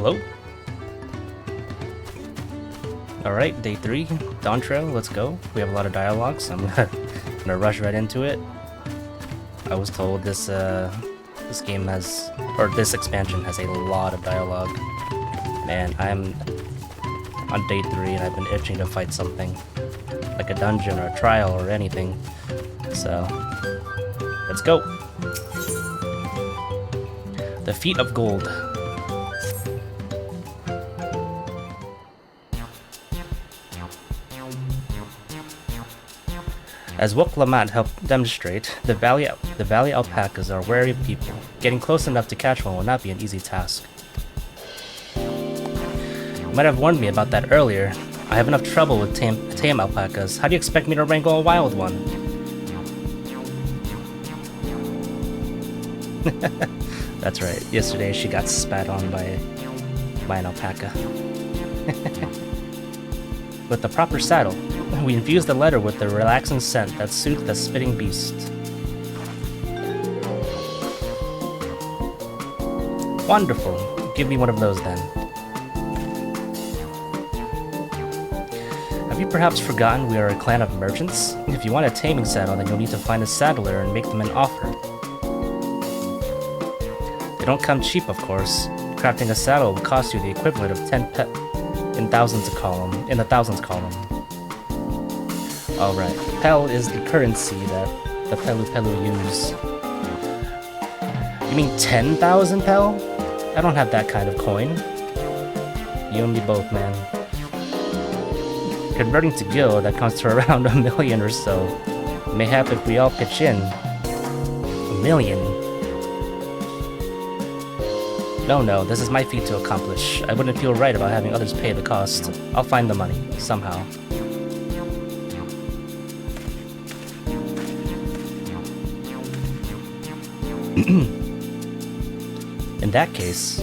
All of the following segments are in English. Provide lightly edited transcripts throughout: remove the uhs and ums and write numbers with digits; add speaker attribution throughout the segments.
Speaker 1: Hello? Alright, day 3, Dawntrail, let's go. We have a lot of dialogue, so I'm gonna rush right into it. I was told this game has, or this expansion has a lot of dialogue. Man, I'm on day 3 and I've been itching to fight something. Like a dungeon or a trial or anything. So, let's go! The Feet of Gold. As Woklamat helped demonstrate, the valley alpacas are wary of people. Getting close enough to catch one will not be an easy task. You might have warned me about that earlier. I have enough trouble with tame alpacas. How do you expect me to wrangle a wild one? That's right. Yesterday she got spat on by an alpaca. With the proper saddle, we infused the leather with the relaxing scent that soothed the spitting beast. Wonderful. Give me one of those then. Have you perhaps forgotten we are a clan of merchants? If you want a taming saddle, then you'll need to find a saddler and make them an offer. They don't come cheap, of course. Crafting a saddle will cost you the equivalent of 10 in the thousands column. Alright, Pel is the currency that the Pelu use. You mean 10,000 Pel? I don't have that kind of coin. You and me both, man. Converting to gil, that comes to around 1 million or so. Mayhap if we all pitch in. 1 million? No, this is my feat to accomplish. I wouldn't feel right about having others pay the cost. I'll find the money, somehow. In that case...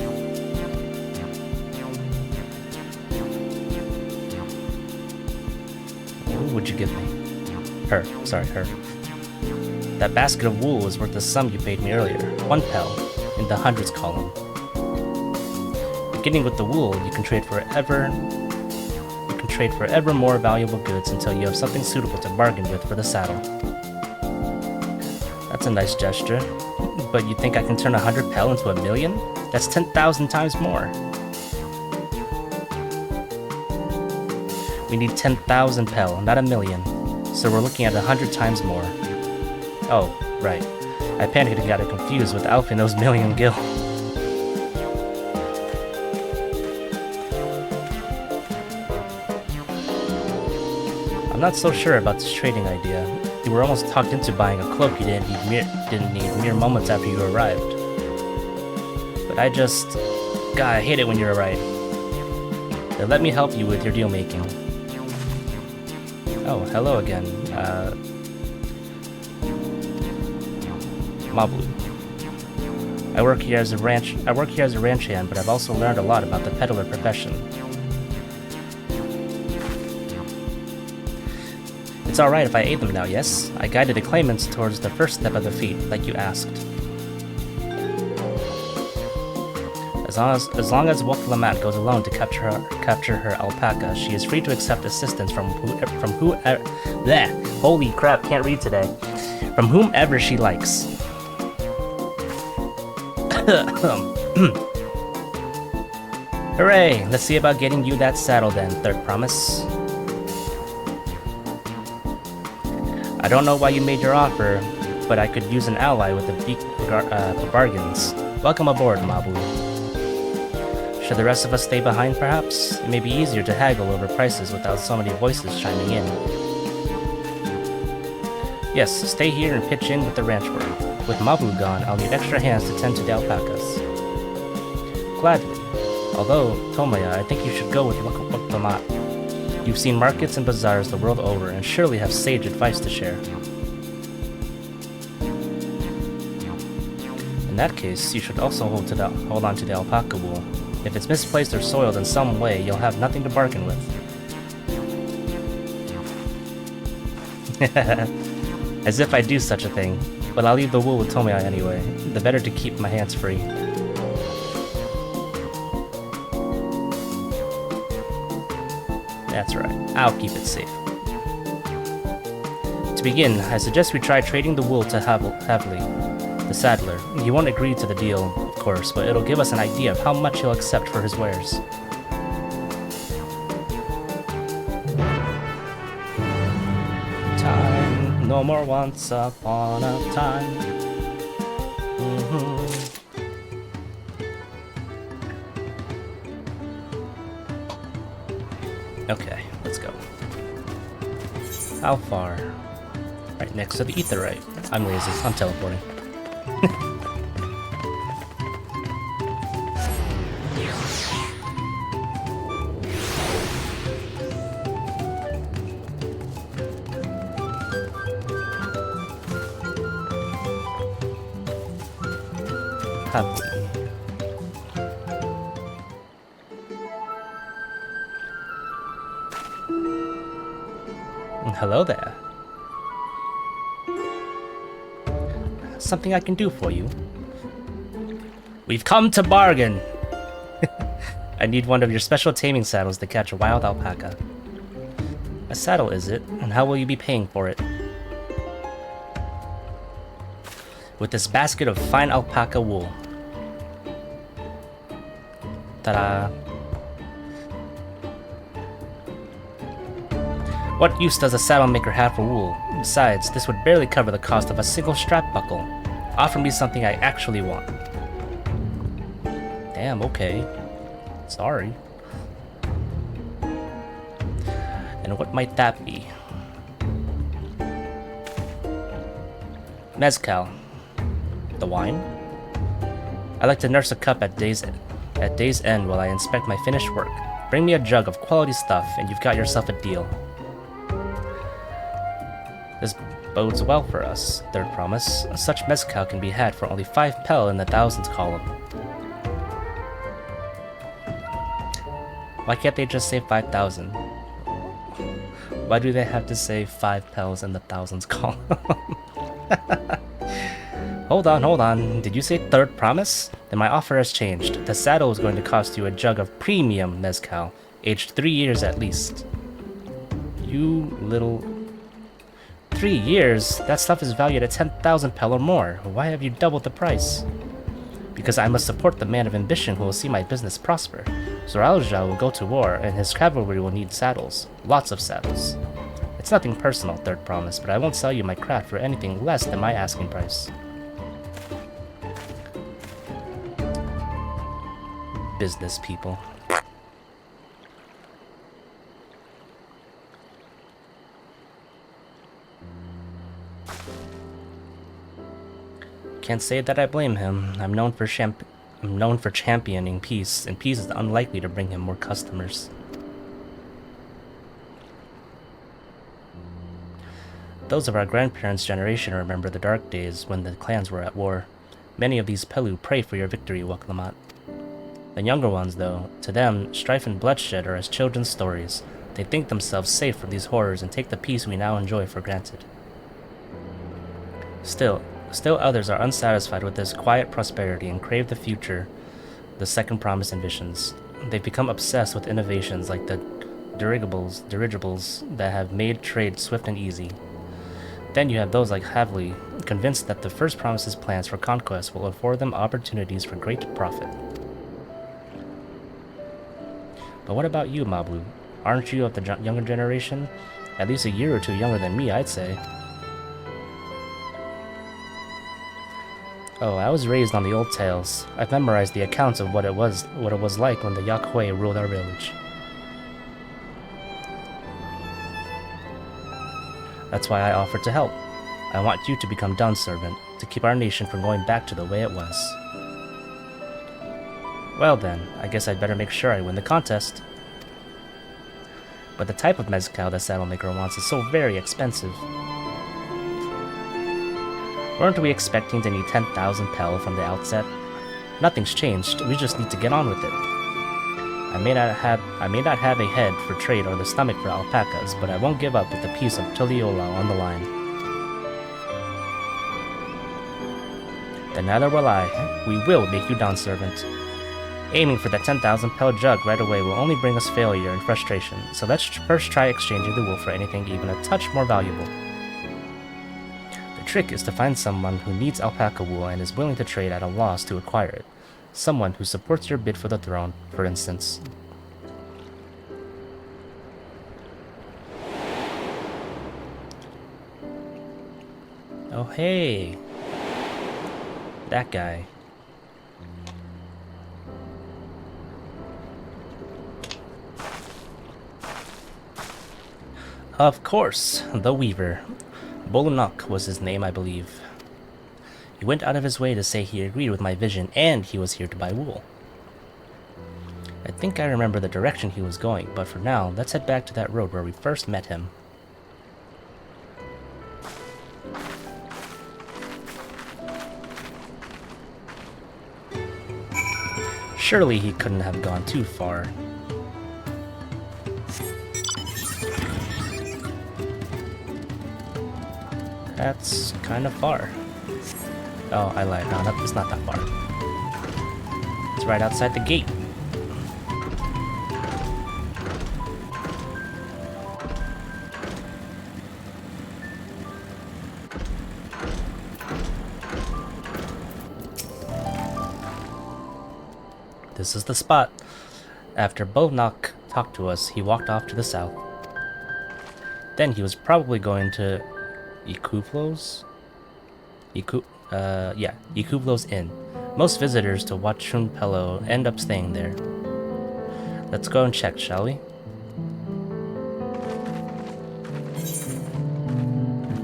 Speaker 1: What would you give me? Her. That basket of wool is worth the sum you paid me earlier. 1 Pel, in the hundreds column. Beginning with the wool, you can trade for ever more valuable goods until you have something suitable to bargain with for the saddle. That's a nice gesture. But you think I can turn 100 Pel into 1 million? That's 10,000 times more. We need 10,000 Pel, not 1 million. So we're looking at 100 times more. Oh, right. I panicked and got it confused with Alfino's million gil. I'm not so sure about this trading idea. You were almost talked into buying a cloak you didn't need mere moments after you arrived. But I just... God, I hate it when you're right. Then let me help you with your deal making. Oh, hello again. Mablu. I work here as a ranch hand, but I've also learned a lot about the peddler profession. It's alright if I aid them now, yes? I guided the claimants towards the first step of the feat, like you asked. As long as Woklamat goes alone to capture her alpaca, she is free to accept assistance from whoever... Holy crap, can't read today. From whomever she likes. Hooray! Let's see about getting you that saddle then, third promise. I don't know why you made your offer, but I could use an ally with a beak for bargains. Welcome aboard, Mabu. Should the rest of us stay behind, perhaps? It may be easier to haggle over prices without so many voices chiming in. Yes, stay here and pitch in with the ranch work. With Mabu gone, I'll need extra hands to tend to the alpacas. Gladly. Although, Tomoya, I think you should go with Woklamat. You've seen markets and bazaars the world over and surely have sage advice to share. In that case, you should also hold on to the alpaca wool. If it's misplaced or soiled in some way, you'll have nothing to bargain with. As if I'd do such a thing. But I'll leave the wool with Tomoya anyway. The better to keep my hands free. That's right, I'll keep it safe. To begin, I suggest we try trading the wool to Havli, the saddler. He won't agree to the deal, of course, but it'll give us an idea of how much he'll accept for his wares. Time, no more once upon a time. Okay, let's go. How far? Right next to the etherite. I'm lazy, I'm teleporting. Happy. Hello there. Something I can do for you? We've come to bargain! I need one of your special taming saddles to catch a wild alpaca. A saddle, is it? And how will you be paying for it? With this basket of fine alpaca wool. Ta-da! What use does a saddle maker have for wool? Besides, this would barely cover the cost of a single strap buckle. Offer me something I actually want. Damn, okay. Sorry. And what might that be? Mezcal. The wine? I like to nurse a cup at day's end while I inspect my finished work. Bring me a jug of quality stuff and you've got yourself a deal. This bodes well for us, third promise. Such mezcal can be had for only 5 pel in the thousands column. Why can't they just say 5,000? Why do they have to say 5 pels in the thousands column? Hold on. Did you say third promise? Then my offer has changed. The saddle is going to cost you a jug of premium mezcal, aged 3 years at least. You little... 3 years? That stuff is valued at 10,000 pel or more. Why have you doubled the price? Because I must support the man of ambition who will see my business prosper. Zoralja will go to war, and his cavalry will need saddles. Lots of saddles. It's nothing personal, third promise, but I won't sell you my craft for anything less than my asking price. Business people. Can't say that I blame him. I'm known for championing peace, and peace is unlikely to bring him more customers. Those of our grandparents' generation remember the dark days when the clans were at war. Many of these Pelu pray for your victory, Waklamat. The younger ones, though, to them, strife and bloodshed are as children's stories. They think themselves safe from these horrors and take the peace we now enjoy for granted. Still others are unsatisfied with this quiet prosperity and crave the future the second promise envisions. They've become obsessed with innovations like the dirigibles that have made trade swift and easy. Then you have those like Havli, convinced that the first promise's plans for conquest will afford them opportunities for great profit. But what about you, Mablu? Aren't you of the younger generation? At least a year or two younger than me, I'd say. Oh, I was raised on the old tales. I've memorized the accounts of what it was like when the Yakwei ruled our village. That's why I offered to help. I want you to become Dun's servant, to keep our nation from going back to the way it was. Well then, I guess I'd better make sure I win the contest. But the type of mezcal the saddle maker wants is so very expensive. Weren't we expecting to need 10,000 pel from the outset? Nothing's changed, we just need to get on with it. I may not have a head for trade or the stomach for alpacas, but I won't give up with a piece of Tuliola on the line. Then neither will I. We will make you Dawn servant. Aiming for that 10,000 pel jug right away will only bring us failure and frustration, so let's first try exchanging the wool for anything even a touch more valuable. The trick is to find someone who needs alpaca wool and is willing to trade at a loss to acquire it. Someone who supports your bid for the throne, for instance. Oh hey! That guy. Of course, the Weaver. Bolunok was his name, I believe. He went out of his way to say he agreed with my vision and he was here to buy wool. I think I remember the direction he was going, but for now, let's head back to that road where we first met him. Surely he couldn't have gone too far. That's kind of far. Oh, I lied. No, it's not that far. It's right outside the gate. This is the spot. After Bolunok talked to us, he walked off to the south. Then he was probably going to Ikuvlo's? Ikuvlo's Inn. Most visitors to Wachunpelo end up staying there. Let's go and check, shall we?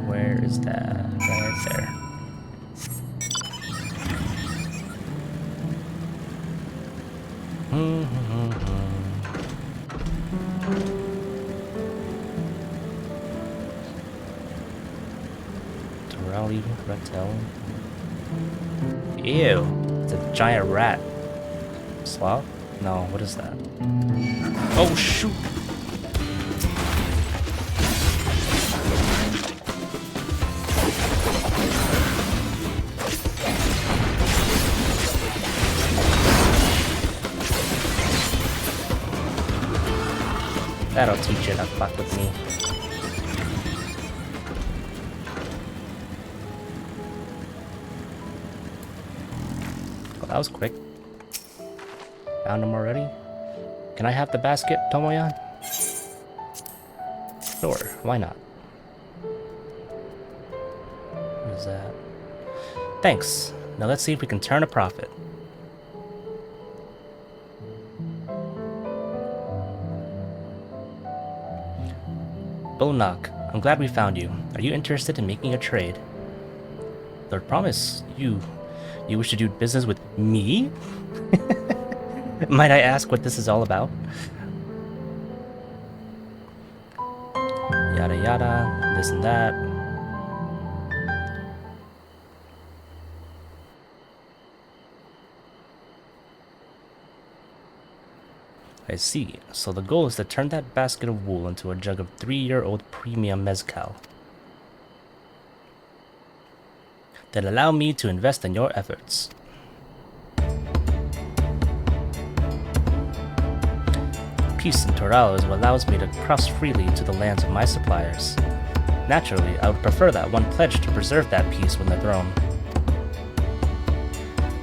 Speaker 1: Where is that? Right there. Reptile. Ew, it's a giant rat. Sloth? No, what is that? Oh shoot! That'll teach you to fuck with me. That was quick. Found him already. Can I have the basket, Tomoya? Sure, why not? What is that? Thanks. Now let's see if we can turn a profit. Bolunok, I'm glad we found you. Are you interested in making a trade? Lord Promise, you wish to do business with me? Might I ask what this is all about? Yada yada, this and that. I see. So the goal is to turn that basket of wool into a jug of 3-year-old premium mezcal. That allow me to invest in your efforts. Peace in Toralo is what allows me to cross freely to the lands of my suppliers. Naturally, I would prefer that one pledge to preserve that peace when the throne.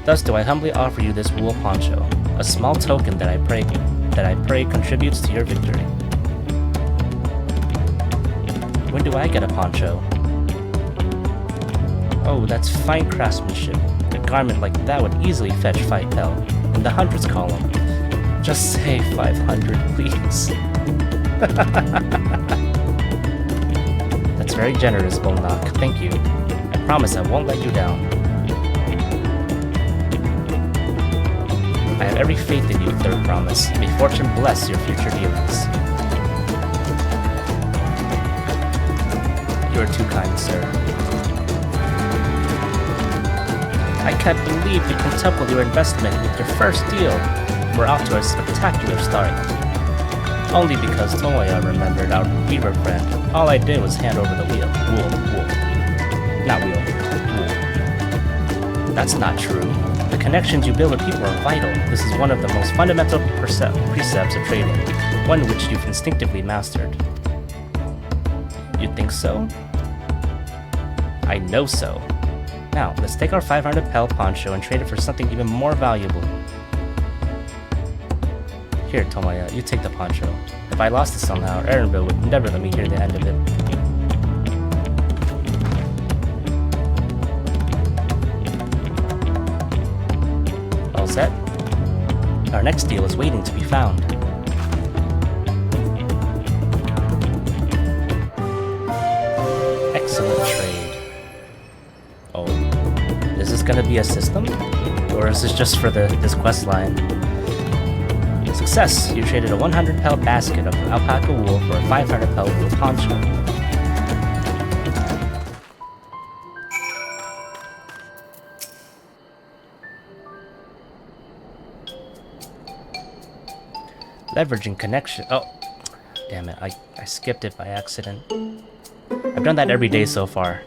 Speaker 1: Thus do I humbly offer you this wool poncho, a small token that I pray contributes to your victory. When do I get a poncho? Oh, that's fine craftsmanship. A garment like that would easily fetch 5 pel, in the hundreds column. Just say 500, please. That's very generous, Bolunok. Thank you. I promise I won't let you down. I have every faith in you, Third Promise. May fortune bless your future dealings. You are too kind, sir. I can't believe you quintupled your investment with your first deal. We're off to a spectacular start. Only because Tomoya remembered our weaver friend, all I did was hand over the wheel. Wool. Not wheel. Wool. That's not true. The connections you build with people are vital. This is one of the most fundamental precepts of trading, one which you've instinctively mastered. You think so? I know so. Now, let's take our 500 pel poncho and trade it for something even more valuable. Here, Tomoya, you take the poncho. If I lost it somehow, Erenville would never let me hear the end of it. All set? Our next deal is waiting to be found. Excellent trade. Oh, is this gonna be a system? Or is this just for this quest line? Success! You traded a 100 pel basket of alpaca wool for a 500 pel wool poncho. Leveraging connection. Oh, damn it. I skipped it by accident. I've done that every day so far.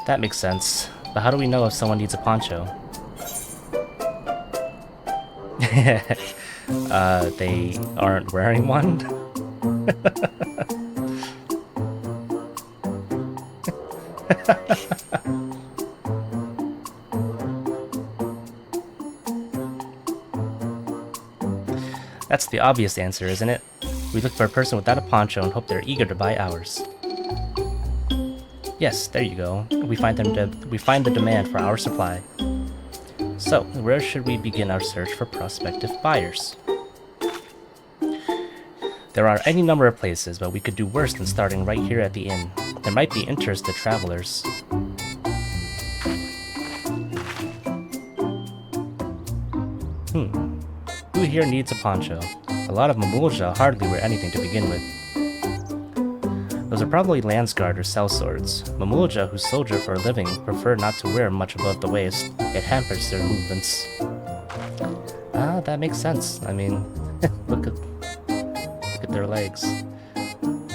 Speaker 1: That makes sense. But how do we know if someone needs a poncho? They aren't wearing one? That's the obvious answer, isn't it? We look for a person without a poncho and hope they're eager to buy ours. Yes, there you go. We find the demand for our supply. So, where should we begin our search for prospective buyers? There are any number of places, but we could do worse than starting right here at the inn. There might be interested travelers. Who here needs a poncho? A lot of Mamulja hardly wear anything to begin with. Those are probably Landsguard or sellswords. Mamulja, who soldier for a living, prefer not to wear much above the waist. It hampers their movements. Ah, that makes sense. I mean, look at their legs.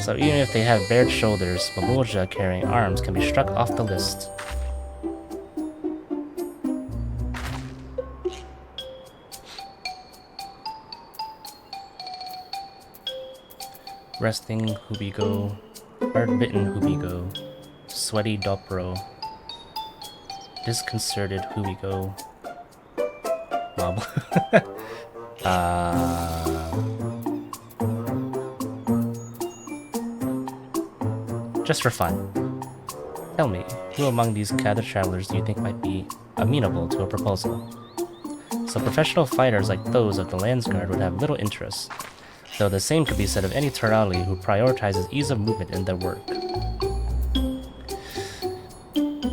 Speaker 1: So even if they have bared shoulders, Mamulja carrying arms can be struck off the list. Resting Hubigo, hard-bitten Hubigo, sweaty Dopro, disconcerted Hubigo, mob. Just for fun. Tell me, who among these gathered travelers do you think might be amenable to a proposal? So professional fighters like those of the Landsguard would have little interest, though the same could be said of any Terali who prioritizes ease of movement in their work.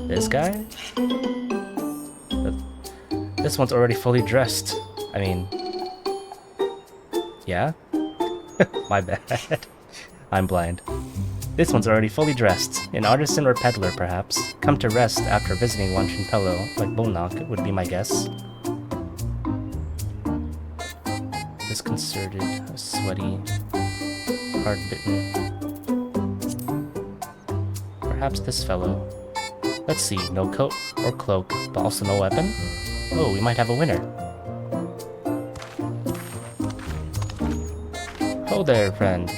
Speaker 1: This guy? This one's already fully dressed. I mean... Yeah? My bad. I'm blind. This one's already fully dressed. An artisan or peddler, perhaps. Come to rest after visiting Wanchinpelo, like Bonak, would be my guess. Disconcerted, sweaty, hard-bitten. Perhaps this fellow. Let's see, no coat or cloak, but also no weapon? Oh, we might have a winner. Oh there, friend.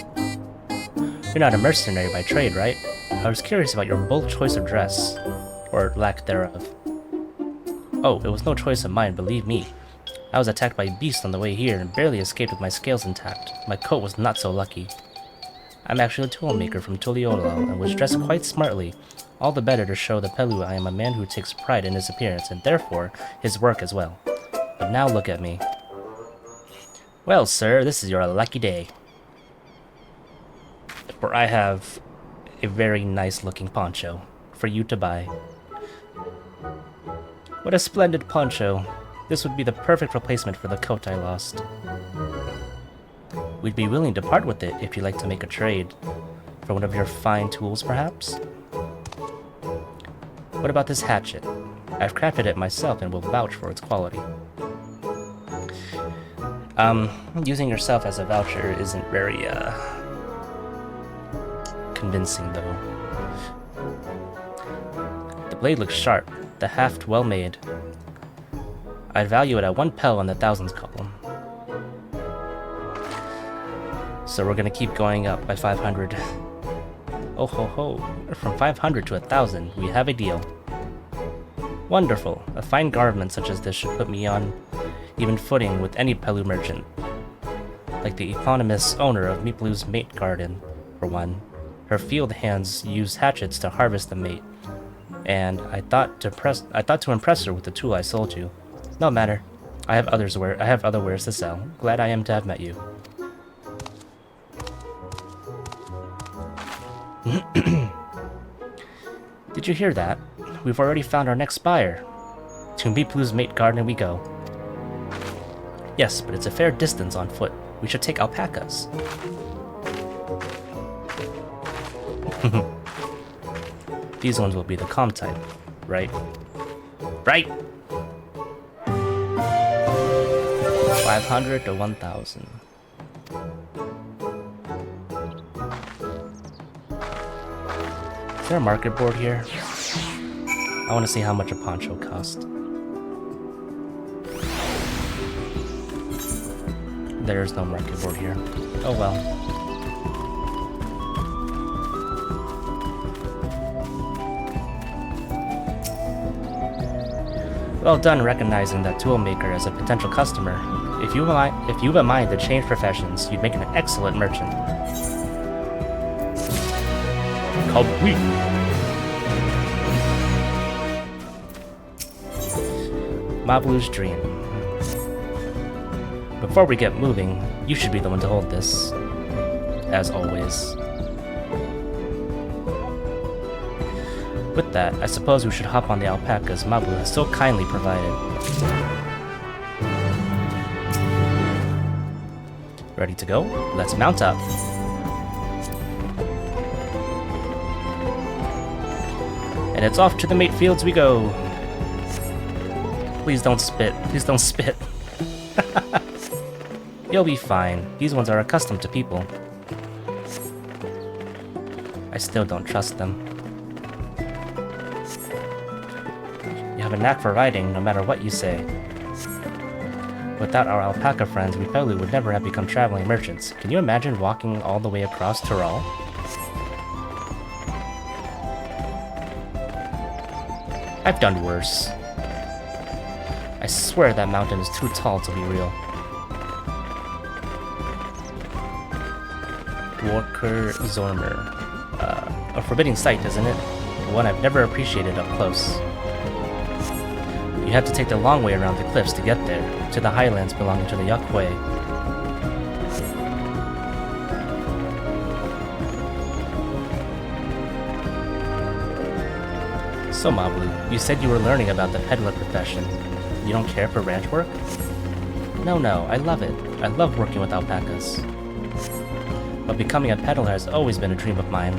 Speaker 1: You're not a mercenary by trade, right? I was curious about your bold choice of dress, or lack thereof. Oh, it was no choice of mine, believe me. I was attacked by a beast on the way here and barely escaped with my scales intact. My coat was not so lucky. I'm actually a toolmaker from Tuliolo and was dressed quite smartly, all the better to show the Pelu I am a man who takes pride in his appearance and therefore his work as well. But now look at me. Well, sir, this is your lucky day. For I have a very nice looking poncho for you to buy. What a splendid poncho. This would be the perfect replacement for the coat I lost. We'd be willing to part with it if you'd like to make a trade. For one of your fine tools, perhaps? What about this hatchet? I've crafted it myself and will vouch for its quality. Using yourself as a voucher isn't very, convincing, though. The blade looks sharp, the haft well made. I'd value it at 1 pel in the thousands column. So we're gonna keep going up by 500. Oh ho ho, from 500 to 1,000, we have a deal. Wonderful, a fine garment such as this should put me on even footing with any Pelu merchant. Like the eponymous owner of Meeplu's mate garden, for one. Her field hands use hatchets to harvest the mate, and I thought to impress her with the tool I sold you. No matter, I have other wares to sell. Glad I am to have met you. Did you hear that? We've already found our next buyer. To Meeplu's mate garden we go. Yes, but it's a fair distance on foot. We should take alpacas. These ones will be the calm type, right? Right! 500 to 1,000. Is there a market board here? I want to see how much a poncho costs. There's no market board here. Oh well. Well done recognizing that toolmaker as a potential customer. If you wouldn't mind to change professions, you'd make an excellent merchant. Complete. Mablu's dream. Before we get moving, you should be the one to hold this. As always. With that, I suppose we should hop on the alpacas Mablu has so kindly provided. Ready to go? Let's mount up. And it's off to the mate fields we go. Please don't spit. Please don't spit. You'll be fine. These ones are accustomed to people. I still don't trust them. You have a knack for riding, no matter what you say. Without our alpaca friends, we probably would never have become traveling merchants. Can you imagine walking all the way across Tyrol? I've done worse. I swear that mountain is too tall to be real. Walker Zormer. A forbidding sight, isn't it? One I've never appreciated up close. You have to take the long way around the cliffs to get there, to the highlands belonging to the Yakwe. So Mablu, you said you were learning about the peddler profession. You don't care for ranch work? No, I love it. I love working with alpacas. But becoming a peddler has always been a dream of mine.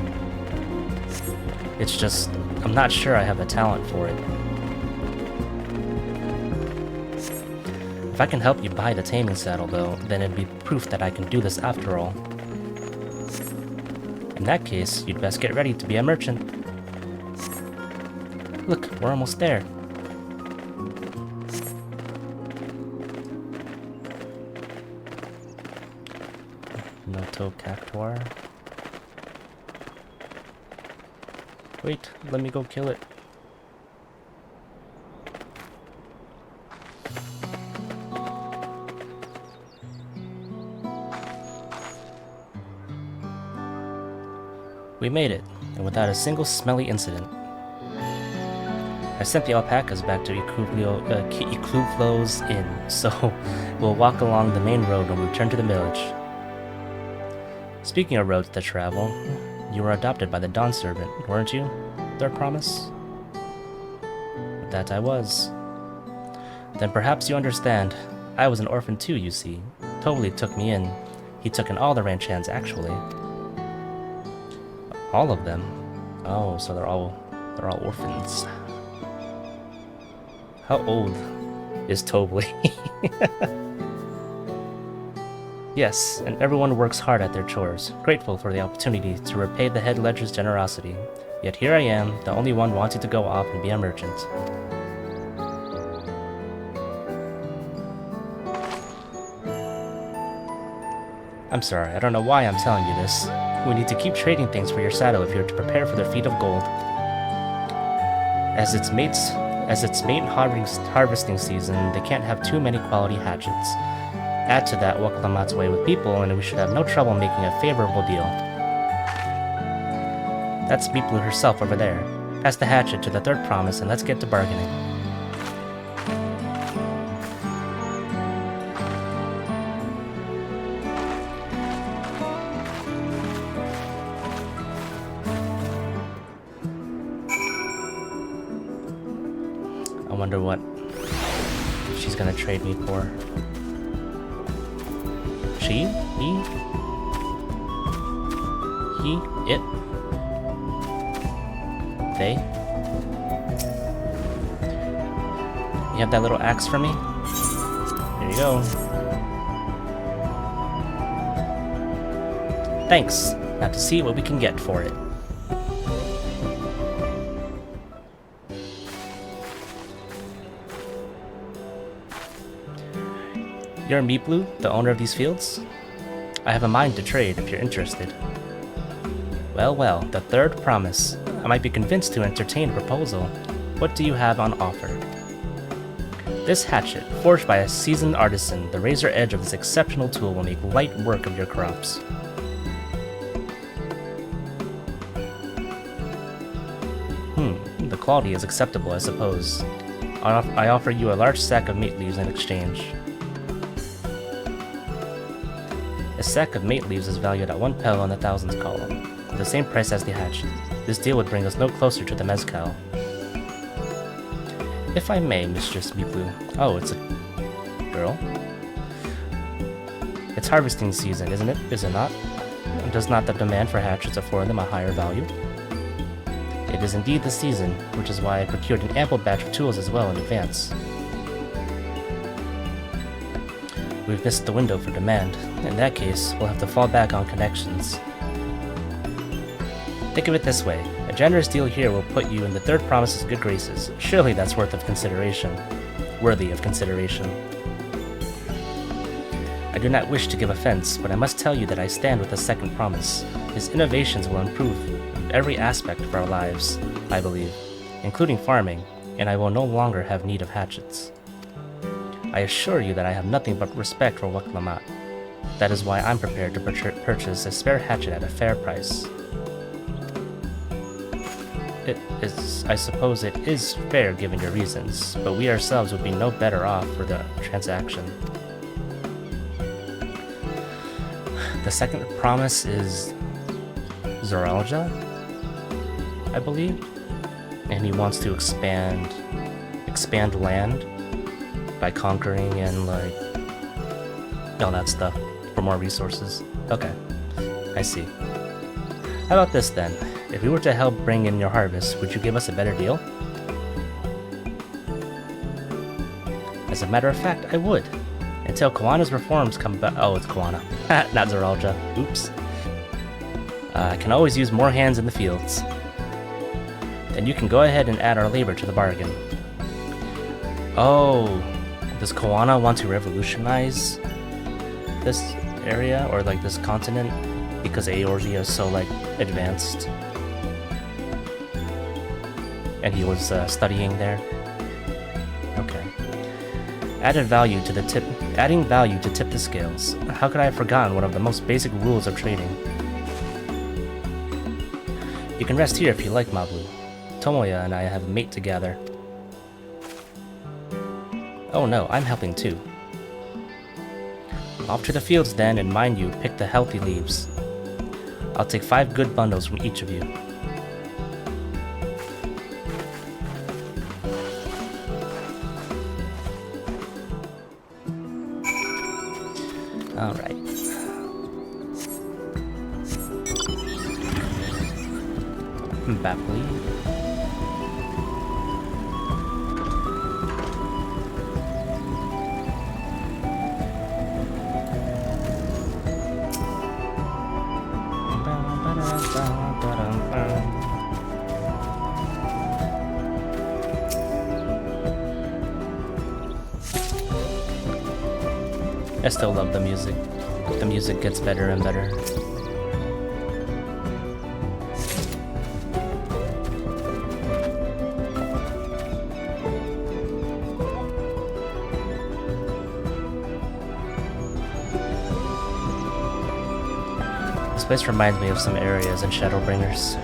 Speaker 1: It's just, I'm not sure I have the talent for it. If I can help you buy the taming saddle though, then it'd be proof that I can do this after all. In that case, you'd best get ready to be a merchant. Look, we're almost there. Noto Cactuar. Wait, let me go kill it. We made it, and without a single smelly incident. I sent the alpacas back to Ikluvlo's inn, so we'll walk along the main road when we return to the village. Speaking of roads to travel, you were adopted by the Dawn Servant, weren't you? Third promise? That I was. Then perhaps you understand. I was an orphan too, you see. Totally took me in. He took in all the ranch hands, actually. All of them? Oh, so they're all orphans. How old is Tobly? Yes, and everyone works hard at their chores, grateful for the opportunity to repay the head ledger's generosity. Yet here I am, the only one wanting to go off and be a merchant. I'm sorry, I don't know why I'm telling you this. We need to keep trading things for your saddle if you're to prepare for the feat of gold. As its mate harvesting season, they can't have too many quality hatchets. Add to that Wakalamat's way with people, and we should have no trouble making a favorable deal. That's Meeplu herself over there. Pass the hatchet to the third promise, and let's get to bargaining. I wonder what she's gonna trade me for. She? He? It? They? You have that little axe for me? Here you go. Thanks. Now to see what we can get for it. You're Meeplu, the owner of these fields? I have a mind to trade if you're interested. Well, the third promise. I might be convinced to entertain a proposal. What do you have on offer? This hatchet, forged by a seasoned artisan, the razor edge of this exceptional tool will make light work of your crops. The quality is acceptable, I suppose. I offer you a large sack of mate leaves in exchange. A sack of mate leaves is valued at 1 pel in the thousands column, the same price as the hatchet. This deal would bring us no closer to the mezcal. If I may, Mistress Meeplu. Oh, it's a girl? It's harvesting season, isn't it? Is it not? Does not the demand for hatchets afford them a higher value? It is indeed the season, which is why I procured an ample batch of tools as well in advance. We've missed the window for demand. In that case, we'll have to fall back on connections. Think of it this way. A generous deal here will put you in the third promise's good graces. Surely that's worthy of consideration. I do not wish to give offense, but I must tell you that I stand with the second promise. His innovations will improve every aspect of our lives, I believe, including farming, and I will no longer have need of hatchets. I assure you that I have nothing but respect for Wakalamat. That is why I'm prepared to purchase a spare hatchet at a fair price. I suppose it is fair given your reasons, but we ourselves would be no better off for the transaction. The second promise is Zoralja, I believe, and he wants to expand land by conquering and like all that stuff for more resources. Okay, I see. How about this then? If we were to help bring in your harvest, would you give us a better deal? As a matter of fact, I would. Until Koana's reforms come back. Oh, it's Koana. Not Zoralja. Oops. I can always use more hands in the fields. Then you can go ahead and add our labor to the bargain. Oh, does Koana want to revolutionize this area or like this continent because Eorzea is so like advanced? And he was studying there. Okay. Adding value to tip the scales. How could I have forgotten one of the most basic rules of trading? You can rest here if you like, Mablu. Tomoya and I have a mate to gather. Oh no, I'm helping too. Off to the fields then, and mind you, pick the healthy leaves. I'll take 5 good bundles from each of you. Alright. Bapley. I still love the music. The music gets better and better. This place reminds me of some areas in Shadowbringers.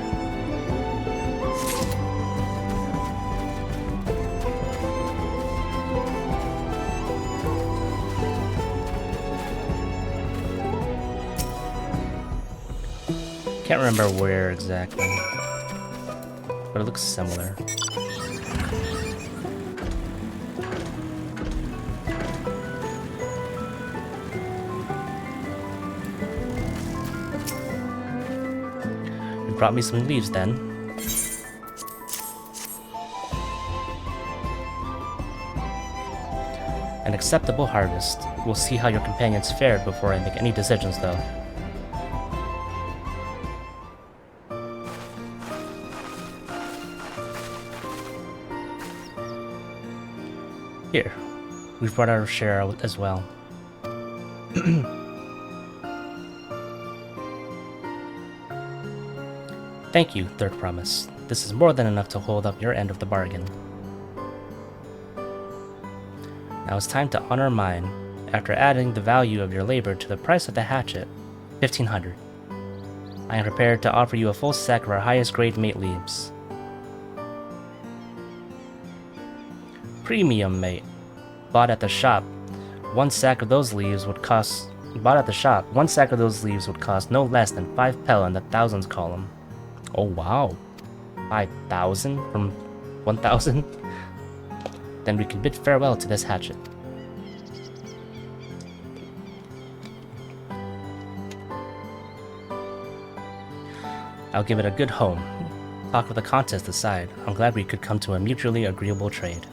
Speaker 1: Can't remember where exactly, but it looks similar. You brought me some leaves then. An acceptable harvest. We'll see how your companions fared before I make any decisions though. Here, we've brought our share as well. Thank you, Third Promise. This is more than enough to hold up your end of the bargain. Now it's time to honor mine. After adding the value of your labor to the price of the hatchet, 1,500. I am prepared to offer you a full sack of our highest grade mate leaves. Premium mate. Bought at the shop. One sack of those leaves would cost no less than 5 pel in the thousands column. Oh wow. 5,000 from 1,000? Then we can bid farewell to this hatchet. I'll give it a good home. Talk with the contest aside, I'm glad we could come to a mutually agreeable trade.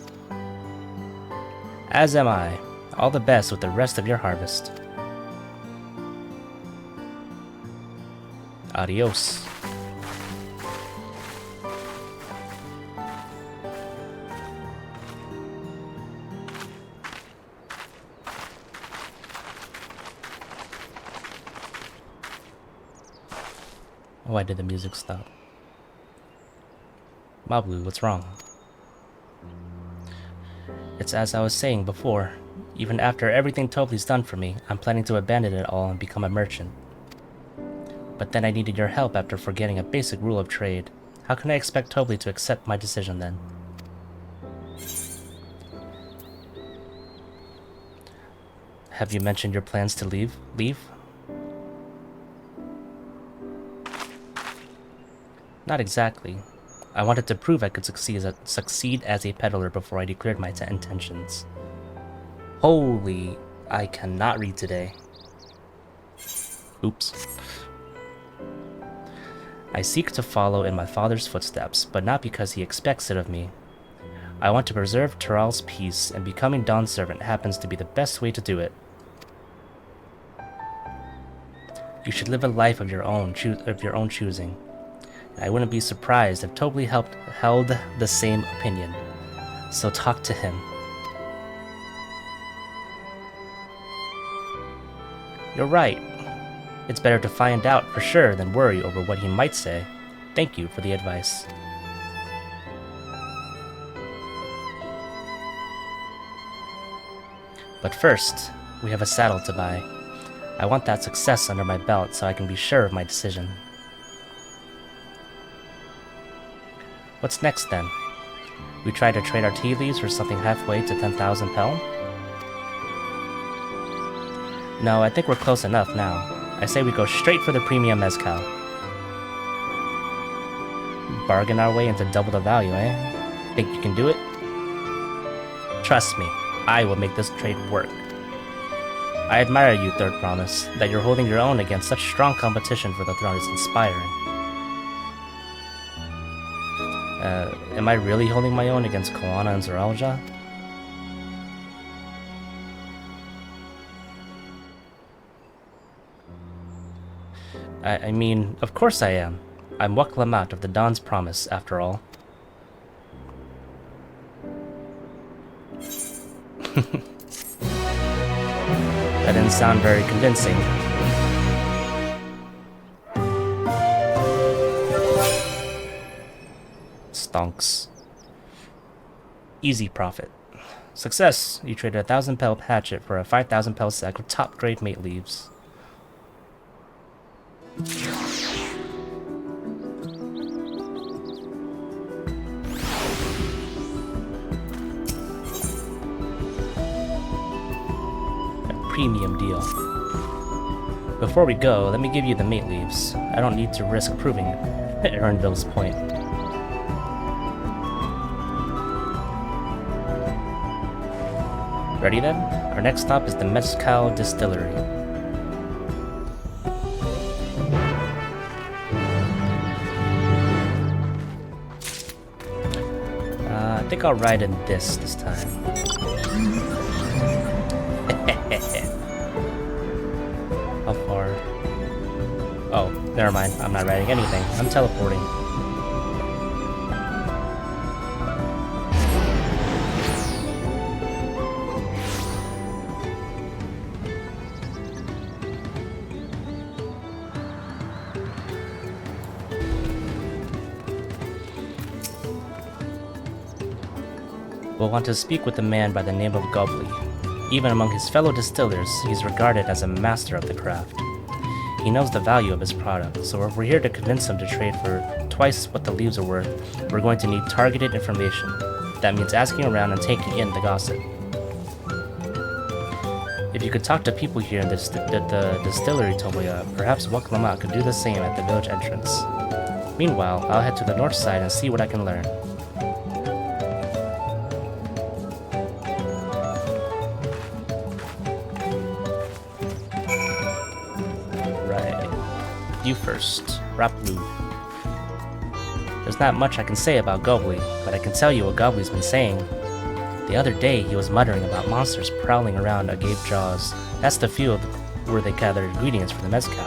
Speaker 1: As am I. All the best with the rest of your harvest. Adios. Why did the music stop? Mablu, what's wrong? It's as I was saying before. Even after everything Tobli's done for me, I'm planning to abandon it all and become a merchant. But then I needed your help after forgetting a basic rule of trade. How can I expect Tobli to accept my decision then? Have you mentioned your plans to leave? Not exactly. I wanted to prove I could succeed as a peddler before I declared my intentions. Holy, I cannot read today. Oops. I seek to follow in my father's footsteps, but not because he expects it of me. I want to preserve Tural's peace, and becoming Dawn's servant happens to be the best way to do it. You should live a life of your own choosing. I wouldn't be surprised if Tobli held the same opinion. So talk to him. You're right. It's better to find out for sure than worry over what he might say. Thank you for the advice. But first, we have a saddle to buy. I want that success under my belt so I can be sure of my decision. What's next then? We try to trade our tea leaves for something halfway to 10,000 pel? No, I think we're close enough now. I say we go straight for the premium mezcal. Bargain our way into double the value, eh? Think you can do it? Trust me, I will make this trade work. I admire you, Third Promise. That you're holding your own against such strong competition for the throne is inspiring. Am I really holding my own against Koana and Zoralja? I mean, of course I am. I'm Waklamat of the Dawn's Promise, after all. That didn't sound very convincing. Stonks. Easy profit. Success! You traded a 1,000 pel hatchet for a 5,000 pel sack of top grade mate leaves. A premium deal. Before we go, let me give you the mate leaves. I don't need to risk proving Erinville's point. Ready then? Our next stop is the Mezcal Distillery. I think I'll ride in this time. How far? Oh, never mind. I'm not riding anything. I'm teleporting. We'll want to speak with a man by the name of Gobley. Even among his fellow distillers, he's regarded as a master of the craft. He knows the value of his product, so if we're here to convince him to trade for twice what the leaves are worth, we're going to need targeted information. That means asking around and taking in the gossip. If you could talk to people here in the distillery, Tomoya, perhaps Waklama could do the same at the village entrance. Meanwhile, I'll head to the north side and see what I can learn. You first, Raplu. There's not much I can say about Gobley, but I can tell you what Gobley's been saying. The other day, he was muttering about monsters prowling around Agape Jaws. That's the field where they gather ingredients for the mezcal.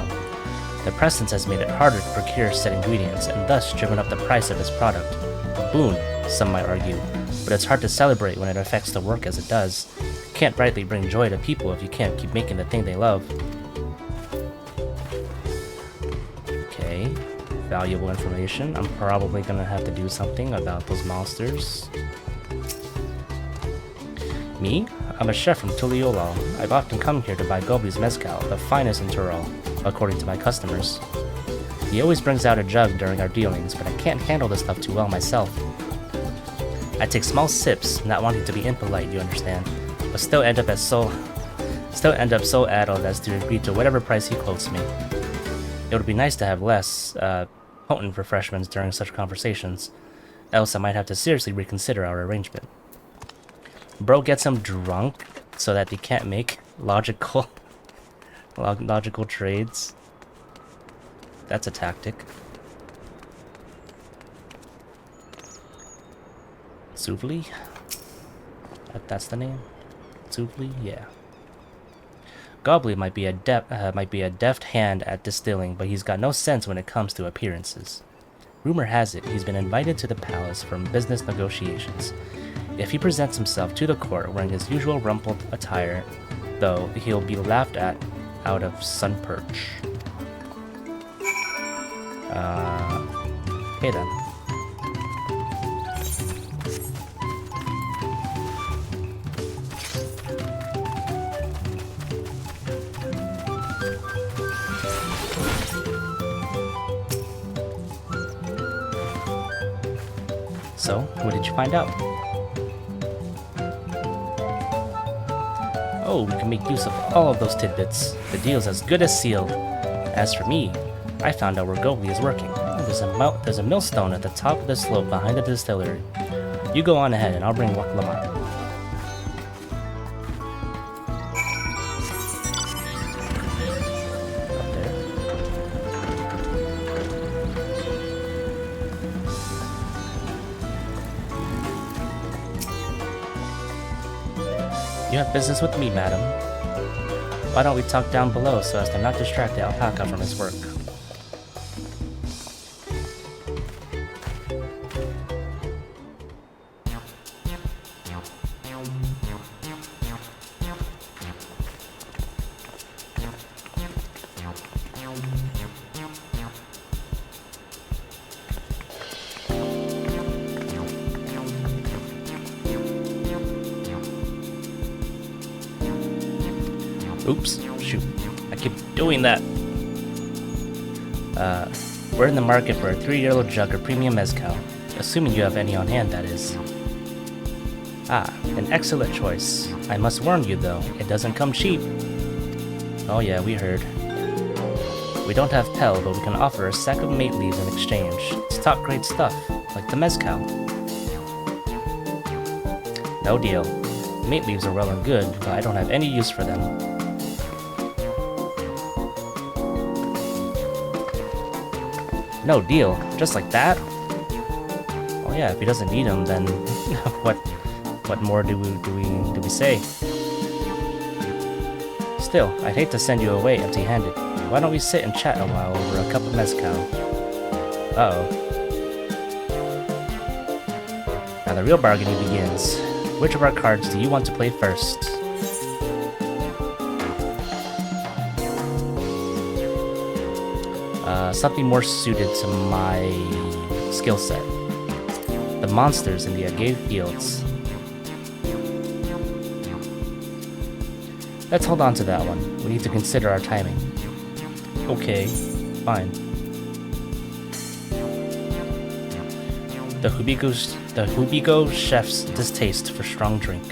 Speaker 1: The presence has made it harder to procure said ingredients, and thus driven up the price of his product. A boon, some might argue, but it's hard to celebrate when it affects the work as it does. You can't rightly bring joy to people if you can't keep making the thing they love. Valuable information. I'm probably gonna have to do something about those monsters. Me? I'm a chef from Tuliolal. I've often come here to buy Gobley's mezcal, the finest in Tural, according to my customers. He always brings out a jug during our dealings, but I can't handle this stuff too well myself. I take small sips, not wanting to be impolite, you understand, but still end up so addled as to agree to whatever price he quotes me. It would be nice to have less, potent refreshments during such conversations, else I might have to seriously reconsider our arrangement. Bro gets him drunk so that he can't make logical trades. That's a tactic. Suvli? That's the name? Suvli? Yeah. Gobley might be a deft hand at distilling, but he's got no sense when it comes to appearances. Rumor has it he's been invited to the palace for business negotiations. If he presents himself to the court wearing his usual rumpled attire, though, he'll be laughed at out of sun perch. Okay then. So, what did you find out? Oh, we can make use of all of those tidbits. The deal's as good as sealed. As for me, I found out where Gobley is working. There's a millstone at the top of the slope behind the distillery. You go on ahead and I'll bring Waklama. You have business with me, madam. Why don't we talk down below so as to not distract the ALPACA from his work? Oops, shoot. I keep doing that. We're in the market for a 3-year-old jug of premium mezcal. Assuming you have any on hand, that is. Ah, an excellent choice. I must warn you though, it doesn't come cheap. Oh yeah, we heard. We don't have Pel, but we can offer a sack of mate leaves in exchange. It's top grade stuff, like the mezcal. No deal. Mate leaves are well and good, but I don't have any use for them. No deal. Just like that? Oh yeah, if he doesn't need them, then what more do we say? Still, I'd hate to send you away empty-handed. Why don't we sit and chat a while over a cup of mezcal? Uh-oh. Now the real bargaining begins. Which of our cards do you want to play first? Something more suited to my skill set. The monsters in the Agave Fields. Let's hold on to that one. We need to consider our timing. Okay, fine. The Hubigo chef's distaste for strong drink.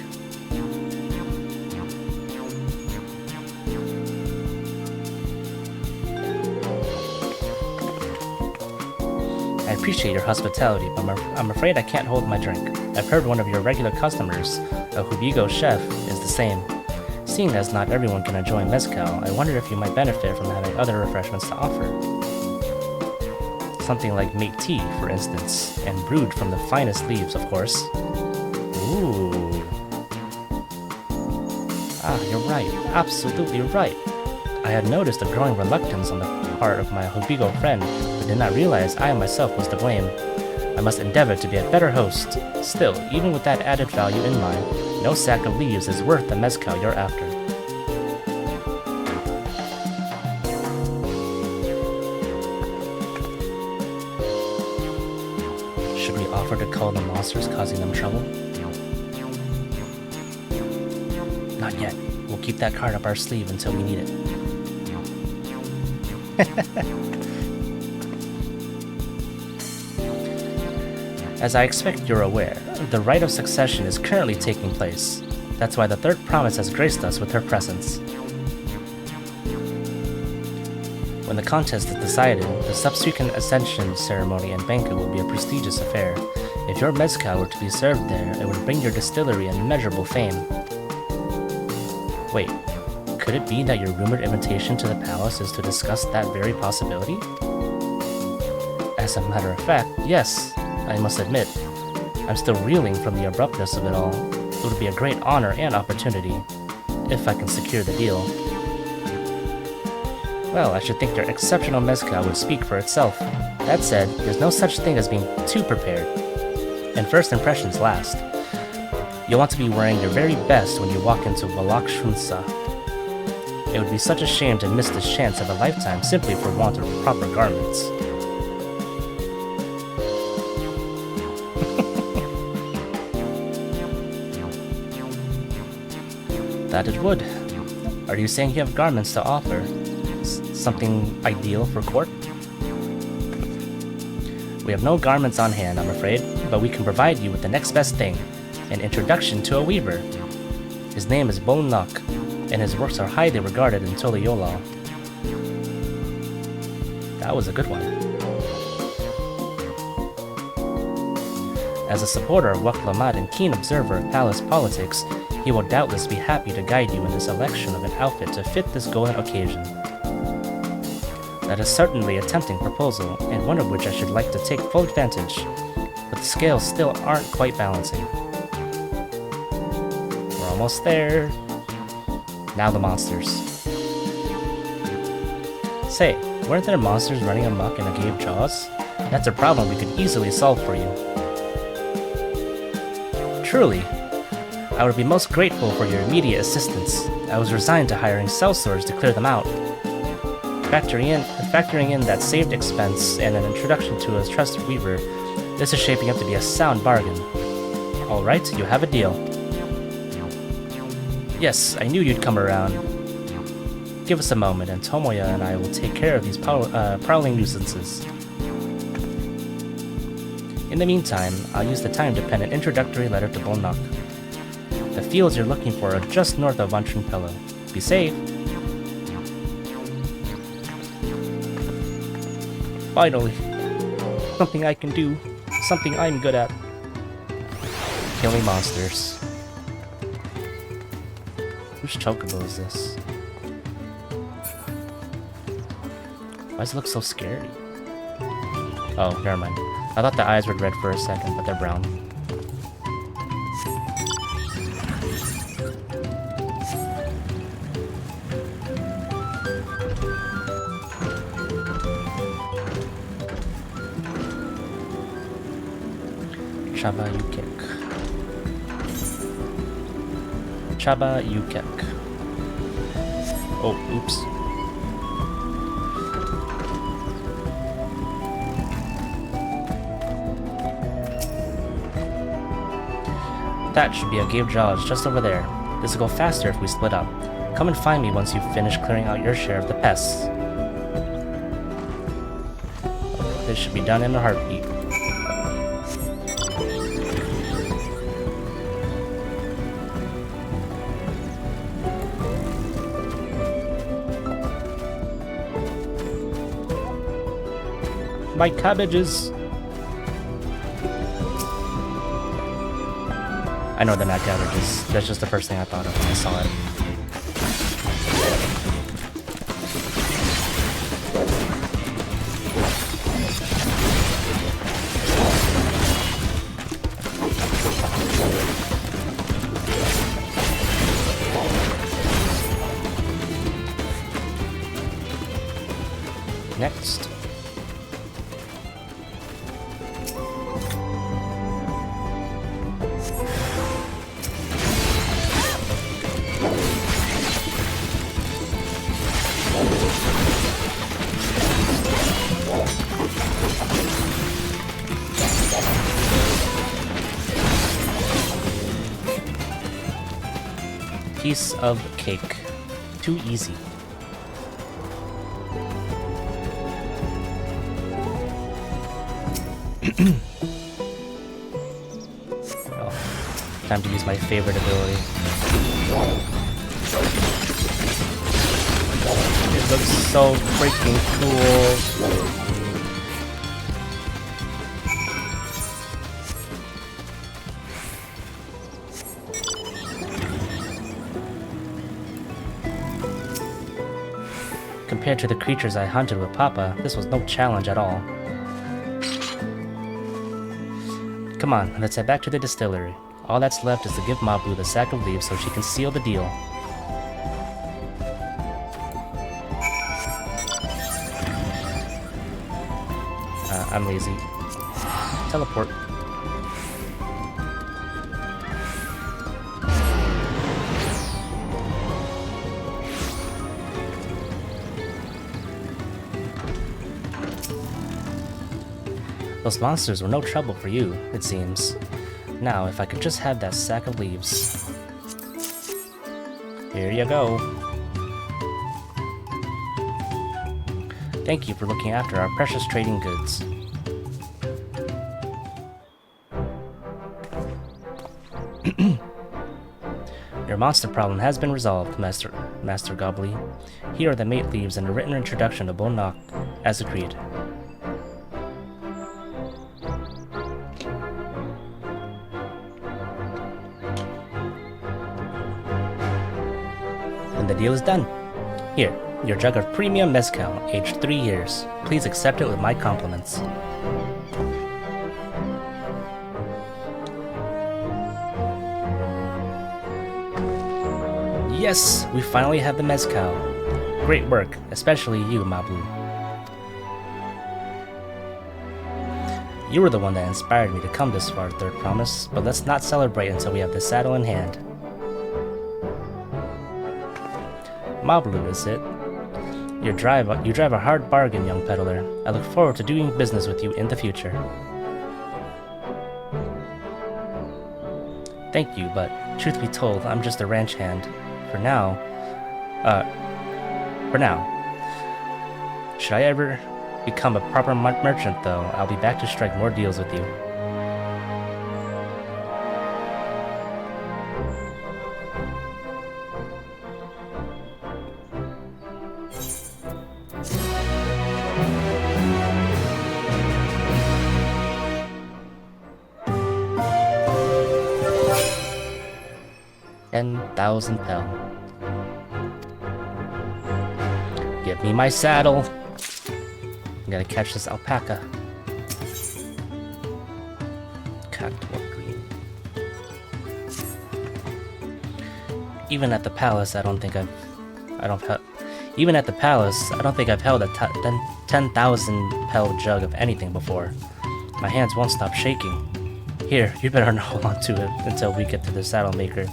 Speaker 1: I appreciate your hospitality, but I'm afraid I can't hold my drink. I've heard one of your regular customers, a Hubigo chef, is the same. Seeing as not everyone can enjoy mezcal, I wonder if you might benefit from having other refreshments to offer. Something like mate tea, for instance, and brewed from the finest leaves, of course. Ooh. Ah, you're right. Absolutely right. I had noticed a growing reluctance on the part of my Hubigo friend, but did not realize I myself was to blame. I must endeavor to be a better host. Still, even with that added value in mind, no sack of leaves is worth the mezcal you're after. Should we offer to cull the monsters causing them trouble? Not yet. We'll keep that card up our sleeve until we need it. As I expect you're aware, the rite of succession is currently taking place. That's why the third promise has graced us with her presence. When the contest is decided, the subsequent ascension ceremony and banquet will be a prestigious affair. If your mezcal were to be served there, it would bring your distillery immeasurable fame. Wait, could it be that your rumored invitation to the palace is to discuss that very possibility? As a matter of fact, yes, I must admit. I'm still reeling from the abruptness of it all. It would be a great honor and opportunity, if I can secure the deal. Well, I should think your exceptional mezcal would speak for itself. That said, there's no such thing as being too prepared. And first impressions last. You'll want to be wearing your very best when you walk into Valakshunsa. It would be such a shame to miss this chance of a lifetime simply for want of proper garments. That it would. Are you saying you have garments to offer? Something ideal for court? We have no garments on hand, I'm afraid, but we can provide you with the next best thing, an introduction to a weaver. His name is Bolnok, and his works are highly regarded in Toliyola. That was a good one. As a supporter of Waklamat and keen observer of palace politics, he will doubtless be happy to guide you in the selection of an outfit to fit this golden occasion. That is certainly a tempting proposal, and one of which I should like to take full advantage, but the scales still aren't quite balancing. We're almost there. Now the monsters. Say, weren't there monsters running amok in Agave Jaws? That's a problem we could easily solve for you. Truly, I would be most grateful for your immediate assistance. I was resigned to hiring sellswords to clear them out. Factoring in that saved expense and an introduction to a trusted weaver, this is shaping up to be a sound bargain. Alright, you have a deal. Yes, I knew you'd come around. Give us a moment, and Tomoya and I will take care of these prowling nuisances. In the meantime, I'll use the time to pen an introductory letter to Bolnak. The fields you're looking for are just north of Vantrunpello. Be safe! Finally! Something I can do. Something I'm good at. Killing monsters. Whose chocobo is this? Why does it look so scary? Oh, never mind. I thought the eyes were red for a second, but they're brown. Chaba Yukek. Chaba Yukek. Oh, oops. That should be a Gave Jaws just over there. This will go faster if we split up. Come and find me once you've finished clearing out your share of the pests. This should be done in a heartbeat. My cabbages! I know they're not cabbages. That's just the first thing I thought of when I saw it. Next. Piece of cake. Too easy. Well, time to use my favorite ability. It looks so freaking cool. Compared to the creatures I hunted with Papa, this was no challenge at all. Come on, let's head back to the distillery. All that's left is to give Mabu the sack of leaves so she can seal the deal. I'm lazy. Teleport. Those monsters were no trouble for you, it seems. Now, if I could just have that sack of leaves. Here you go. Thank you for looking after our precious trading goods. Your monster problem has been resolved, Master Gobbly. Here are the mate leaves and a written introduction to Bolnak, as agreed. And the deal is done. Here, your jug of premium mezcal, aged 3 years. Please accept it with my compliments. Yes, we finally have the mezcal. Great work, especially you, Mabu. You were the one that inspired me to come this far, Third Promise, but let's not celebrate until we have the saddle in hand. Mabu, is it? You drive a hard bargain, young peddler. I look forward to doing business with you in the future. Thank you, but truth be told, I'm just a ranch hand. For now, for now. Should I ever become a proper merchant, though, I'll be back to strike more deals with you. $10,000 pel. Give me my saddle. I gotta catch this alpaca. Cactuar green. Even at the palace, I don't think I've held a 10,000 pel jug of anything before. My hands won't stop shaking. Here, you better hold on to it until we get to the saddle maker.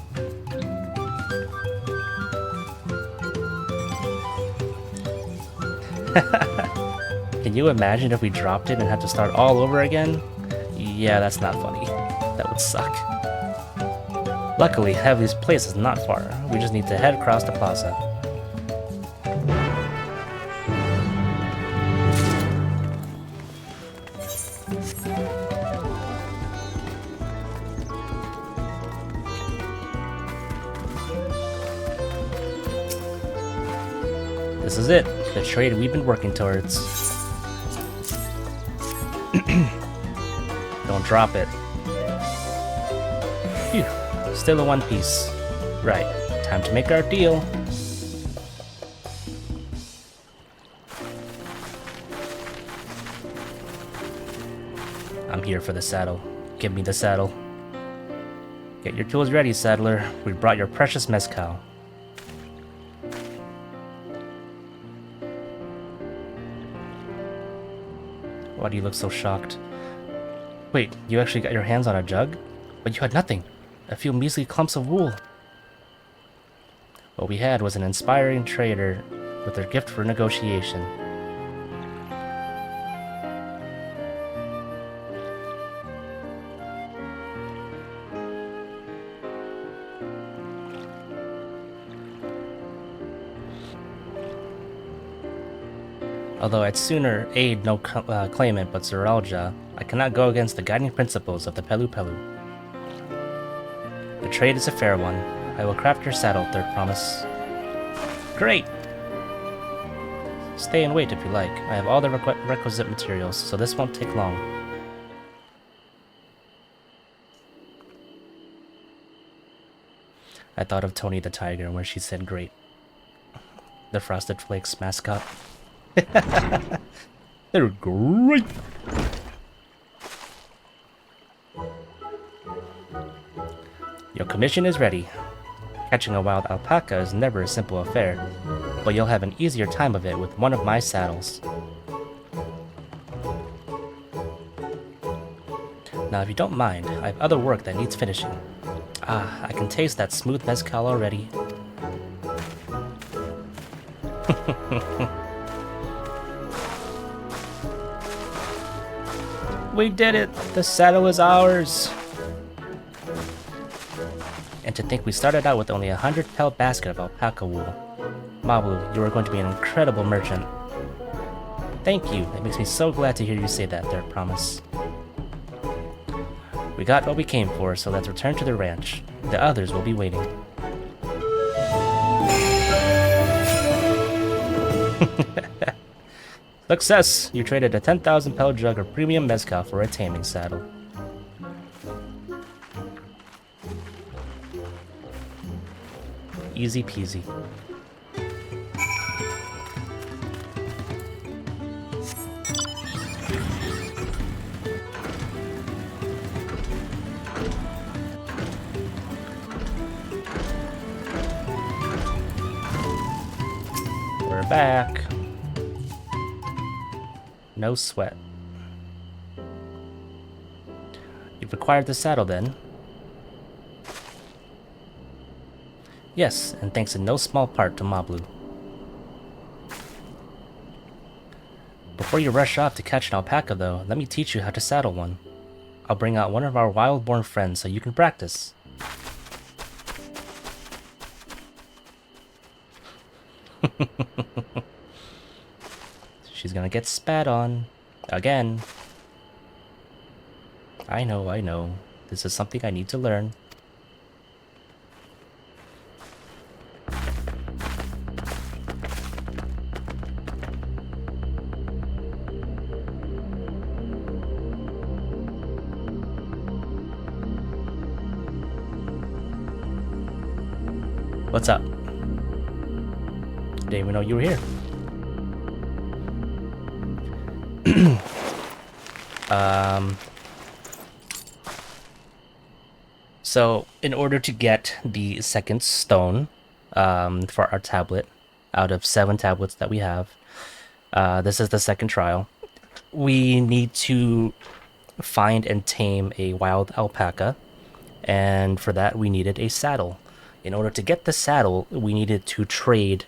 Speaker 1: Can you imagine if we dropped it and had to start all over again? Yeah, that's not funny. That would suck. Luckily, Heavy's place is not far. We just need to head across the plaza. This is it, the trade we've been working towards. Don't drop it. Phew, still in one piece. Right, time to make our deal. I'm here for the saddle. Give me the saddle. Get your tools ready, saddler. We brought your precious mezcal. Why do you look so shocked? Wait, you actually got your hands on a jug? But you had nothing. A few measly clumps of wool. What we had was an inspiring trader with a gift for negotiation. Although I'd sooner aid no claimant but Zeralja, I cannot go against the guiding principles of the Pelu Pelu. The trade is a fair one. I will craft your saddle, third promise. Great! Stay and wait if you like. I have all the requisite materials, so this won't take long. I thought of Tony the Tiger when she said great. The Frosted Flakes mascot. They're great! Your commission is ready. Catching a wild alpaca is never a simple affair, but you'll have an easier time of it with one of my saddles. Now, if you don't mind, I have other work that needs finishing. Ah, I can taste that smooth mezcal already. We did it! The saddle is ours! And to think we started out with only 100 pel basket of alpaca wool. Mablu, you are going to be an incredible merchant. Thank you. It makes me so glad to hear you say that, third promise. We got what we came for, so let's return to the ranch. The others will be waiting. Success! You traded a 10,000 pel jug of premium mezcal for a taming saddle. Easy peasy. We're back. No sweat. You've acquired the saddle then? Yes, and thanks in no small part to Mablu. Before you rush off to catch an alpaca though, let me teach you how to saddle one. I'll bring out one of our wild-born friends so you can practice. She's gonna get spat on. Again. I know, I know. This is something I need to learn. What's up? Didn't even know you were here. So in order to get the second stone for our tablet, out of 7 tablets that we have, this is the second trial. We need to find and tame a wild alpaca, and for that we needed a saddle. In order to get the saddle, we needed to trade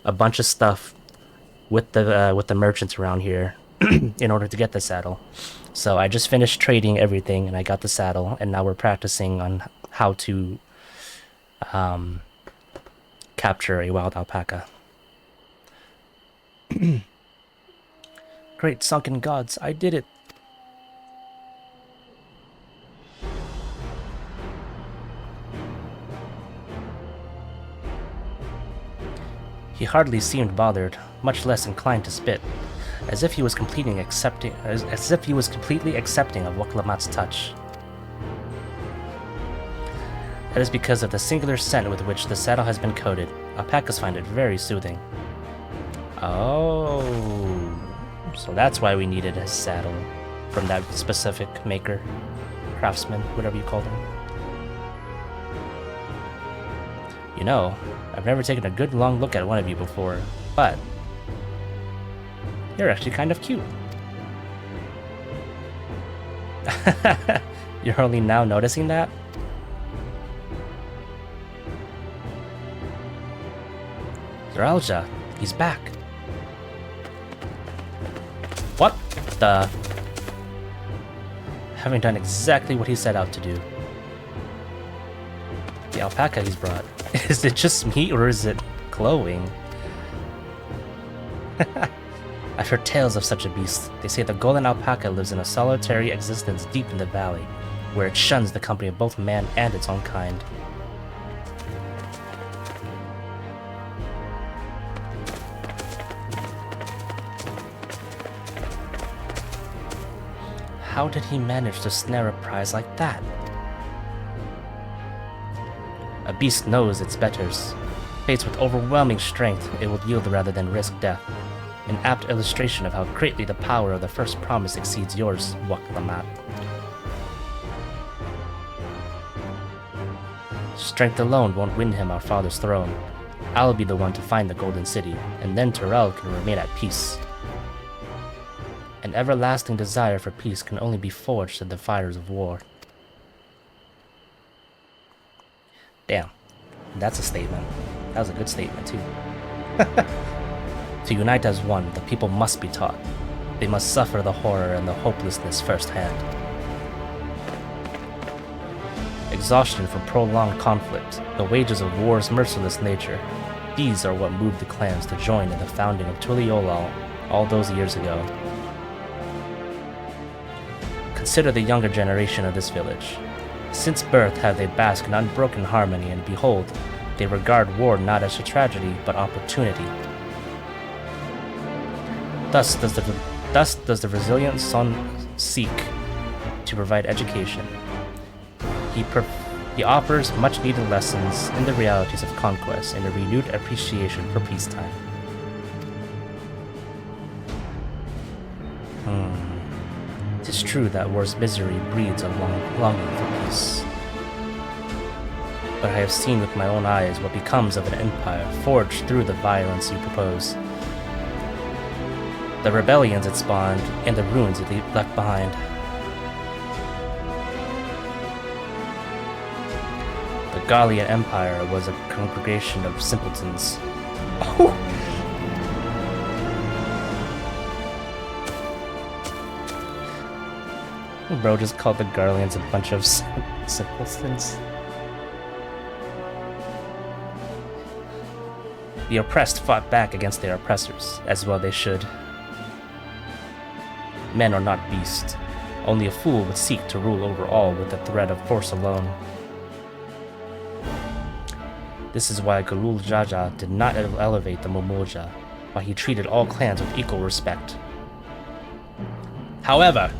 Speaker 1: a bunch of stuff with the merchants around here in order to get the saddle. So I just finished trading everything and I got the saddle, and now we're practicing on how to capture a wild alpaca. Great sunken gods, I did it! He hardly seemed bothered, much less inclined to spit, as if he was completely accepting of Waklamat's touch. That is because of the singular scent with which the saddle has been coated. Alpacas find it very soothing. Oh, so that's why we needed a saddle from that specific maker, craftsman, whatever you call them. You know, I've never taken a good long look at one of you before, but you're actually kind of cute. You're only now noticing that? Zeralja, he's back. What the? Having done exactly what he set out to do. The alpaca he's brought. Is it just me, or is it glowing? I've heard tales of such a beast. They say the golden alpaca lives in a solitary existence deep in the valley, where it shuns the company of both man and its own kind. How did he manage to snare a prize like that? A beast knows its betters. Faced with overwhelming strength, it will yield rather than risk death. An apt illustration of how greatly the power of the first promise exceeds yours, Waklamat. Strength alone won't win him our father's throne. I'll be the one to find the Golden City, and then Terrell can remain at peace. An everlasting desire for peace can only be forged in the fires of war. Damn, that's a statement. That was a good statement, too. To unite as one, the people must be taught. They must suffer the horror and the hopelessness firsthand. Exhaustion from prolonged conflict, the wages of war's merciless nature, these are what moved the clans to join in the founding of Tuliolal all those years ago. Consider the younger generation of this village. Since birth have they basked in unbroken harmony, and behold, they regard war not as a tragedy, but opportunity. Thus does the resilient son seek to provide education. He offers much-needed lessons in the realities of conquest and a renewed appreciation for peacetime. It is true that war's misery breeds a longing for peace. But I have seen with my own eyes what becomes of an empire forged through the violence you propose. The rebellions it spawned, and the ruins it left behind. The Gallian Empire was a congregation of simpletons. Oh! Bro just called the Garleans a bunch of simpletons. The oppressed fought back against their oppressors, as well they should. Men are not beasts. Only a fool would seek to rule over all with the threat of force alone. This is why Garul Jaja did not elevate the Momoja, why he treated all clans with equal respect. However,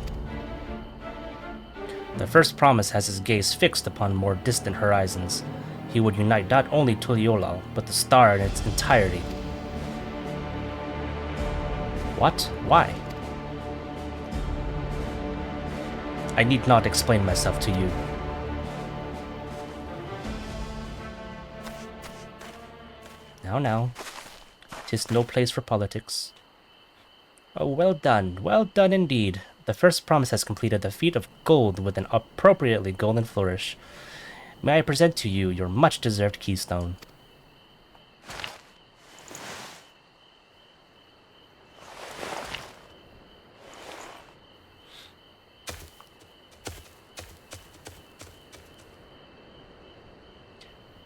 Speaker 1: the first promise has his gaze fixed upon more distant horizons. He would unite not only Tuliolal, but the star in its entirety. What? Why? I need not explain myself to you. Now, 'tis no place for politics. Oh, well done indeed. The first promise has completed the feat of gold with an appropriately golden flourish. May I present to you your much-deserved keystone.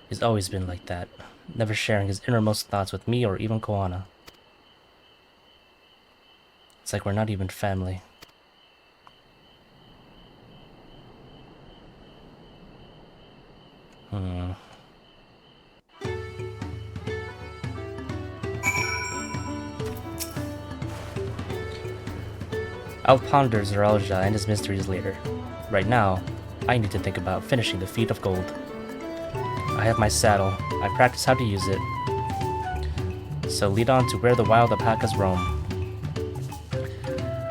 Speaker 1: He's always been like that, never sharing his innermost thoughts with me or even Koana. It's like we're not even family. I'll ponder Zeralja and his mysteries later. Right now, I need to think about finishing the feat of gold. I have my saddle. I practice how to use it. So lead on to where the wild alpacas roam.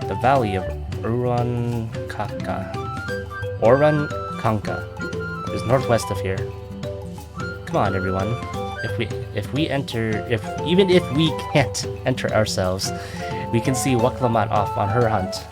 Speaker 1: The valley of Urankanka is northwest of here. Come on, everyone. Even if we can't enter ourselves, we can see Waklamat off on her hunt.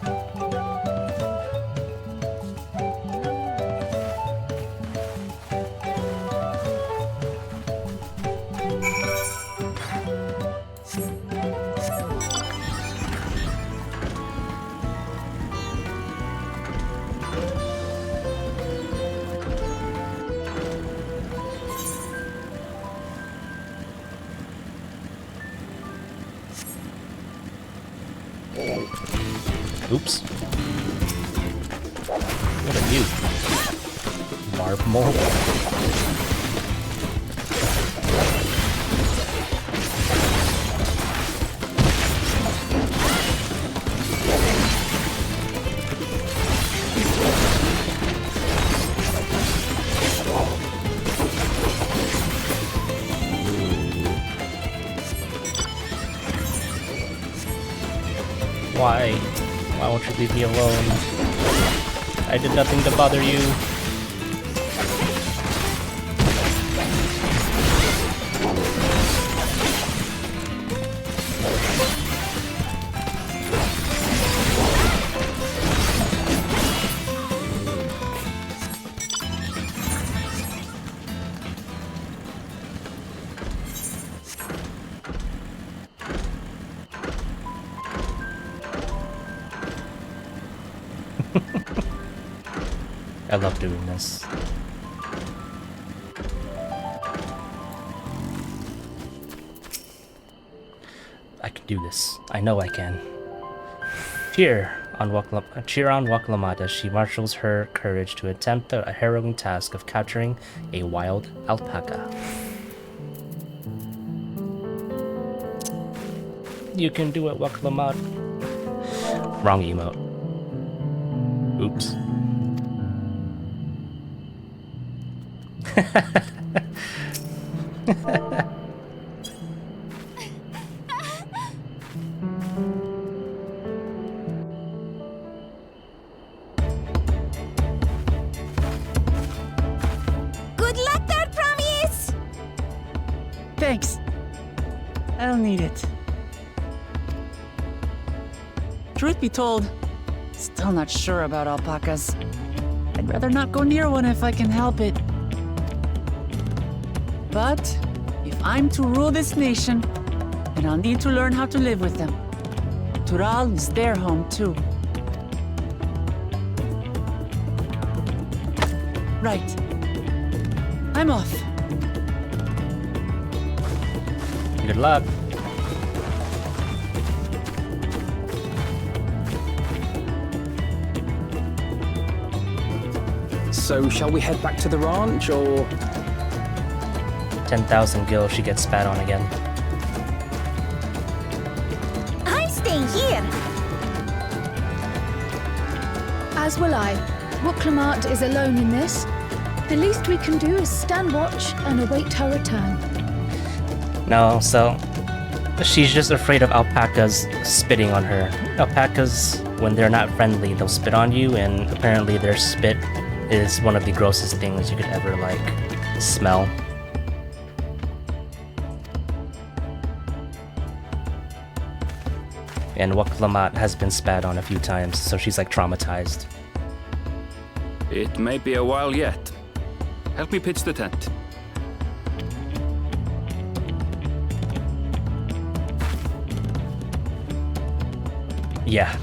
Speaker 1: Oops. What are you? Barb mole? Why? Why won't you leave me alone? I did nothing to bother you. I love doing this. I can do this. I know I can. Cheer on Waklamat as she marshals her courage to attempt the harrowing task of capturing a wild alpaca. You can do it, Waklamat. Wrong emote. Oops.
Speaker 2: Good luck there, Promise!
Speaker 3: Thanks. I'll need it. Truth be told, still not sure about alpacas. I'd rather not go near one if I can help it. But if I'm to rule this nation, then I'll need to learn how to live with them. Tural is their home too. Right. I'm off.
Speaker 1: Good luck.
Speaker 4: So, shall we head back to the ranch, or...?
Speaker 1: 10,000 gil, she gets spat on again.
Speaker 2: I'm staying here.
Speaker 5: As will I. Wooklamart is alone in this. The least we can do is stand watch and await her return.
Speaker 1: No, so she's just afraid of alpacas spitting on her. Alpacas, when they're not friendly, they'll spit on you, and apparently their spit is one of the grossest things you could ever, like, smell. And Wooklamart has been spat on a few times, so she's, like, traumatized.
Speaker 6: It may be a while yet. Help me pitch the tent.
Speaker 1: Yeah.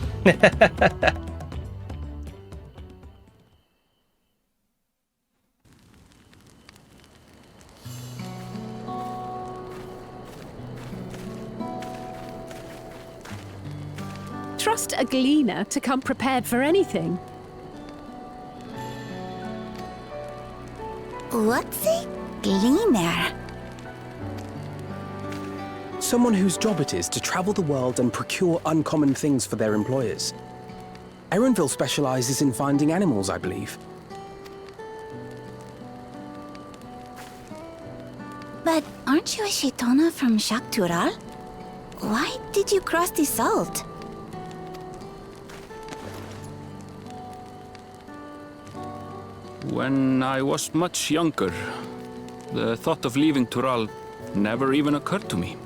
Speaker 7: Trust a gleaner to come prepared for anything.
Speaker 2: What's a gleaner?
Speaker 4: Someone whose job it is to travel the world and procure uncommon things for their employers. Erenville specializes in finding animals, I believe.
Speaker 2: But aren't you a Shaitana from Shaktural? Why did you cross the salt?
Speaker 6: When I was much younger, the thought of leaving Tural never even occurred to me.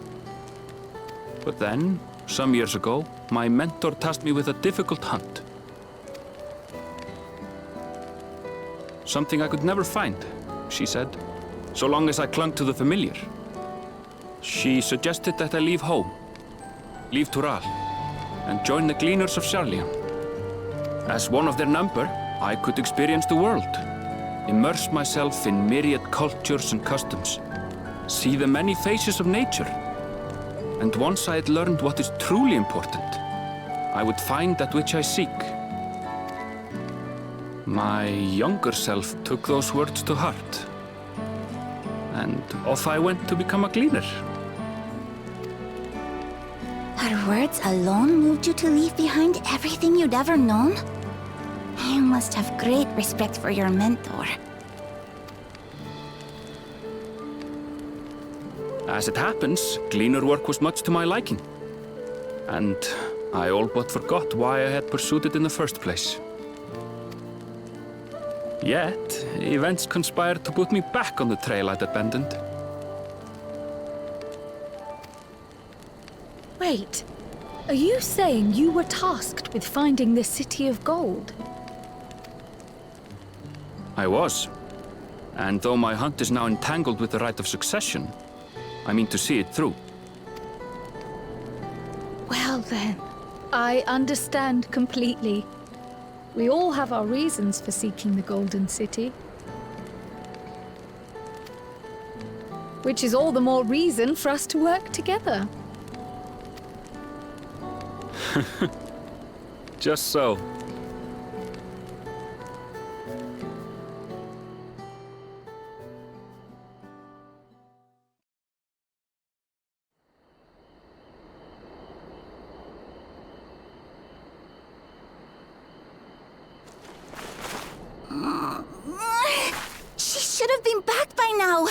Speaker 6: But then, some years ago, my mentor tasked me with a difficult hunt. Something I could never find, she said, so long as I clung to the familiar. She suggested that I leave home, leave Tural, and join the Gleaners of Sharlayan. As one of their number, I could experience the world, immerse myself in myriad cultures and customs, see the many faces of nature. And once I had learned what is truly important, I would find that which I seek. My younger self took those words to heart, and off I went to become a gleaner.
Speaker 2: Her words alone moved you to leave behind everything you'd ever known? You must have great respect for your mentor.
Speaker 6: As it happens, gleaner work was much to my liking. And I all but forgot why I had pursued it in the first place. Yet, events conspired to put me back on the trail I'd abandoned.
Speaker 5: Wait, are you saying you were tasked with finding the City of Gold?
Speaker 6: I was. And though my hunt is now entangled with the right of succession, I mean to see it through.
Speaker 5: Well then, I understand completely. We all have our reasons for seeking the Golden City. Which is all the more reason for us to work together.
Speaker 6: Just so.
Speaker 2: She should have been back by now.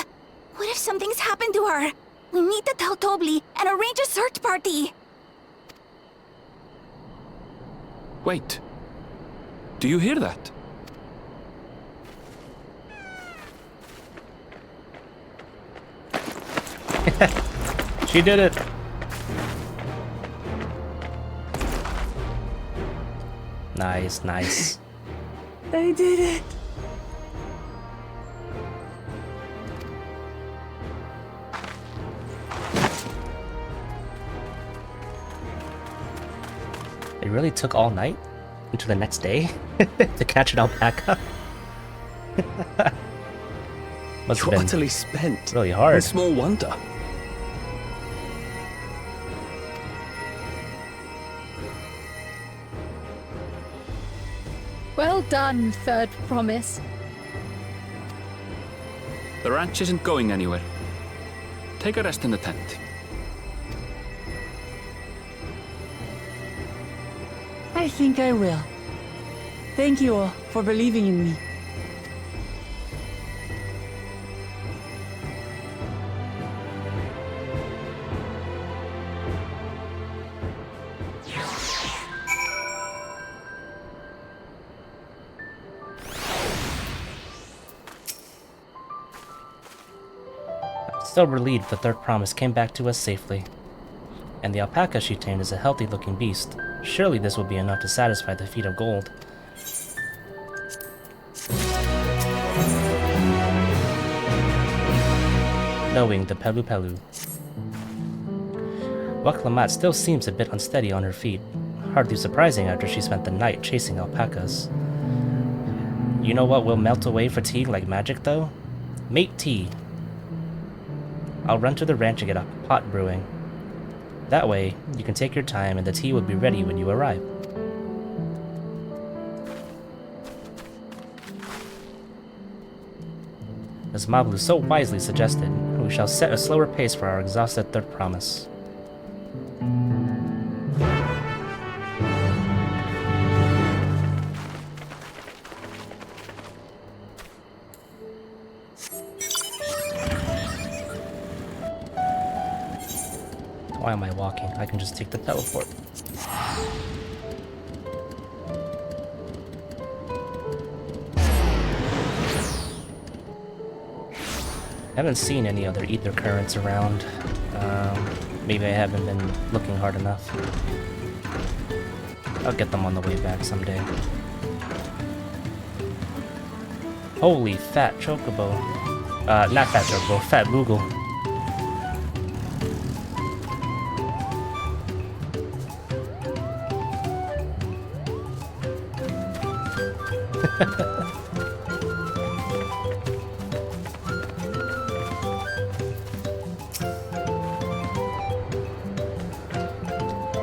Speaker 2: What if something's happened to her? We need to tell Tobli and arrange a search party.
Speaker 6: Wait. Do you hear that?
Speaker 1: She did it! Nice, nice.
Speaker 7: They did it.
Speaker 1: It really took all night into the next day to catch an alpaca. Must have
Speaker 4: You're
Speaker 1: been
Speaker 4: utterly spent.
Speaker 1: really hard.
Speaker 4: And small wonder.
Speaker 5: Well done, third promise.
Speaker 6: The ranch isn't going anywhere. Take a rest in the tent.
Speaker 3: I think I will. Thank you all for believing in me.
Speaker 1: Still relieved the third promise came back to us safely. And the alpaca she tamed is a healthy-looking beast. Surely this will be enough to satisfy the feet of gold. Knowing the Pelu Pelu. Waklamat still seems a bit unsteady on her feet. Hardly surprising after she spent the night chasing alpacas. You know what will melt away fatigue like magic though? Mate tea. I'll run to the ranch and get a pot brewing. That way, you can take your time and the tea will be ready when you arrive. As Mablu so wisely suggested, we shall set a slower pace for our exhausted third promise. Why am I walking? I can just take the teleport. I haven't seen any other ether currents around. Maybe I haven't been looking hard enough. I'll get them on the way back someday. Holy fat chocobo. Not fat chocobo, fat boogle.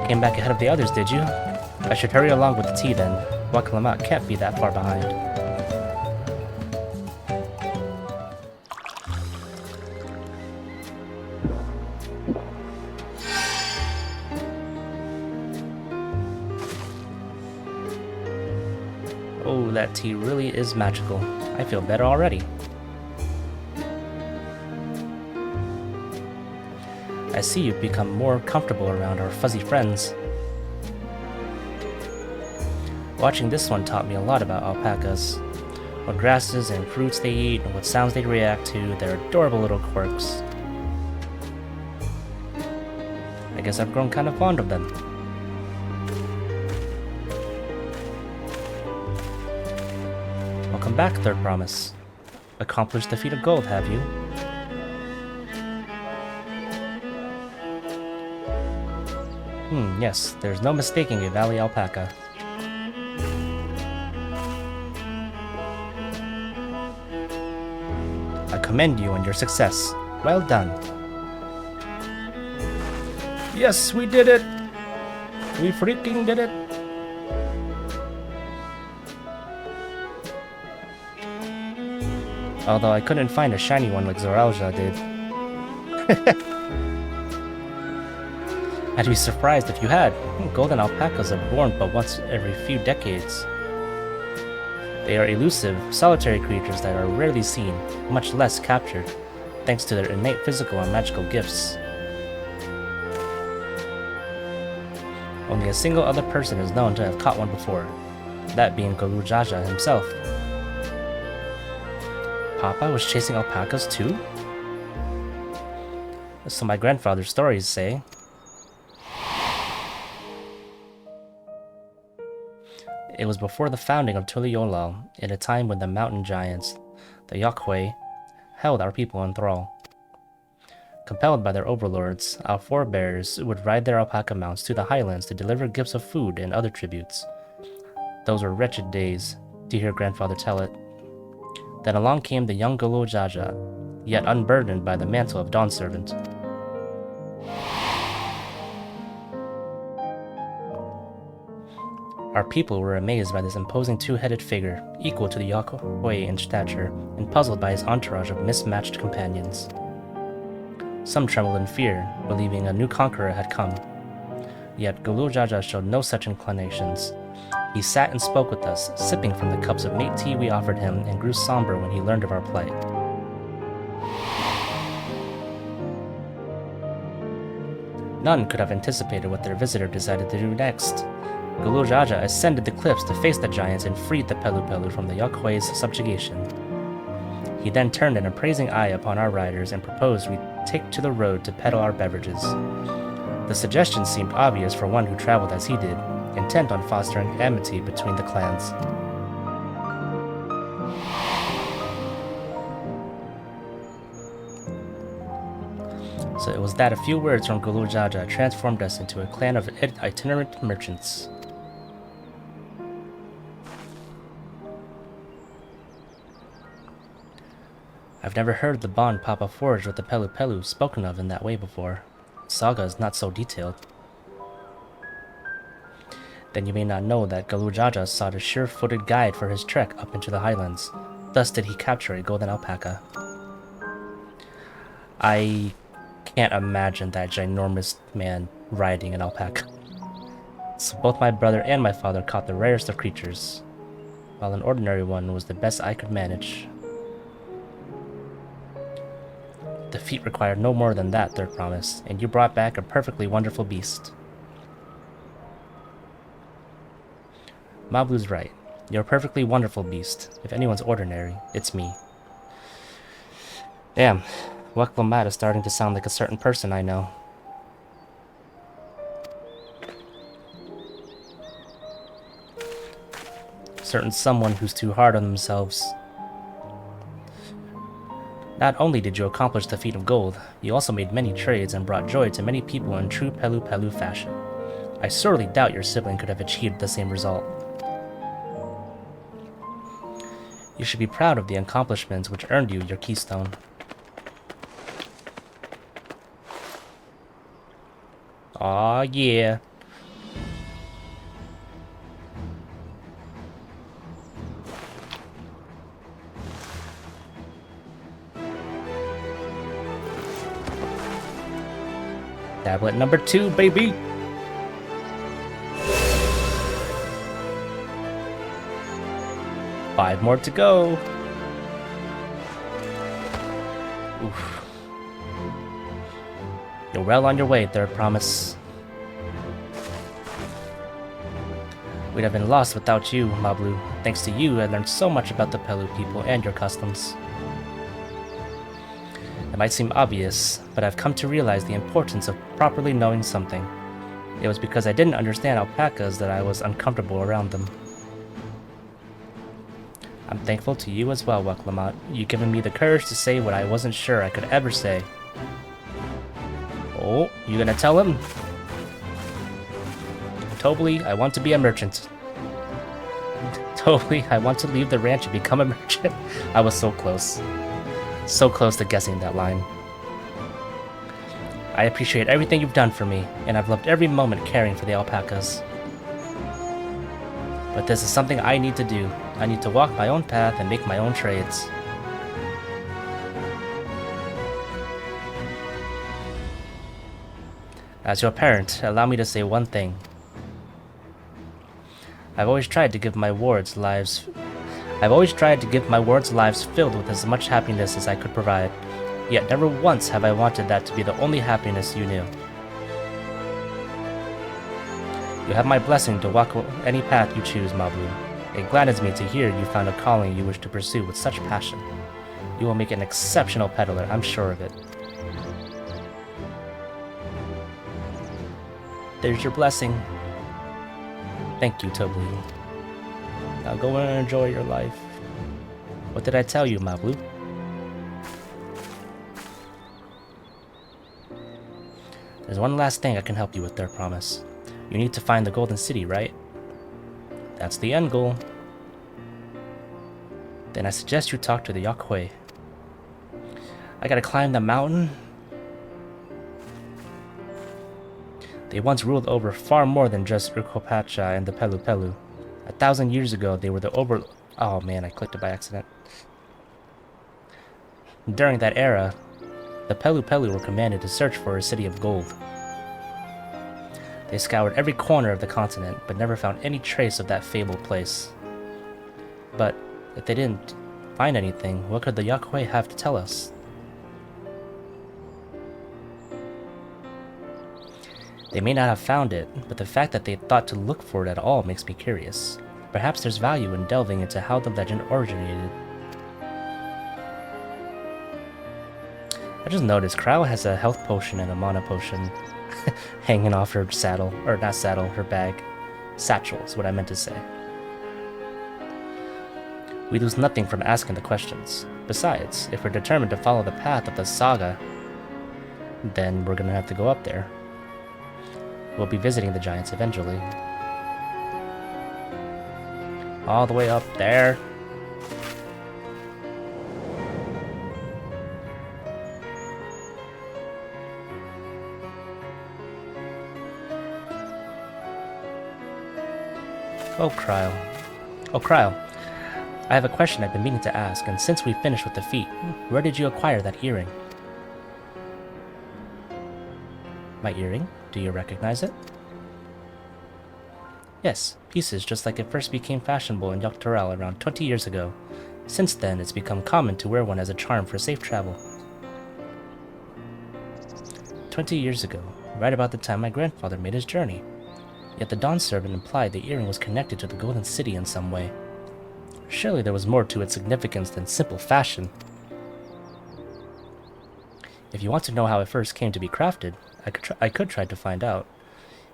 Speaker 1: Came back ahead of the others, did you? I should hurry along with the tea then. Waklamat can't be that far behind. Oh, that tea really is magical. I feel better already. I see you've become more comfortable around our fuzzy friends. Watching this one taught me a lot about alpacas. What grasses and fruits they eat, and what sounds they react to, their adorable little quirks. I guess I've grown kind of fond of them. Welcome back, third promise. Accomplished the feat of gold, have you? Yes, there's no mistaking a valley alpaca. I commend you on your success. Well done. Yes, we did it! We freaking did it! Although I couldn't find a shiny one like Zoralja did. I'd be surprised if you had. Golden alpacas are born but once every few decades. They are elusive, solitary creatures that are rarely seen, much less captured, thanks to their innate physical and magical gifts. Only a single other person is known to have caught one before, that being Golu Jaja himself. Papa was chasing alpacas too? So my grandfather's stories say. It was before the founding of Tuliyollal, in a time when the mountain giants, the Yokwe, held our people in thrall. Compelled by their overlords, our forebears would ride their alpaca mounts to the highlands to deliver gifts of food and other tributes. Those were wretched days, to hear grandfather tell it. Then along came the young Golo Jaja, yet unburdened by the mantle of Dawn Servant. Our people were amazed by this imposing two-headed figure, equal to the Yakuoi in stature, and puzzled by his entourage of mismatched companions. Some trembled in fear, believing a new conqueror had come. Yet Gulujaja showed no such inclinations. He sat and spoke with us, sipping from the cups of mate tea we offered him, and grew somber when he learned of our plight. None could have anticipated what their visitor decided to do next. Gulujaja ascended the cliffs to face the giants and freed the Pelu Pelu from the Yakuoi's subjugation. He then turned an appraising eye upon our riders and proposed we take to the road to peddle our beverages. The suggestion seemed obvious for one who traveled as he did, intent on fostering amity between the clans. So it was that a few words from Gulujaja transformed us into a clan of itinerant merchants. I've never heard the bond Papa forged with the Pelu Pelu spoken of in that way before. Saga is not so detailed. Then you may not know that Gulujaja sought a sure-footed guide for his trek up into the highlands. Thus did he capture a golden alpaca. I can't imagine that ginormous man riding an alpaca. So both my brother and my father caught the rarest of creatures, while an ordinary one was the best I could manage. The feat required no more than that, Third promised, and you brought back a perfectly wonderful beast. Mablu's right. You're a perfectly wonderful beast. If anyone's ordinary, it's me. Damn, Waklamat is starting to sound like a certain person I know. Certain someone who's too hard on themselves. Not only did you accomplish the feat of gold, you also made many trades and brought joy to many people in true Pelu Pelu fashion. I sorely doubt your sibling could have achieved the same result. You should be proud of the accomplishments which earned you your keystone. Aw, yeah. Tablet number 2, baby! Five more to go. Oof. You're well on your way, Third promise. We'd have been lost without you, Mablu. Thanks to you, I learned so much about the Pelu people and your customs. It might seem obvious, but I've come to realize the importance of properly knowing something. It was because I didn't understand alpacas that I was uncomfortable around them. I'm thankful to you as well, Waklamat. You've given me the courage to say what I wasn't sure I could ever say. Oh, you gonna tell him? Totally, I want to be a merchant. Totally, I want to leave the ranch and become a merchant. I was so close. So close to guessing that line. I appreciate everything you've done for me, and I've loved every moment caring for the alpacas. But this is something I need to do. I need to walk my own path and make my own trades. As your parent, allow me to say one thing. I've always tried to give my wards lives filled with as much happiness as I could provide. Yet never once have I wanted that to be the only happiness you knew. You have my blessing to walk any path you choose, Mablu. It gladdens me to hear you found a calling you wish to pursue with such passion. You will make an exceptional peddler, I'm sure of it. There's your blessing. Thank you, Tobli. Now go and enjoy your life. What did I tell you, Mablu? There's one last thing I can help you with, Third promise. You need to find the Golden City, right? That's the end goal. Then I suggest you talk to the Yakuoi. I gotta climb the mountain? They once ruled over far more than just Urkopacha and the Pelu Pelu. 1,000 years ago, they were the Oh man, I clicked it by accident. During that era, the Pelu Pelu were commanded to search for a city of gold. They scoured every corner of the continent, but never found any trace of that fabled place. But if they didn't find anything, what could the Yakuei have to tell us? They may not have found it, but the fact that they thought to look for it at all makes me curious. Perhaps there's value in delving into how the legend originated. I just noticed Crow has a health potion and a mana potion hanging off her saddle, or not saddle, her bag. Satchel is what I meant to say. We lose nothing from asking the questions. Besides, if we're determined to follow the path of the saga, then we're gonna have to go up there. We'll be visiting the giants eventually. All the way up there. Oh, Cryle. Oh, Cryle. I have a question I've been meaning to ask, and since we finished with the feat, where did you acquire that earring? My earring? Do you recognize it? Yes, pieces just like it first became fashionable in Dawntrail around 20 years ago. Since then, it's become common to wear one as a charm for safe travel. 20 years ago, right about the time my grandfather made his journey. Yet the Dawn servant implied the earring was connected to the Golden City in some way. Surely there was more to its significance than simple fashion. If you want to know how it first came to be crafted, I could try to find out.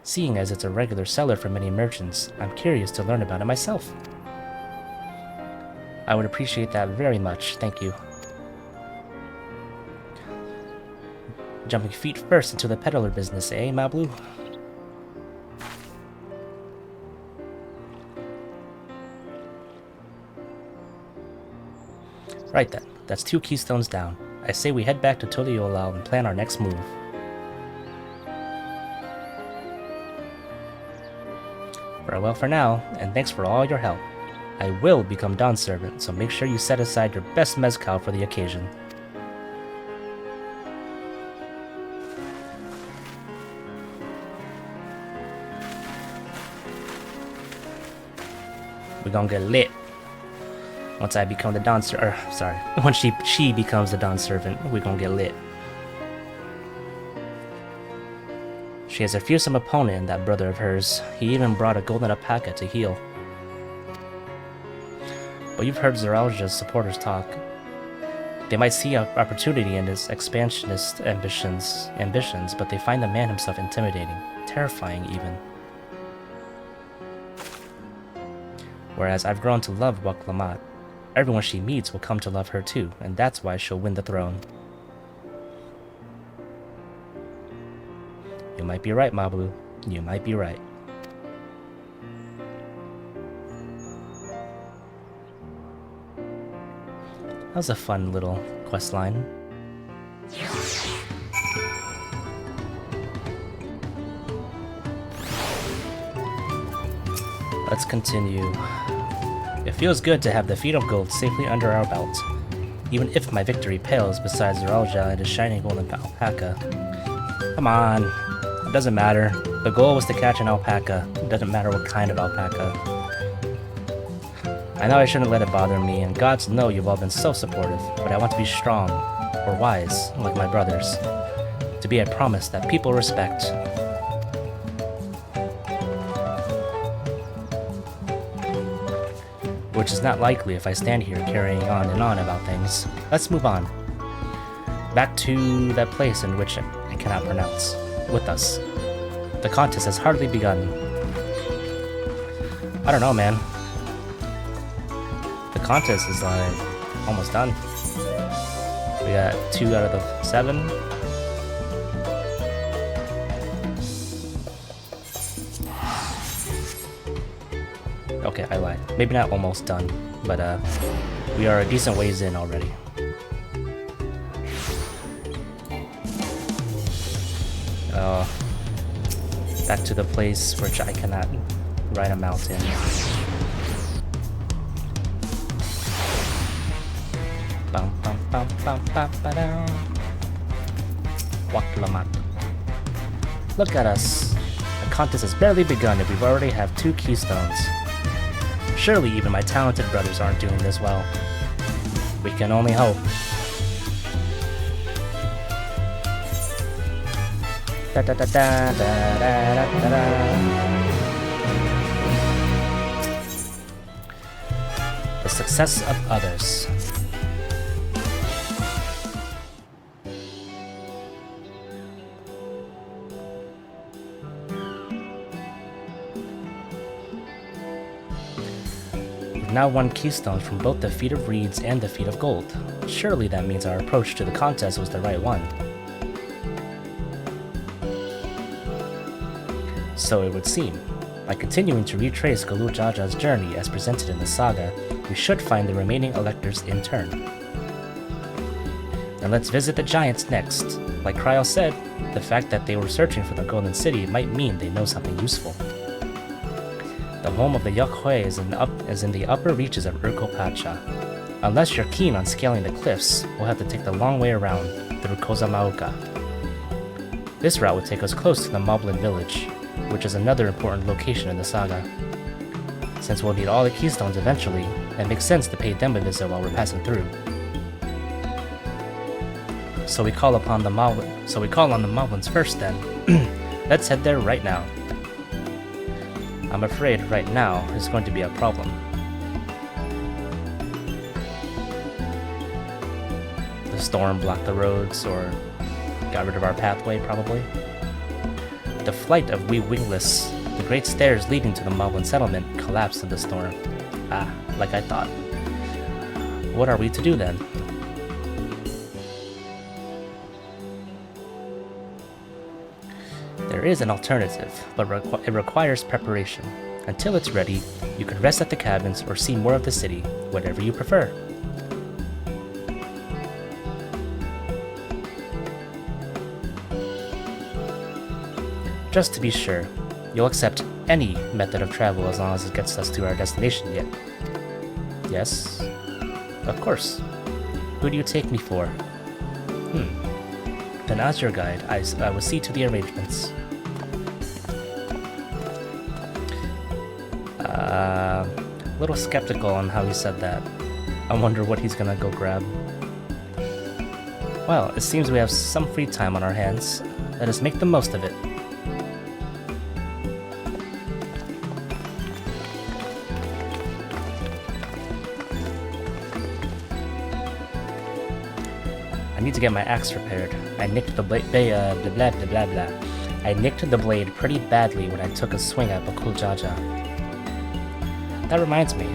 Speaker 1: Seeing as it's a regular seller for many merchants, I'm curious to learn about it myself. I would appreciate that very much, thank you. Jumping feet first into the peddler business, eh, Mablu? Right then, that's 2 keystones down. I say we head back to Toliolal and plan our next move. Farewell for now, and thanks for all your help. I will become Dawn Servant, so make sure you set aside your best mezcal for the occasion. We're gonna get lit. Once I become the Dawn Servant, when she becomes the Dawn Servant, we're gonna get lit. She has a fearsome opponent in that brother of hers. He even brought a golden ALPACA to heal. But you've heard Zeralja's supporters talk. They might see an opportunity in his expansionist ambitions, but they find the man himself intimidating, terrifying even. Whereas I've grown to love Waklamat. Everyone she meets will come to love her too, and that's why she'll win the throne. You might be right, Mablu. You might be right. That was a fun little quest line. Let's continue. It feels good to have the feet of gold safely under our belt. Even if my victory pales beside Zeralja and his shining golden ALPACA. Come on. It doesn't matter. The goal was to catch an ALPACA. It doesn't matter what kind of ALPACA. I know I shouldn't let it bother me, and gods know you've all been so supportive, but I want to be strong, or wise, like my brothers. To be a promise that people respect. Which is not likely if I stand here carrying on and on about things. Let's move on. Back to that place in which I cannot pronounce. With us. The contest has hardly begun. I don't know, man. The contest is like almost done. We got 2 out of the 7. Okay, I lied. Maybe not almost done, but we are a decent ways in already. Back to the place which I cannot ride a mountain. Bum bum bum bum bum ba-dum. Waklamat. Look at us. The contest has barely begun and we've already have 2 keystones. Surely even my talented brothers aren't doing this well. We can only hope. Da da da da da da da da. The success of others. We've now won keystones from both the Feat of Reeds and the Feat of Gold. Surely that means our approach to the contest was the right one. So it would seem. By continuing to retrace Galu Jaja's journey as presented in the saga, we should find the remaining electors in turn. Now let's visit the giants next. Like Cryo said, the fact that they were searching for the Golden City might mean they know something useful. The home of the Yokhui is in the upper reaches of Urkopacha. Unless you're keen on scaling the cliffs, we'll have to take the long way around through Kozamauka. This route would take us close to the Moblin village, which is another important location in the saga. Since we'll need all the keystones eventually, it makes sense to pay them a visit while we're passing through. So we call on the Moblins first then. Let's head there right now. I'm afraid right now is going to be a problem. The storm blocked the roads, or got rid of our pathway, probably. The flight of we wingless, the great stairs leading to the Moblin settlement, collapsed in the storm. Ah, like I thought. What are we to do then? There is an alternative, but it requires preparation. Until it's ready, you can rest at the cabins or see more of the city, whatever you prefer. Just to be sure, you'll accept any method of travel as long as it gets us to our destination yet. Yes? Of course. Who do you take me for? Then as your guide, I will see to the arrangements. A little skeptical on how he said that. I wonder what he's gonna go grab. Well, it seems we have some free time on our hands. Let us make the most of it. I need to get my axe repaired. I nicked the blade. I nicked the blade pretty badly when I took a swing at Bakul Jaja. That reminds me,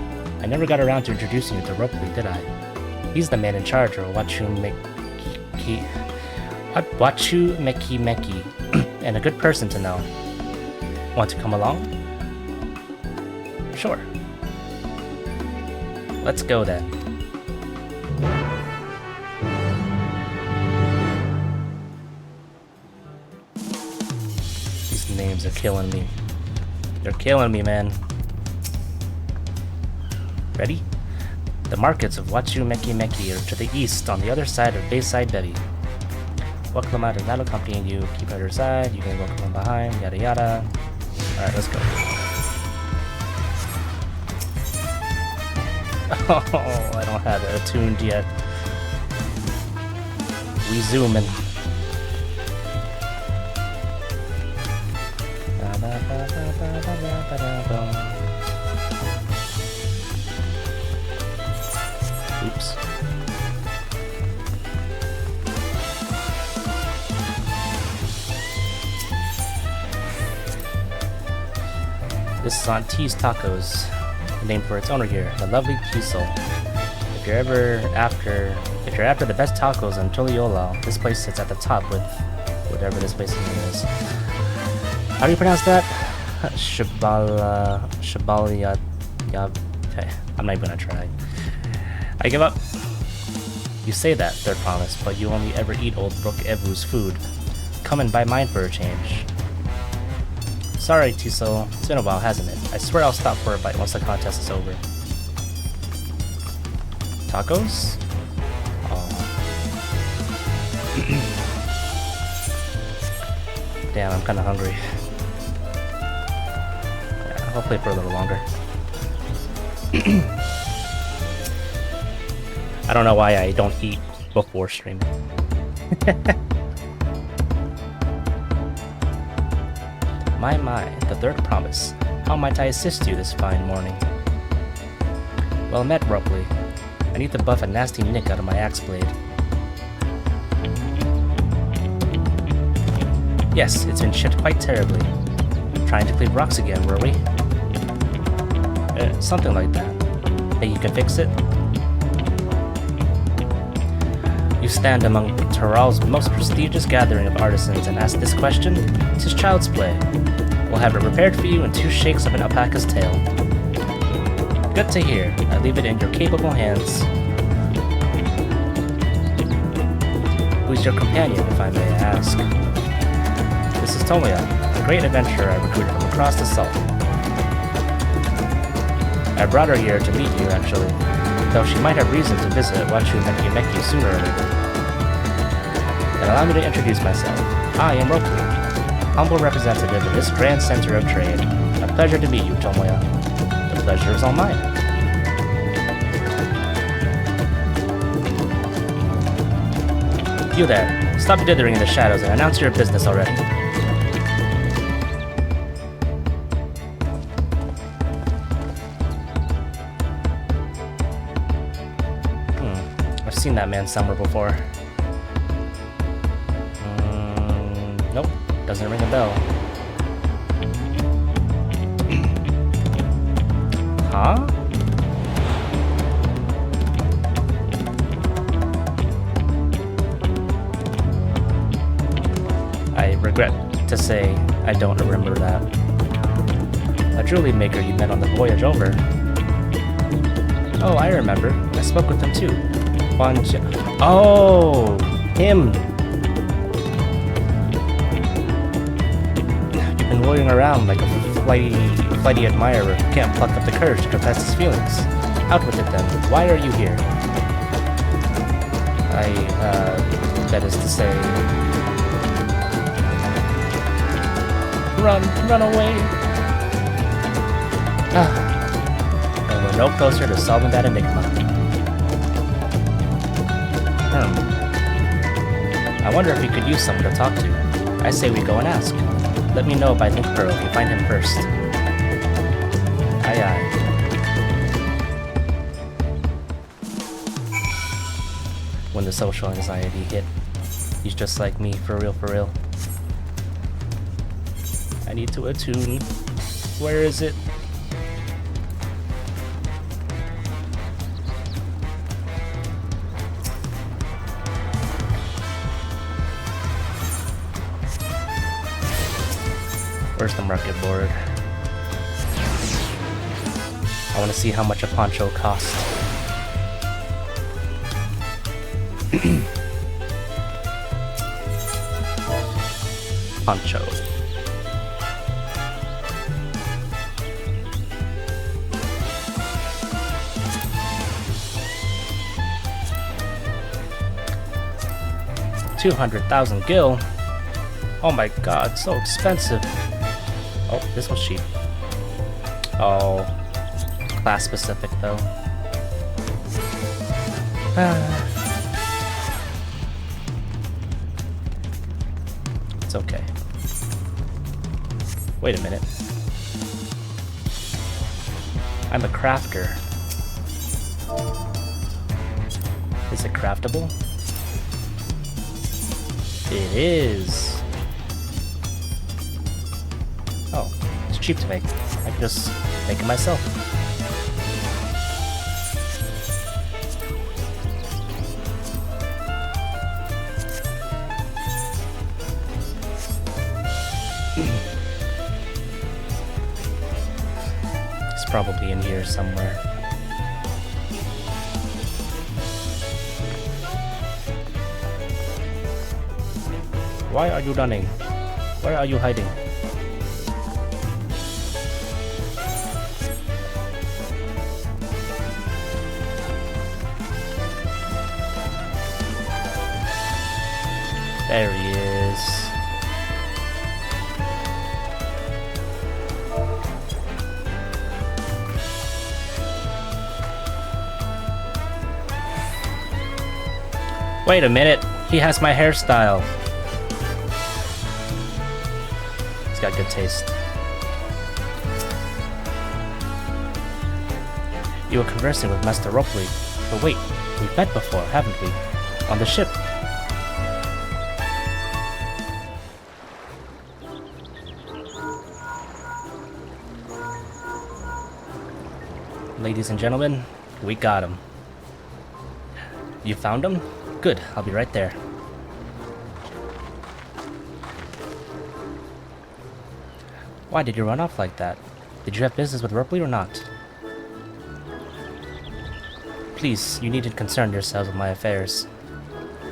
Speaker 1: I never got around to introducing you to Ropely, did I? He's the man in charge of Wachu Meki, and a good person to know. Want to come along? Sure. Let's go then. These names are killing me. They're killing me, man. Ready? The markets of Wachu Meki are to the east on the other side of Bayside Bevy. Waklamat is not accompanying you. Keep at her side. You can walk from behind. Yada yada. Alright, let's go. Oh, I don't have it attuned yet. We zoom in. Oops. This is Auntie's Tacos, named for its owner here, the lovely Chisel. If you're after the best tacos in Toliola, this place sits at the top with whatever this place's name is. How do you pronounce that? Shabalia. I'm not even gonna try. I give up. You say that, Third Promise, but you only ever eat old Brook Evu's food. Come and buy mine for a change. Sorry, T-Soul. It's been a while, hasn't it? I swear I'll stop for a bite once the contest is over. Tacos? Oh. Damn, I'm kinda hungry. Yeah, I'll play for a little longer. I don't know why I don't eat before streaming. My, the third promise. How might I assist you this fine morning? Well met, Rupley. I need to buff a nasty nick out of my axe blade. Yes, it's been chipped quite terribly. Trying to clean rocks again, were we? Something like that. Think you can fix it? You stand among Tural's most prestigious gathering of artisans and ask this question? 'Tis child's play. We'll have it repaired for you in 2 shakes of an alpaca's tail. Good to hear. I leave it in your capable hands. Who's your companion, if I may ask? This is Tomoya, a great adventurer I recruited from across the salt. I brought her here to meet you, actually, though she might have reason to visit YOSHI-P sooner or later. Then allow me to introduce myself. I am Roku, humble representative of this grand center of trade. A pleasure to meet you, Tomoya. The pleasure is all mine. You there, stop dithering in the shadows and announce your business already. I've seen that man somewhere before. Nope, doesn't ring a bell. Huh? I regret to say I don't remember that. A jewelry maker you met on the voyage over. Oh, I remember. I spoke with him too. Oh, him. You've been rolling around like a flighty admirer who can't pluck up the courage to confess his feelings. Out with it then. Why are you here? That is to say... Run away! And we're no closer to solving that enigma. I wonder if we could use someone to talk to. I say we go and ask. Let me know by Link Pearl if you find him first. Aye aye. When the social anxiety hit, he's just like me, for real, for real. I need to attune. Where is it? Where's the market board? I want to see how much a poncho costs. Poncho. $200,000 gil. Oh my god, so expensive. Oh, this one's cheap. Oh, class specific though. It's okay. Wait a minute. I'm a crafter. Is it craftable? It is. Oh, it's cheap to make. I can just make it myself. It's probably in here somewhere. Why are you running? Where are you hiding? There he is. Wait a minute, he has my hairstyle. He's got good taste. You were conversing with Master Ropley. But wait, we've met before, haven't we? On the ship. Ladies and gentlemen, we got him. You found him? Good, I'll be right there. Why did you run off like that? Did you have business with Ripley or not? Please, you needn't concern yourselves with my affairs.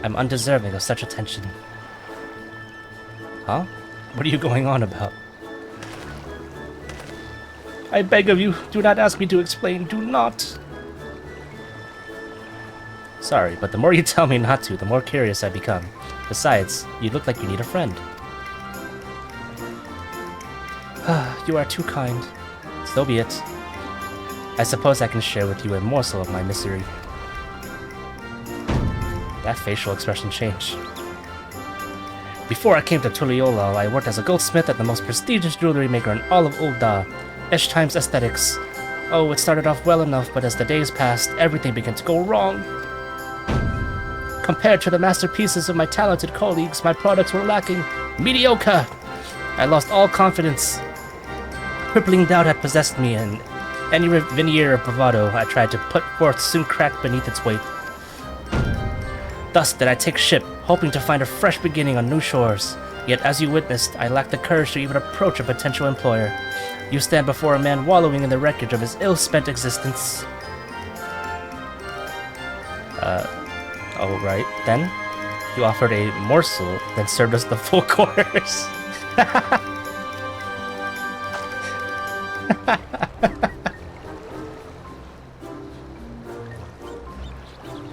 Speaker 1: I'm undeserving of such attention. Huh? What are you going on about? I beg of you, do not ask me to explain, do not! Sorry, but the more you tell me not to, the more curious I become. Besides, you look like you need a friend. You are too kind. So be it. I suppose I can share with you a morsel of my misery. That facial expression changed. Before I came to Tuliyollal, I worked as a goldsmith at the most prestigious jewelry maker in all of Ul'dah, Esh Times Aesthetics. Oh, it started off well enough, but as the days passed, everything began to go wrong. Compared to the masterpieces of my talented colleagues, my products were lacking. Mediocre! I lost all confidence. Crippling doubt had possessed me, and any veneer of bravado I tried to put forth soon cracked beneath its weight. Thus did I take ship, hoping to find a fresh beginning on new shores. Yet as you witnessed, I lacked the courage to even approach a potential employer. You stand before a man wallowing in the wreckage of his ill-spent existence. Oh right, then? You offered a morsel, then served us the full course.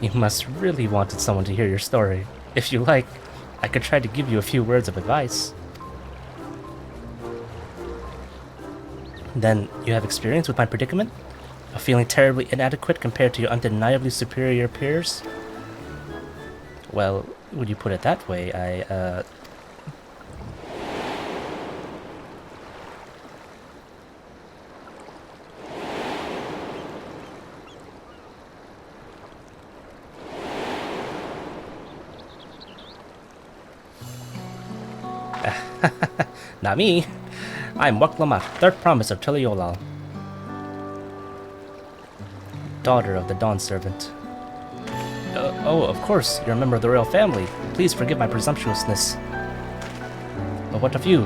Speaker 1: You must really wanted someone to hear your story. If you like, I could try to give you a few words of advice. Then, you have experience with my predicament? Of feeling terribly inadequate compared to your undeniably superior peers? Well, when you put it that way, Not me. I'm Waklamat, third promise of Tuliyollal. Daughter of the Dawn Servant. Oh, of course, you're a member of the royal family. Please forgive my presumptuousness. But what of you?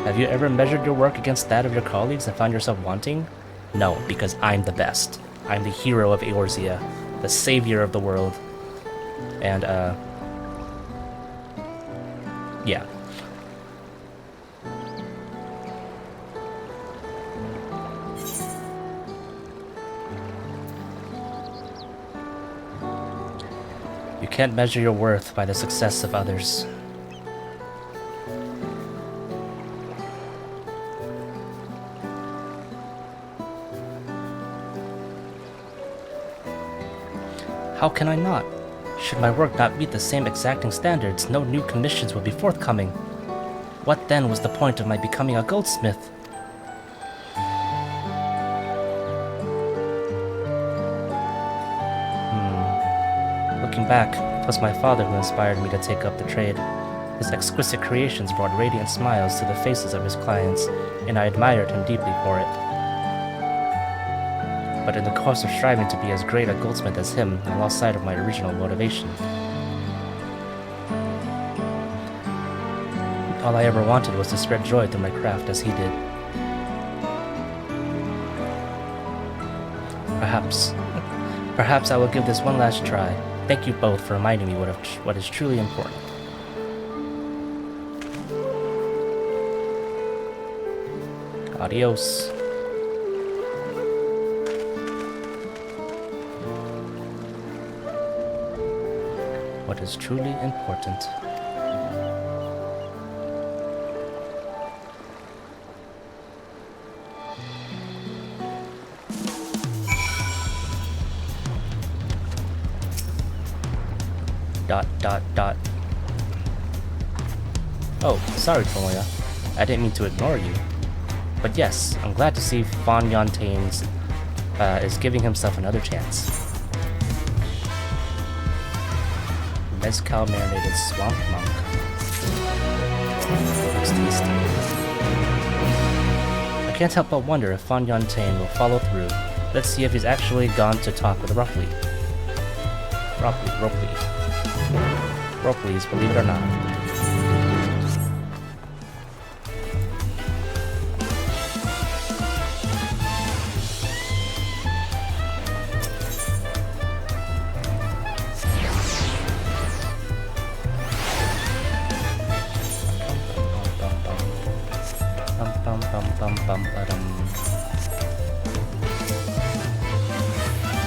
Speaker 1: Have you ever measured your work against that of your colleagues and found yourself wanting? No, because I'm the best. I'm the hero of Eorzea, the savior of the world. And, yeah. You can't measure your worth by the success of others. How can I not? Should my work not meet the same exacting standards, no new commissions will be forthcoming. What then was the point of my becoming a goldsmith? Looking back, it was my father who inspired me to take up the trade. His exquisite creations brought radiant smiles to the faces of his clients, and I admired him deeply for it. But in the course of striving to be as great a goldsmith as him, I lost sight of my original motivation. All I ever wanted was to spread joy through my craft as he did. Perhaps I will give this one last try. Thank you both for reminding me what is truly important. Adios. What is truly important. dot dot dot. Oh, sorry, Tomoya. I didn't mean to ignore you. But yes, I'm glad to see Fan Yontane's is giving himself another chance. Mezcal marinated swamp monk. Looks tasty. I can't help but wonder if Fan Yontane will follow through. Let's see if he's actually gone to talk with Roughly. Roughly's, believe it or not.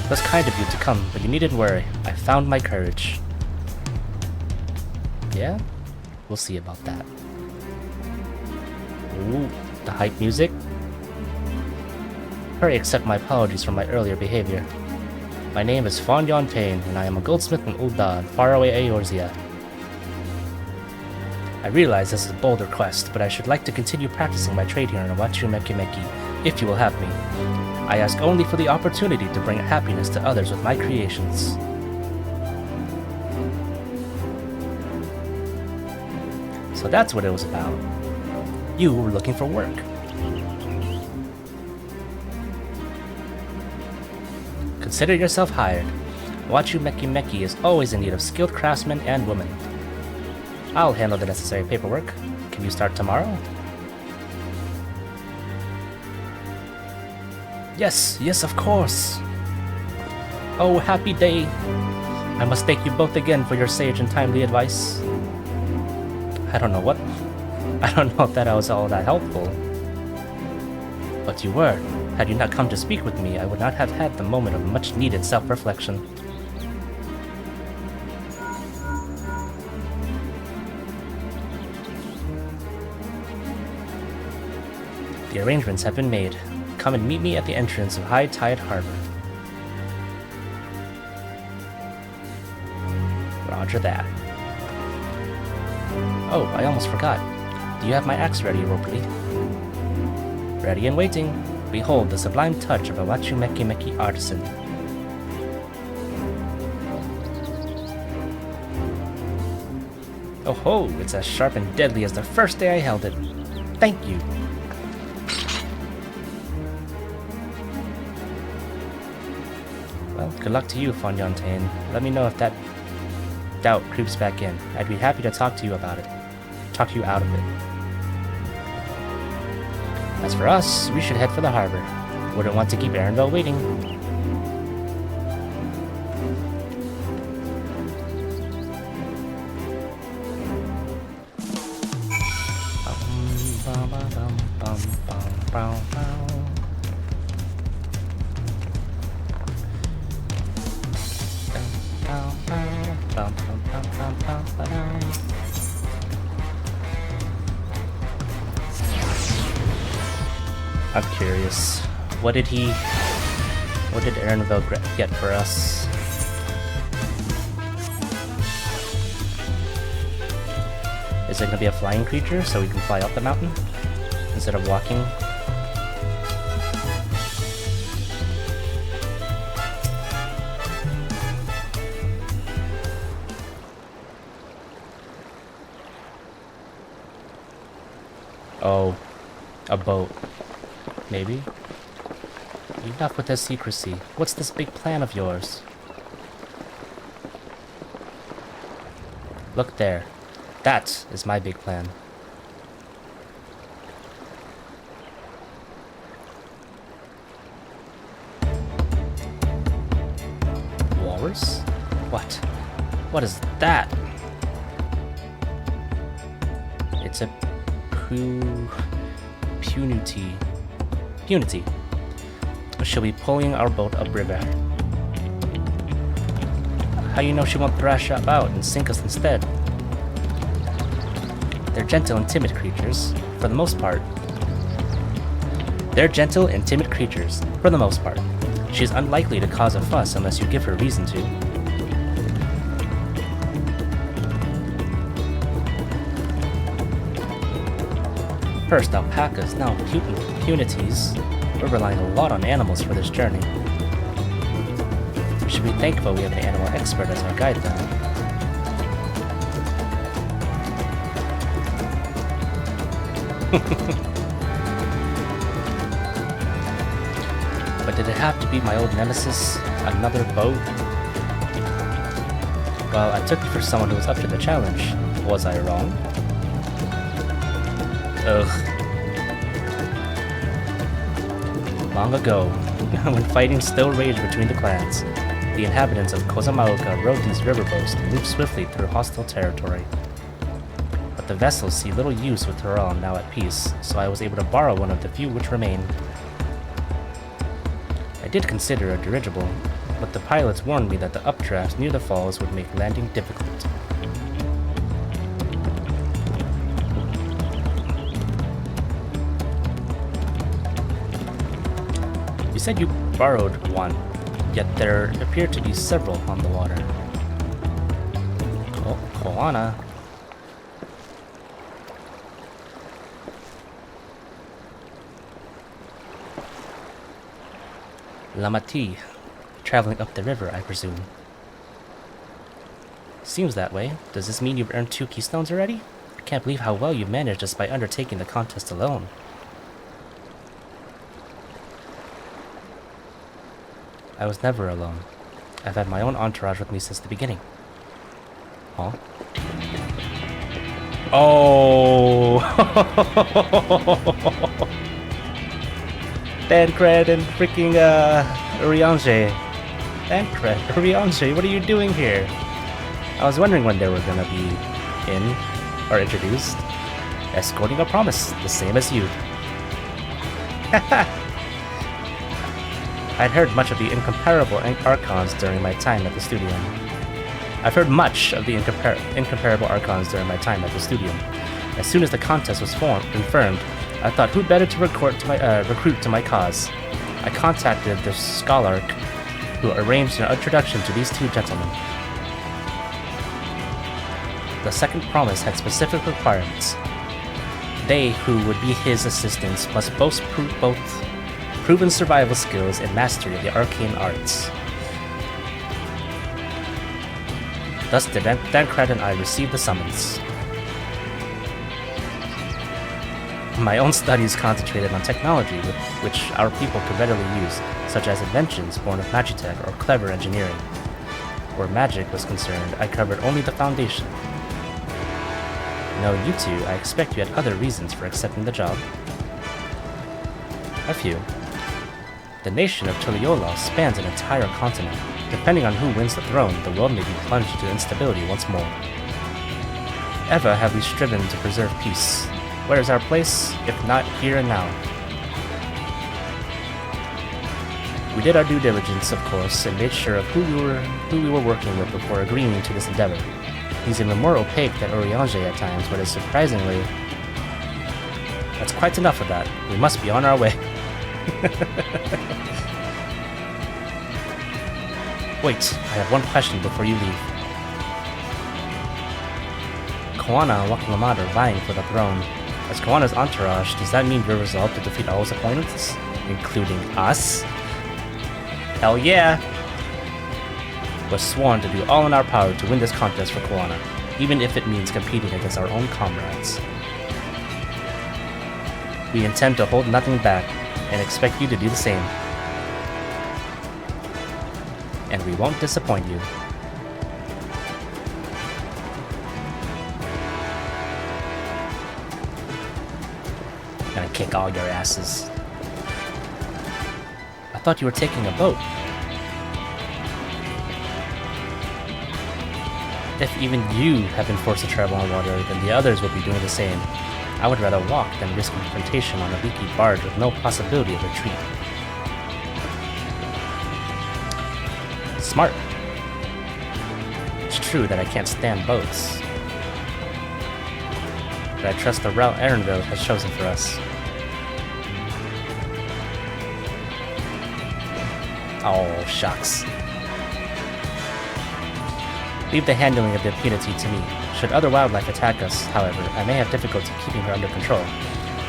Speaker 1: It was kind of you to come, but you needn't worry. I found my courage. Yeah? We'll see about that. Ooh, the hype music. Hurry, accept my apologies for my earlier behavior. My name is Fan Yontane, and I am a goldsmith in Ul'dah, faraway Eorzea. I realize this is a bold request, but I should like to continue practicing my trade here in Awachu Meki Meki, if you will have me. I ask only for the opportunity to bring happiness to others with my creations. So that's what it was about. You were looking for work. Consider yourself hired. Awachu Meki Meki is always in need of skilled craftsmen and women. I'll handle the necessary paperwork. Can you start tomorrow? Yes, of course. Oh, happy day. I must thank you both again for your sage and timely advice. I don't know if that was all that helpful. But you were. Had you not come to speak with me, I would not have had the moment of much needed self-reflection. The arrangements have been made. Come and meet me at the entrance of High Tide Harbor. Roger that. Oh, I almost forgot. Do you have my axe ready, Ropely? Ready and waiting. Behold the sublime touch of a Awachu Meki Meki artisan. Oh ho, it's as sharp and deadly as the first day I held it. Thank you. Well, good luck to you, Fan Yontane. Let me know if that doubt creeps back in. I'd be happy to talk to you about it. Talk you out of it. As for us, we should head for the harbor. Wouldn't want to keep Erenville waiting. I'm curious. What did Erenville get for us? Is it gonna be a flying creature so we can fly up the mountain instead of walking? Oh, a boat. Maybe? Enough with this secrecy. What's this big plan of yours? Look there. That is my big plan. Walrus? What? What is that? It's a punity. She'll be pulling our boat upriver. How you know she won't thrash us out and sink us instead? They're gentle and timid creatures, for the most part. She's unlikely to cause a fuss unless you give her reason to. First, alpacas, now punities. We're relying a lot on animals for this journey. We should be thankful we have an animal expert as our guide, though. But did it have to be my old nemesis? Another boat? Well, I took it for someone who was up to the challenge. Was I wrong? Ugh. Long ago, when fighting still raged between the clans, the inhabitants of Kozamaoka rode these riverboats to move swiftly through hostile territory. But the vessels see little use with Toral now at peace, so I was able to borrow one of the few which remain. I did consider a dirigible, but the pilots warned me that the updrafts near the falls would make landing difficult. You said you borrowed one, yet there appear to be several on the water. Oh, Koana. Lamati. Traveling up the river, I presume. Seems that way. Does this mean you've earned 2 keystones already? I can't believe how well you managed just by undertaking the contest alone. I was never alone. I've had my own entourage with me since the beginning. Huh? Oh! Dankred and freaking, Uriange. Dankred, Uriange, what are you doing here? I was wondering when they were gonna be in, or introduced. Escorting a promise, the same as you. I'd heard much of the incomparable archons during my time at the studio. As soon as the contest was confirmed, I thought who'd better to recruit to my cause. I contacted the Scholarch, who arranged an introduction to these 2 gentlemen. The second promise had specific requirements. They who would be his assistants must boast both proven survival skills and mastery of the arcane arts. Thus did Dankred and I receive the summons. My own studies concentrated on technology which our people could readily use, such as inventions born of magitech or clever engineering. Where magic was concerned, I covered only the foundation. Knowing you 2, I expect you had other reasons for accepting the job. A few. The nation of Tuliola spans an entire continent. Depending on who wins the throne, the world may be plunged into instability once more. Ever have we striven to preserve peace. Where is our place, if not here and now? We did our due diligence, of course, and made sure of who we were working with before agreeing to this endeavor. He's even more opaque than Uriange at times, but is surprisingly... That's quite enough of that. We must be on our way. Wait, I have one question before you leave. Koana and Wakulamat are vying for the throne. As Koana's entourage, does that mean you're resolved to defeat all his opponents? Including us? Hell yeah! We're sworn to do all in our power to win this contest for Koana, even if it means competing against our own comrades. We intend to hold nothing back, and expect you to do the same. And we won't disappoint you. Gonna kick all your asses. I thought you were taking a boat. If even you have been forced to travel on water, then the others will be doing the same. I would rather walk than risk confrontation on a leaky barge with no possibility of retreat. Smart. It's true that I can't stand boats, but I trust the route Erenville has chosen for us. Oh, shucks. Leave the handling of the impunity to me. Should other wildlife attack us, however, I may have difficulty keeping her under control.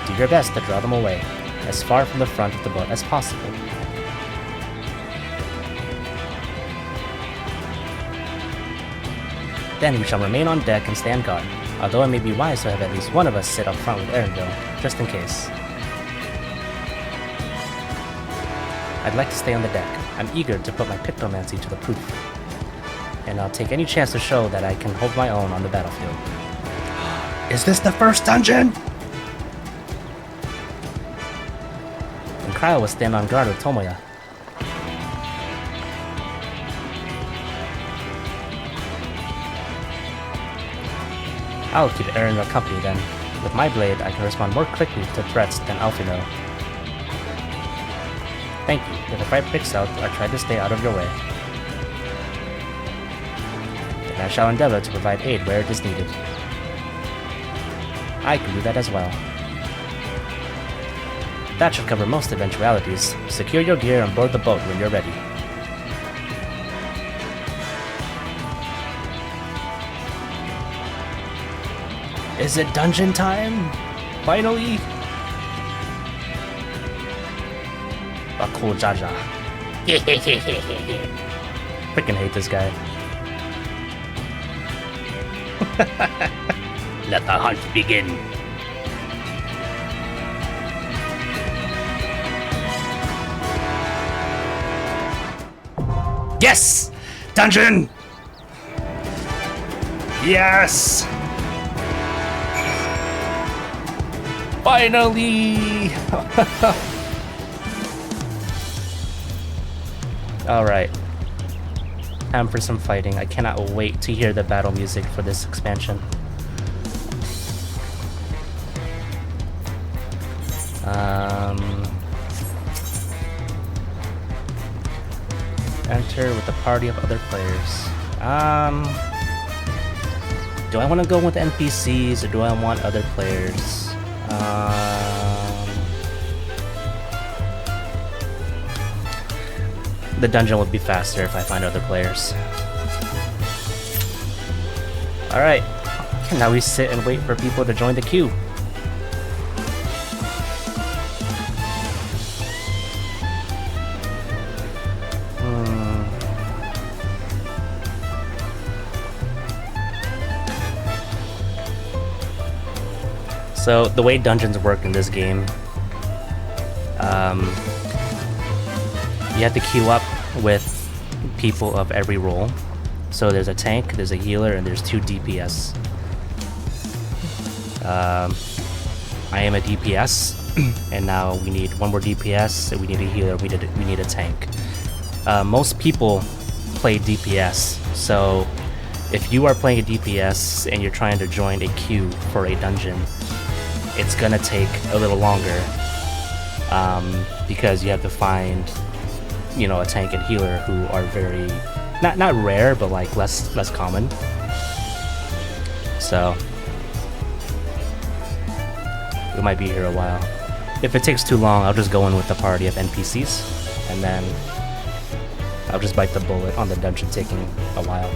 Speaker 1: Do Do your best to draw them away, as far from the front of the boat as possible. Then we shall remain on deck and stand guard, although it may be wise to have at least one of us sit up front with Erenville, just in case. I'd like to stay on the deck. I'm eager to put my pictomancy to the proof. And I'll take any chance to show that I can hold my own on the battlefield. Is this the first dungeon? And Cryo will stand on guard with Tomoya. I'll keep Eren company then. With my blade, I can respond more quickly to threats than Alphino. Thank you. If a fight breaks out, I'll try to stay out of your way. And I shall endeavor to provide aid where it is needed. I can do that as well. That should cover most eventualities. Secure your gear and board the boat when you're ready. Is it dungeon time? Finally? A cool Jaja. Freaking hate this guy. Let the hunt begin. Yes! Dungeon! Yes! Finally! Alright. Time for some fighting. I cannot wait to hear the battle music for this expansion. Enter with a party of other players. Do I want to go with NPCs or do I want other players? The dungeon would be faster if I find other players. Alright, now we sit and wait for people to join the queue. So the way dungeons work in this game, you have to queue up with people of every role. So there's a tank, there's a healer, and there's 2 DPS. I am a DPS, and now we need one more DPS, and we need a healer, we need a tank. Most people play DPS, so if you are playing a DPS and you're trying to join a queue for a dungeon, it's gonna take a little longer because you have to find, you know, a tank and healer who are very not rare, but like less common. So we might be here a while. If it takes too long, I'll just go in with the party of NPCs, and then I'll just bite the bullet on the dungeon taking a while.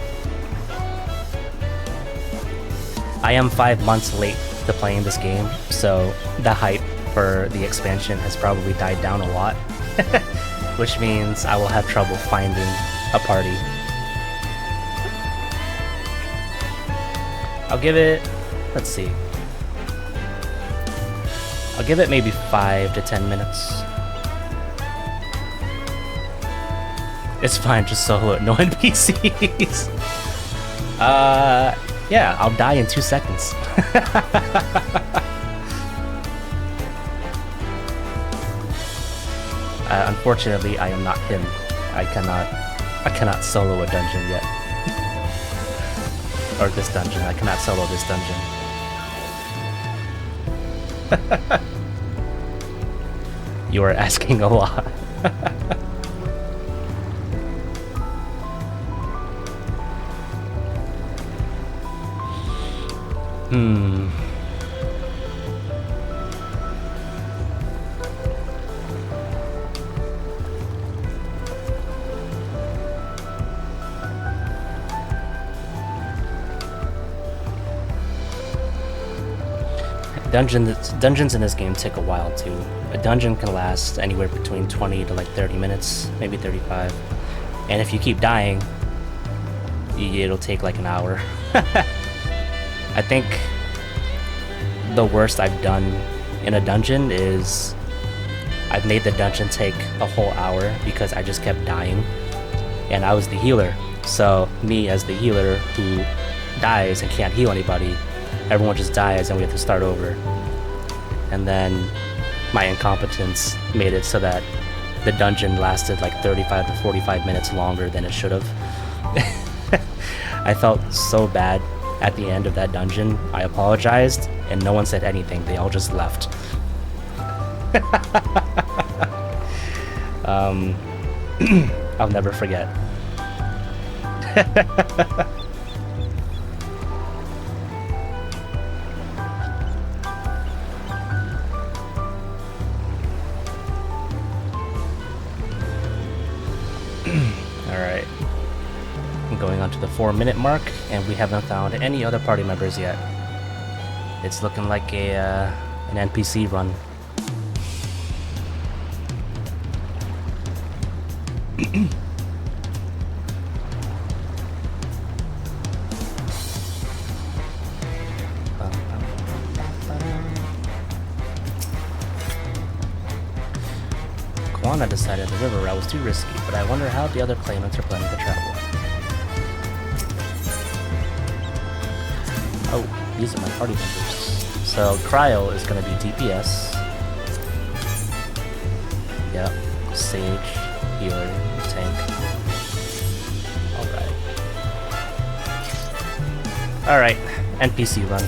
Speaker 1: I am 5 months late to playing this game, so the hype for the expansion has probably died down a lot, which means I will have trouble finding a party. I'll give it, let's see, I'll give it maybe 5 to 10 minutes. It's fine, just solo it, no NPCs. Yeah, I'll die in 2 seconds. Unfortunately, I am not him. I cannot solo a dungeon yet. Or this dungeon. I cannot solo this dungeon. You are asking a lot. Dungeons in this game take a while too. A dungeon can last anywhere between 20 to like 30 minutes, maybe 35. And if you keep dying, it'll take like an hour. I think the worst I've done in a dungeon is I've made the dungeon take a whole hour because I just kept dying. And I was the healer. So me as the healer who dies and can't heal anybody, everyone just dies and we have to start over. And then my incompetence made it so that the dungeon lasted like 35 to 45 minutes longer than it should have. I felt so bad at the end of that dungeon. I apologized and no one said anything. They all just left. I'll never forget. Alright. I'm going on to the 4-minute mark, and we haven't found any other party members yet. It's looking like an NPC run. Kwana decided the river route was too risky, but I wonder how the other claimants are planning to travel. Oh, these are my party members. So Cryo is going to be DPS. Yep. Sage, healer, tank. Alright. Alright, NPC run.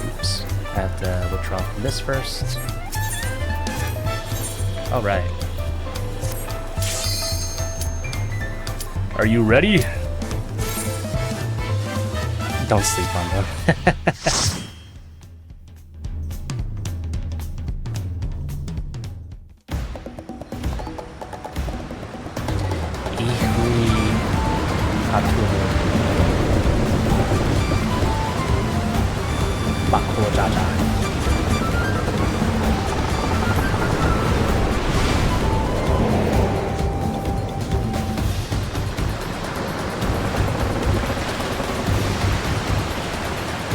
Speaker 1: Oops. I have to withdraw from this first. Alright. Are you ready? Don't sleep on them.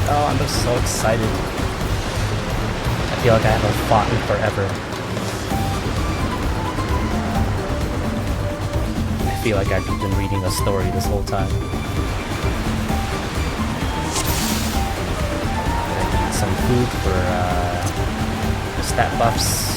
Speaker 1: Oh, I'm just so excited. I feel like I haven't fought in forever. I feel like I've been reading a story this whole time. I need some food for stat buffs.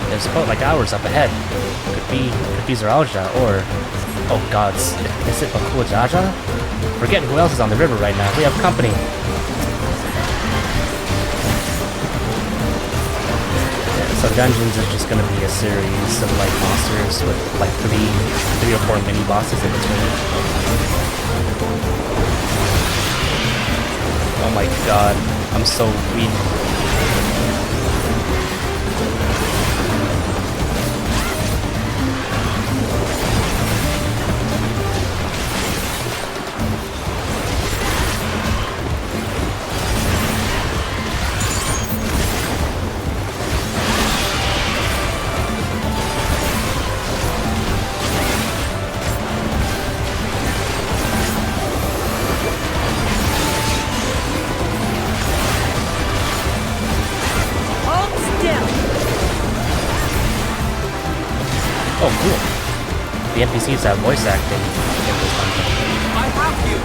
Speaker 1: There's about like hours up ahead. Could be Zeralja or... Oh gods, is it Bakula Jaja? Forget who else is on the river right now. We have company. Yeah, so dungeons is just gonna be a series of like monsters with like three or four mini bosses in between. Oh my god, I'm so weak. Oh, cool. The NPCs have voice acting in this dungeon.
Speaker 8: I have you!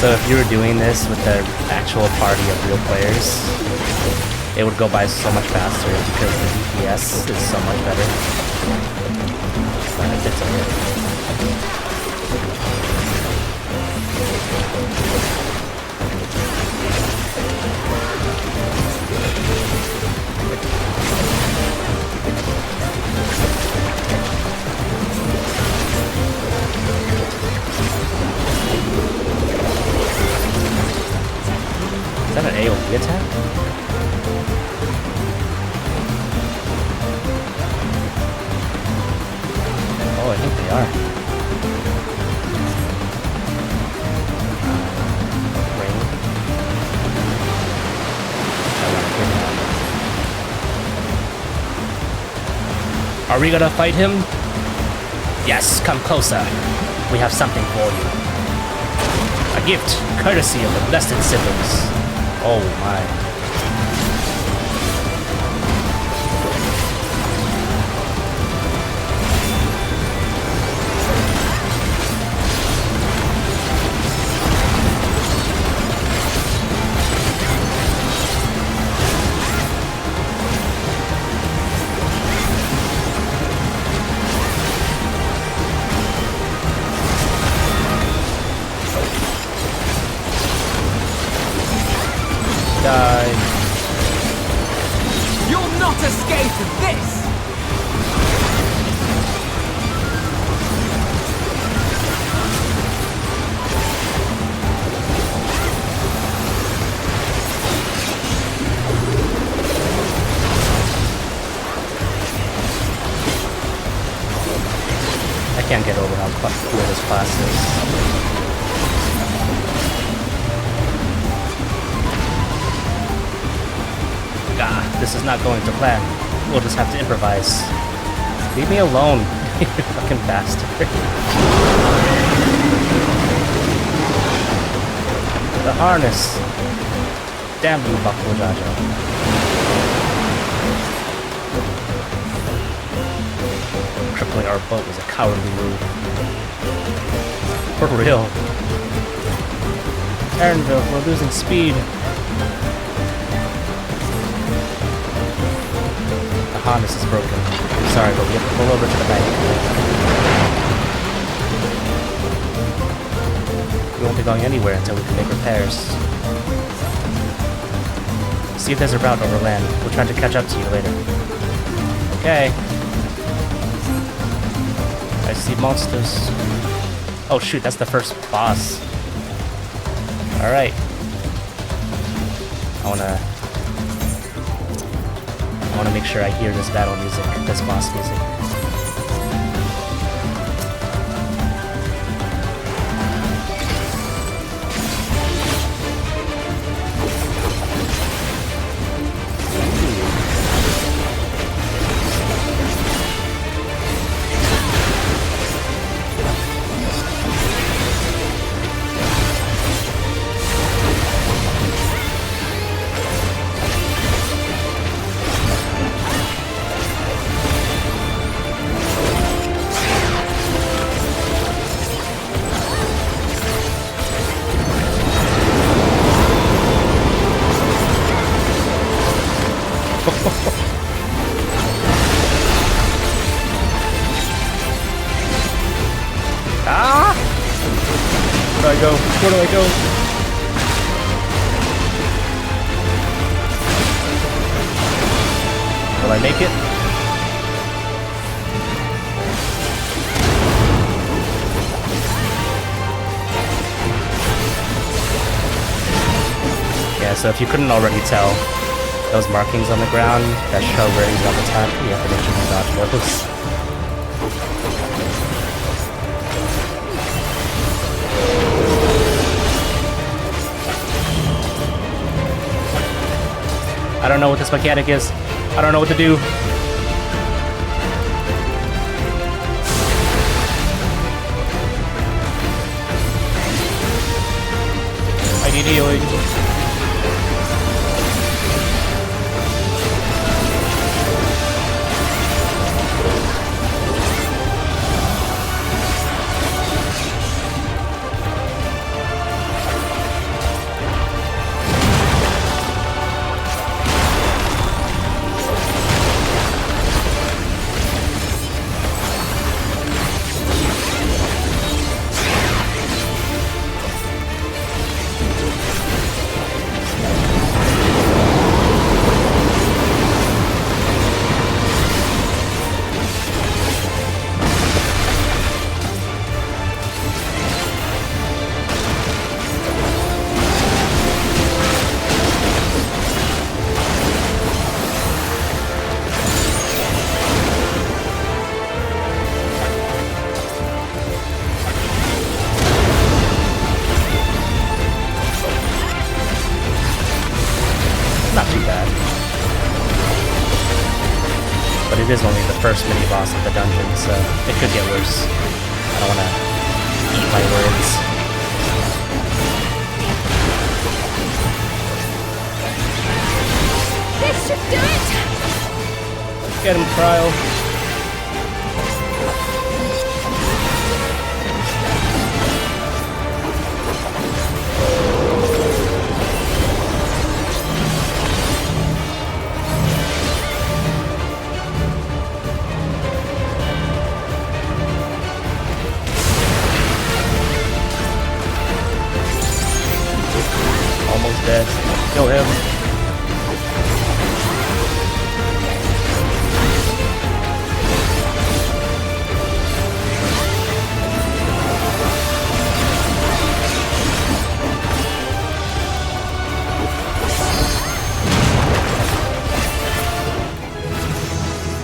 Speaker 1: So if you were doing this with the actual party of real players, it would go by so much faster because the DPS is so much better. But it's okay. Is that an AOE attack? Oh, I think they are. Rain. Are we gonna fight him? Yes, come closer. We have something for you. A gift, courtesy of the blessed siblings. Oh my.
Speaker 8: You'll not escape this!
Speaker 1: I can't get over how cool this class is. This is not going to plan. We'll just have to improvise. Leave me alone, you fucking bastard. The harness. Damn you, Bakugo Jajo. Crippling our boat was a cowardly move. For real. Erenville, we're losing speed. The harness is broken. I'm sorry, but we have to pull over to the bank. We won't be going anywhere until we can make repairs. See if there's a route over land. We'll try to catch up to you later. Okay. I see monsters. Oh shoot, that's the first boss. Alright. I wanna make sure I hear this battle music, this boss music. Where do I go? Will I make it? Yeah, so if you couldn't already tell, those markings on the ground that show where he's on attack, you have to make sure you dodge those. I don't know what this mechanic is. I don't know what to do. I need healing. bad. But it is only the first mini-boss of the dungeon, so it could get worse. I don't want to eat my words.
Speaker 5: This should do it!
Speaker 1: Get him, Cryo. Almost dead. Kill him.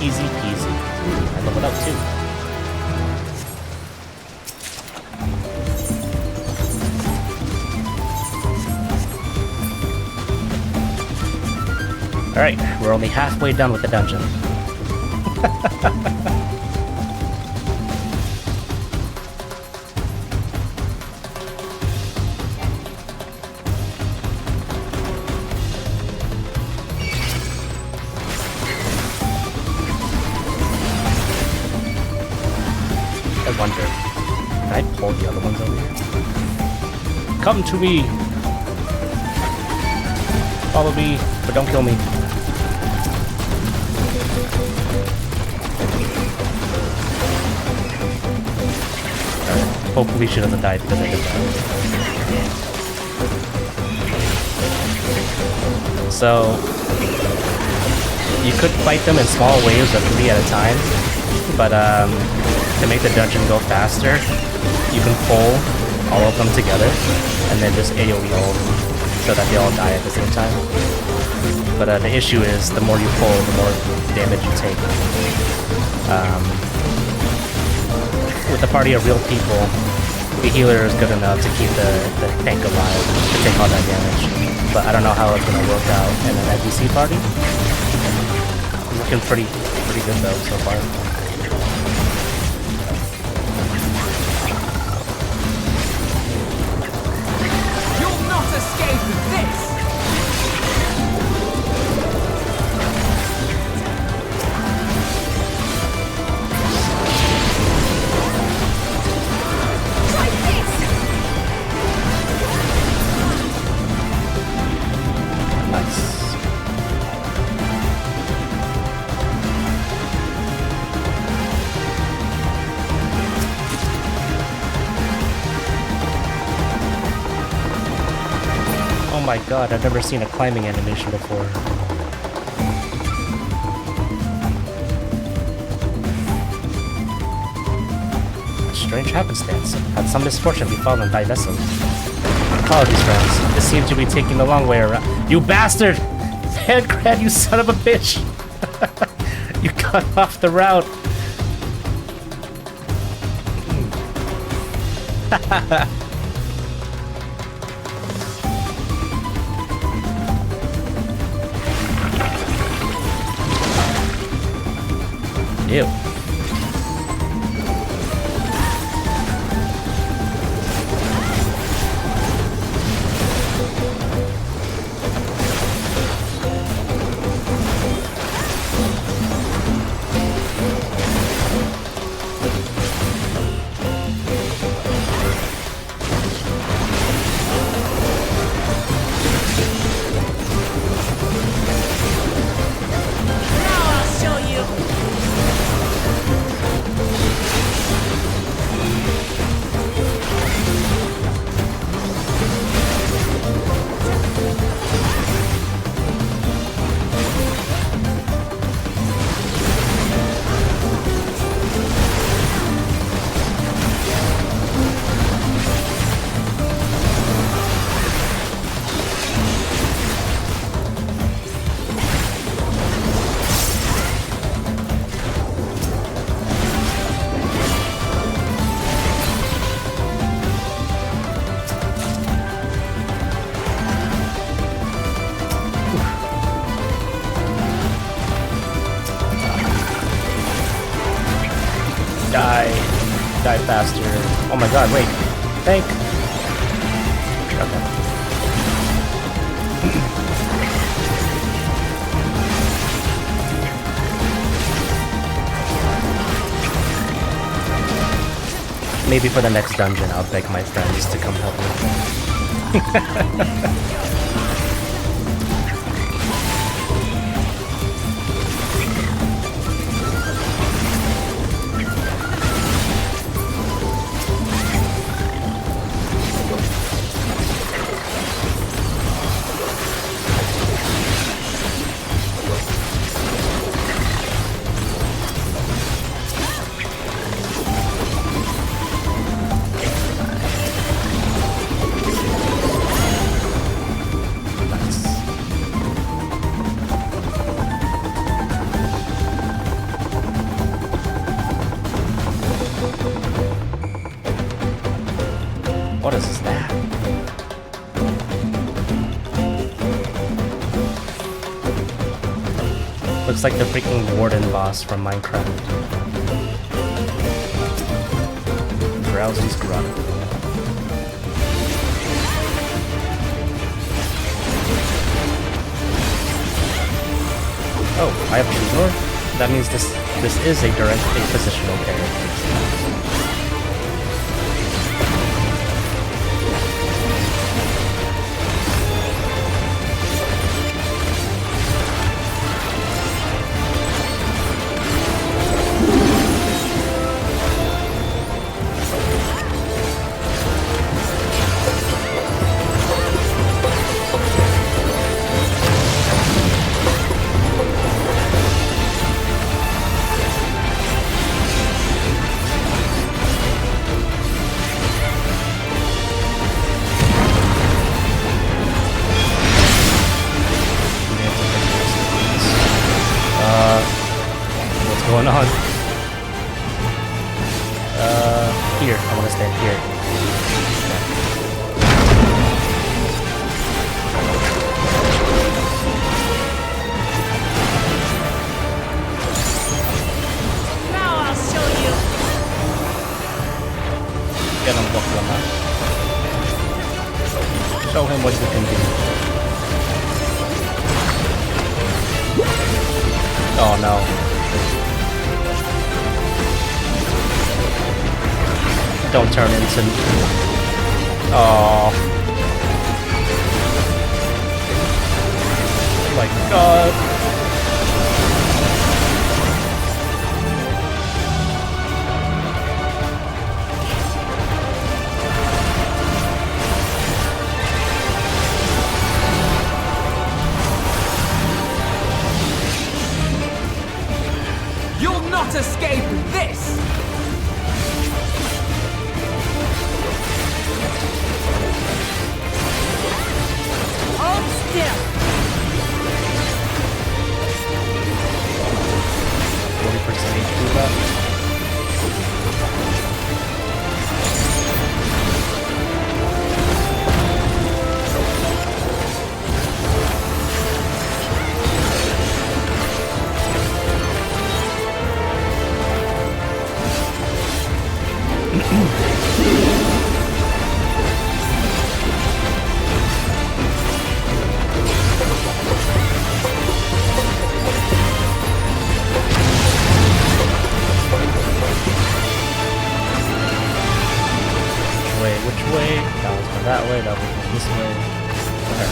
Speaker 1: Easy peasy. Ooh, I leveled up too. Alright, we're only halfway done with the dungeon. I wonder, can I pull the other ones over here? Come to me! Follow me, but don't kill me. Hopefully she doesn't die because I did that. So, you could fight them in small waves of 3 at a time, but to make the dungeon go faster, you can pull all of them together and then just AoE all of them so that they all die at the same time. But the issue is the more you pull, the more damage you take. With a party of real people, the healer is good enough to keep the tank alive to take all that damage. But I don't know how it's gonna work out in an NPC party. It's looking pretty good though so far.
Speaker 8: You'll not escape this!
Speaker 1: Oh my god, I've never seen a climbing animation before. A strange happenstance. Had some misfortune befallen thy vessel. Apologies, friends. This seems to be taking the long way around. You bastard! Pancrad, you son of a bitch! You cut off the route! Ew. Die. Die faster. Oh my god, wait. Tank. Okay. Maybe for the next dungeon, I'll beg my friends to come help me. What is that? Looks like the freaking warden boss from Minecraft. Drowsy's Grotto. Oh, I have a Shooter? That means this is a direct positional character. What's going on? Here. I want to stand here.
Speaker 8: Now I'll show you.
Speaker 1: Get him, Boklama. Show him what you can do. Oh no. Don't turn into... Oh. Oh my god.
Speaker 8: You'll not escape this! Hold still!
Speaker 1: 40% HP left. Which way? That was going that way, that was going this way. Okay.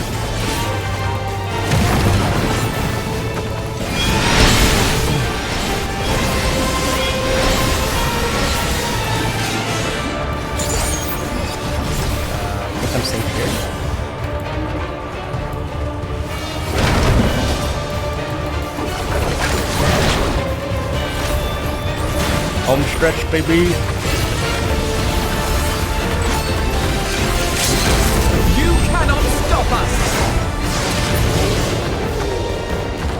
Speaker 1: I think I'm safe here. Home stretch, baby!
Speaker 8: Cannot stop us!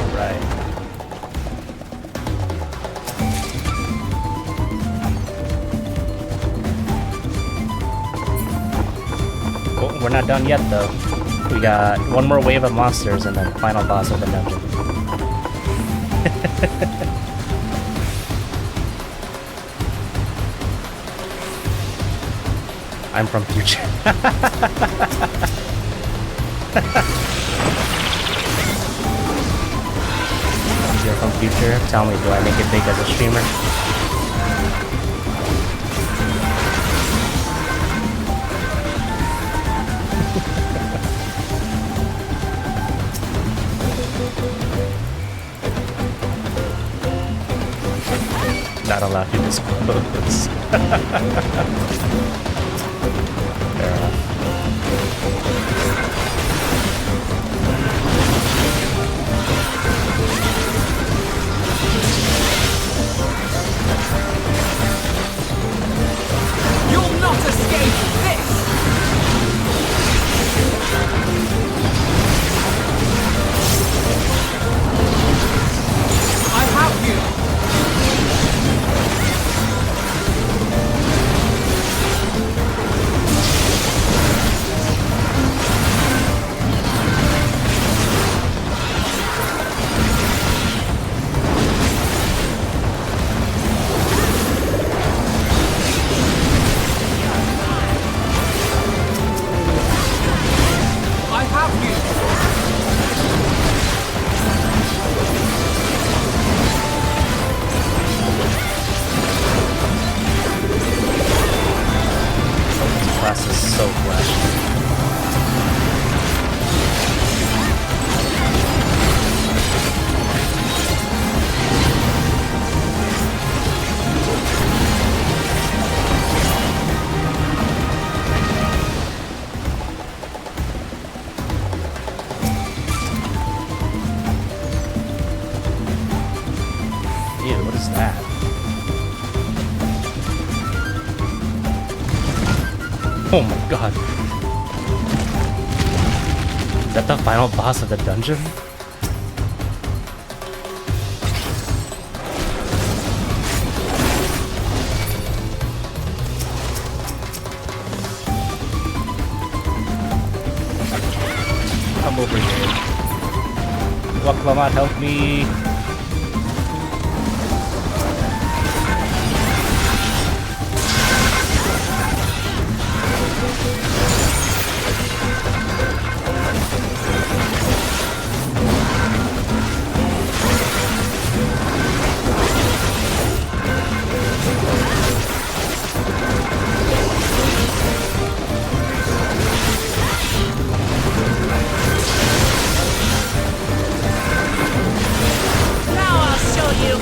Speaker 1: Alright. Oh, we're not done yet though. We got one more wave of monsters and then final boss of the dungeon. I'm from future. You're from future? Tell me, do I make it big as a streamer? Not allowed to disclose. Fair enough.
Speaker 8: You'll not escape this! I have you! I have you!
Speaker 1: This class is so flashy. Ew, what is that? Oh my god. Is that the final boss of the dungeon? Come over here. Waklamat, help me!
Speaker 8: Now I'll show you!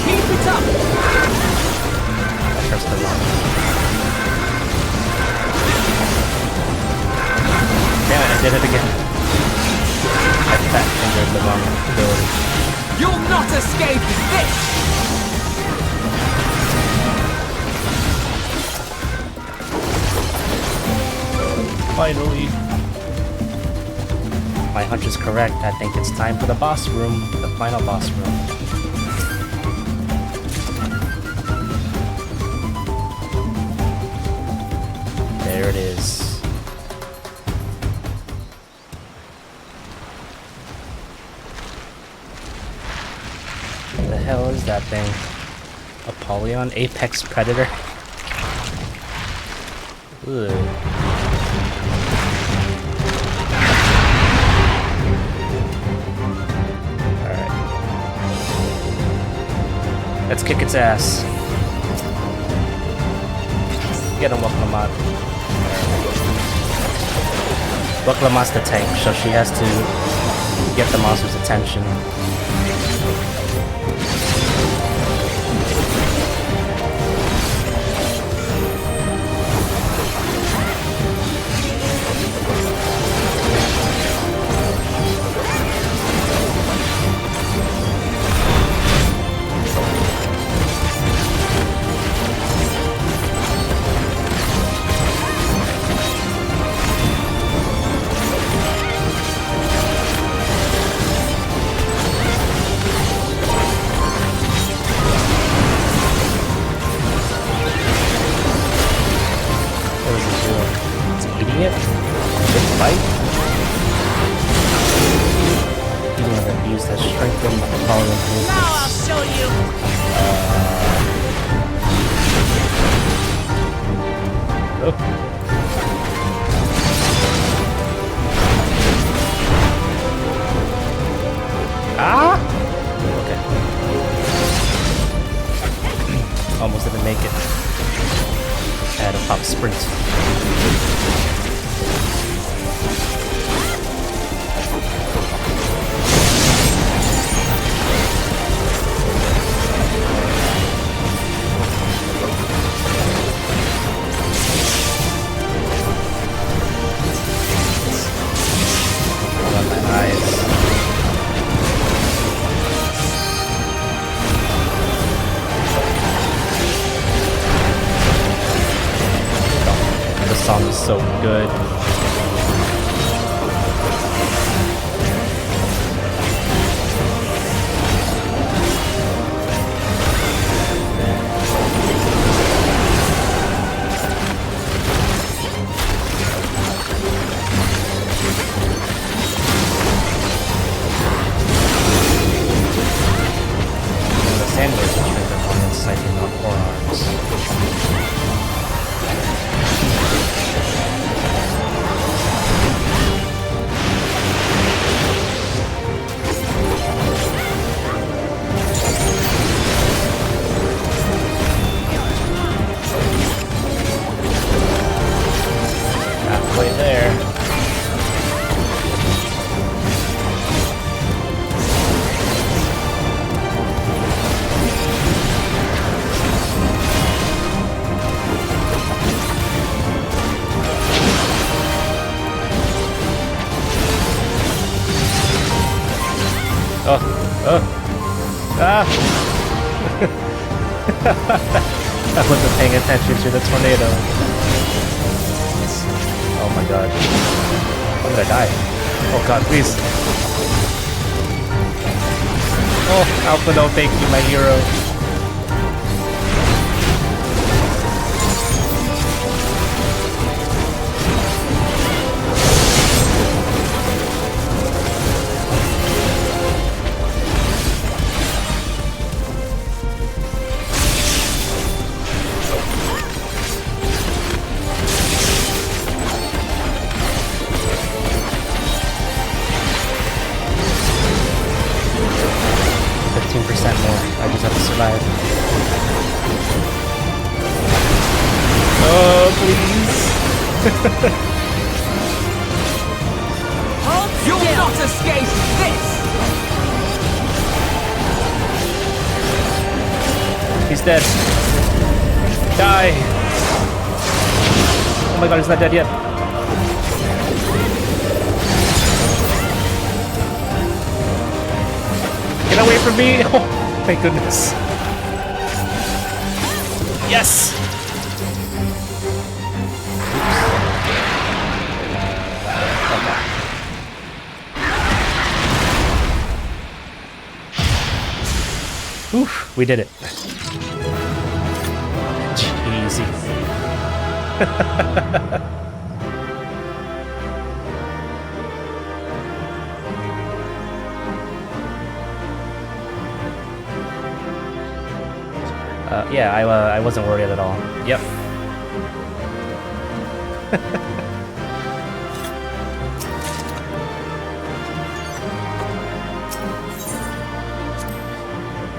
Speaker 8: Keep it up!
Speaker 1: I pressed the wrong. Damn it, I did it again. I fat fingered the wrong ability.
Speaker 8: You'll not escape this!
Speaker 1: Finally. My hunch is correct. I think it's time for the boss room. The final boss room. There it is. What the hell is that thing? Apollyon? Apex Predator? Ugh. Let's kick its ass. Get him, Waklamat. Waklamat's the tank, so she has to get the monster's attention.
Speaker 8: Now I'll show you.
Speaker 1: Oh. Ah! Okay. Almost didn't make it. I had a pop sprint. On my eyes. The song is so good. The sandwich turns up on the slightly not forearms. Halfway there. Oh, oh, ah! I wasn't paying attention to the tornado. Oh my god. I'm gonna die. Oh god, please. Oh, Alpha, no, thank you, my hero. More. I just have to survive. Oh, please.
Speaker 8: You'll not escape this!
Speaker 1: He's dead. Die. Oh my god, he's not dead yet. Get away from me! Oh, thank goodness. Yes! Okay. Oof, we did it. Cheesy. Yeah, I wasn't worried at all. Yep.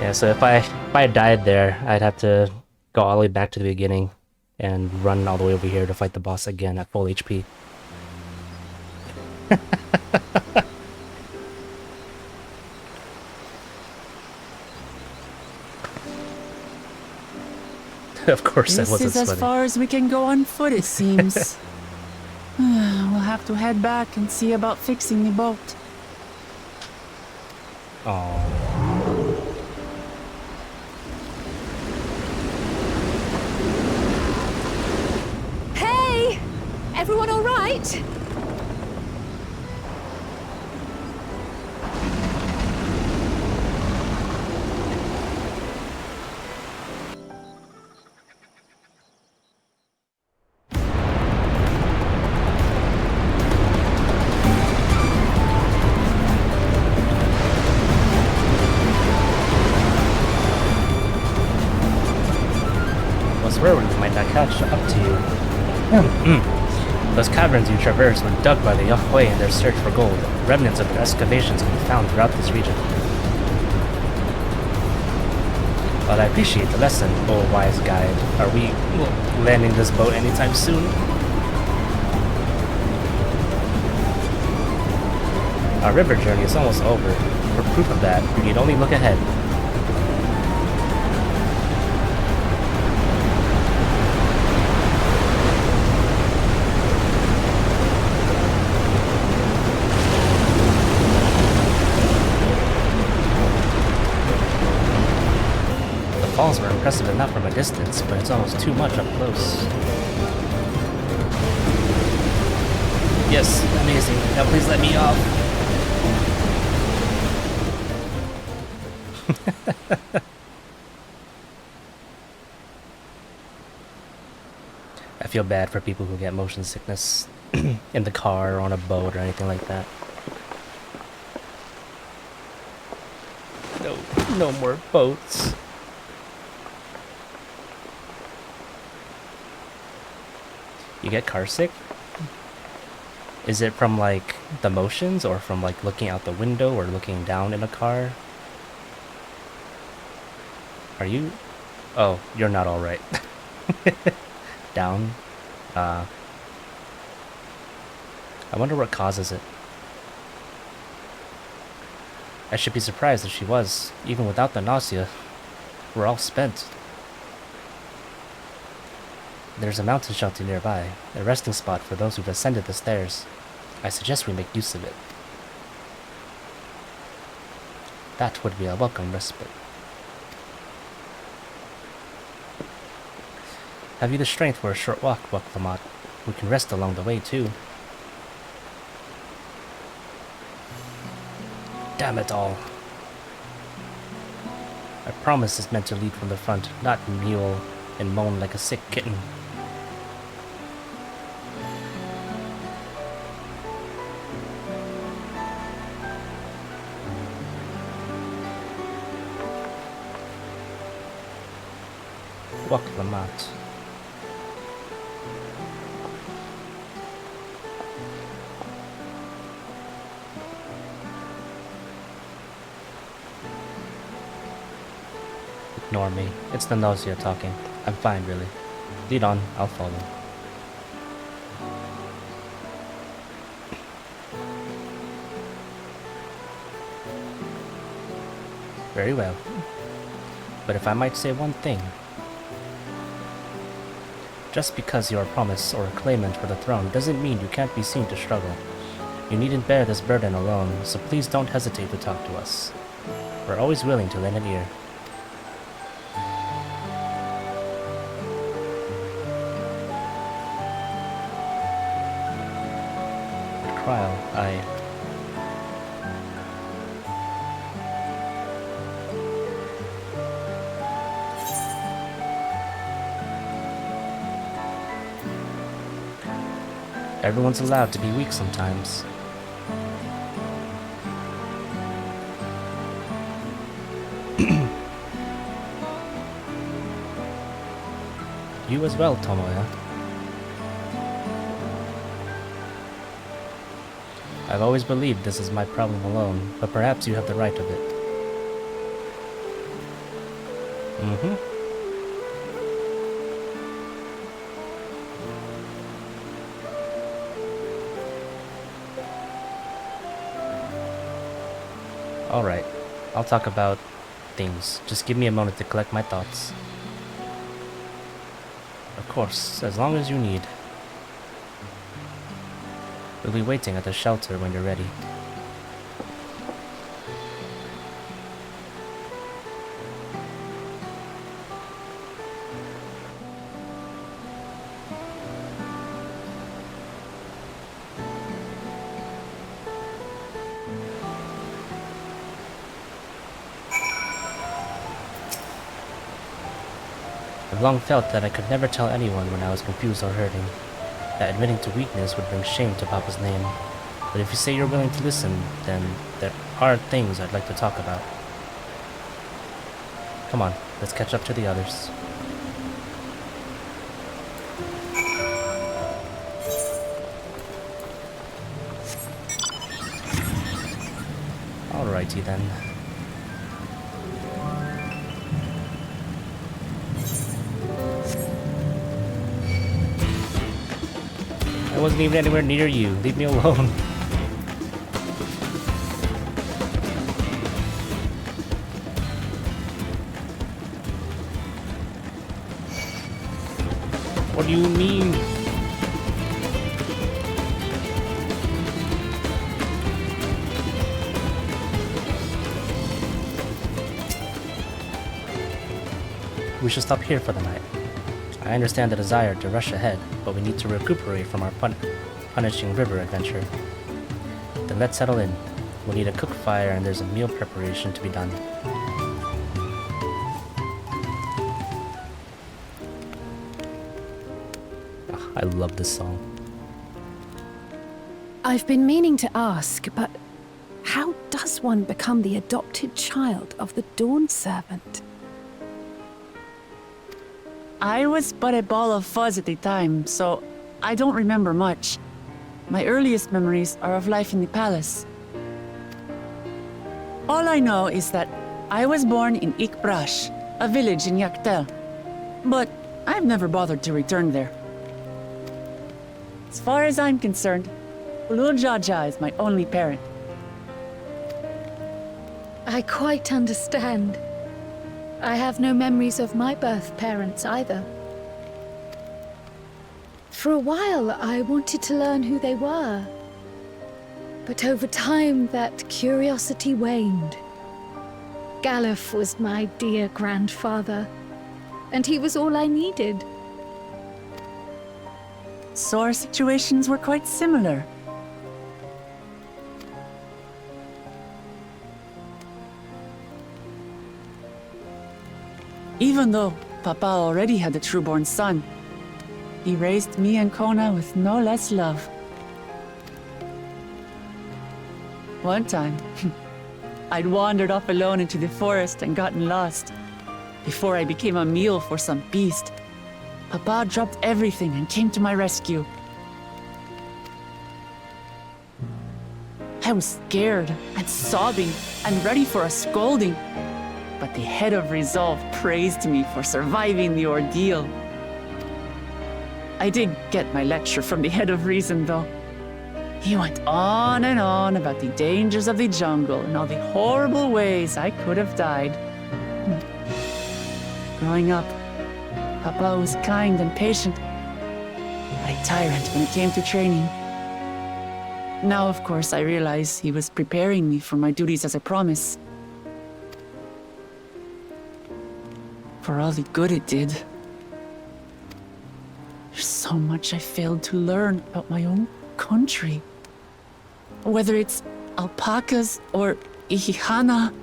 Speaker 1: Yeah, so if I died there, I'd have to go all the way back to the beginning and run all the way over here to fight the boss again at full HP. Of course, that
Speaker 3: This
Speaker 1: wasn't
Speaker 3: is as
Speaker 1: funny.
Speaker 3: far as we can go on foot, it seems. We'll have to head back and see about fixing the boat.
Speaker 1: Oh.
Speaker 7: Hey! Everyone all right?
Speaker 1: swear we might not catch up to you. Those caverns you traverse were dug by the Yahweh in their search for gold. Remnants of their excavations can be found throughout this region. But I appreciate the lesson, oh wise guide. Are we landing this boat anytime soon? Our river journey is almost over. For proof of that, we need only look ahead. The falls were impressive enough from a distance, but it's almost too much up close. Yes, amazing. Now please let me off. I feel bad for people who get motion sickness in the car or on a boat or anything like that. No more boats. You get car sick? Is it from like the motions or from like looking out the window or looking down in a car? Are you? Oh, you're not alright. Down? I wonder what causes it. I should be surprised if she was. Even without the nausea, we're all spent. There's a mountain shelter nearby, a resting spot for those who've ascended the stairs. I suggest we make use of it. That would be a welcome respite. Have you the strength for a short walk, Wakfamat? We can rest along the way, too. Damn it all. I promise is meant to lead from the front, not mewl and moan like a sick kitten. Wakfamat. Ignore me. It's the nausea talking. I'm fine, really. Lead on. I'll follow. Very well. But if I might say one thing. Just because you're a promise or a claimant for the throne doesn't mean you can't be seen to struggle. You needn't bear this burden alone, so please don't hesitate to talk to us. We're always willing to lend an ear. Trial, Everyone's allowed to be weak sometimes. You as well, Tomoya. I've always believed this is my problem alone, but perhaps you have the right of it. Alright, I'll talk about things. Just give me a moment to collect my thoughts. Of course, as long as you need. We'll be waiting at the shelter when you're ready. I've long felt that I could never tell anyone when I was confused or hurting. That admitting to weakness would bring shame to Papa's name. But if you say you're willing to listen, then there are things I'd like to talk about. Come on, let's catch up to the others. YT then. I wasn't even anywhere near you. Leave me alone. What do you mean? We should stop here for the night. I understand the desire to rush ahead, but we need to recuperate from our punishing river adventure. Then let's settle in. We'll need a cook fire and there's a meal preparation to be done. I love this song.
Speaker 7: I've been meaning to ask, but how does one become the adopted child of the Dawn Servant?
Speaker 3: I was but a ball of fuzz at the time, so I don't remember much. My earliest memories are of life in the palace. All I know is that I was born in Ikbrash, a village in Yaktel. But I've never bothered to return there. As far as I'm concerned, Ulul Jaja is my only parent.
Speaker 5: I quite understand. I have no memories of my birth parents either. For a while, I wanted to learn who they were. But over time, that curiosity waned. Galuf was my dear grandfather, and he was all I needed.
Speaker 3: So our situations were quite similar. Even though Papa already had a trueborn son, he raised me and Kona with no less love. One time, I'd wandered off alone into the forest and gotten lost. Before I became a meal for some beast, Papa dropped everything and came to my rescue. I was scared and sobbing and ready for a scolding. But the head of resolve praised me for surviving the ordeal. I did get my lecture from the head of reason, though. He went on and on about the dangers of the jungle and all the horrible ways I could have died. Growing up, Papa was kind and patient, but a tyrant when it came to training. Now, of course, I realize he was preparing me for my duties as a promise. For all the good it did. There's so much I failed to learn about my own country. Whether it's alpacas or Ihihana,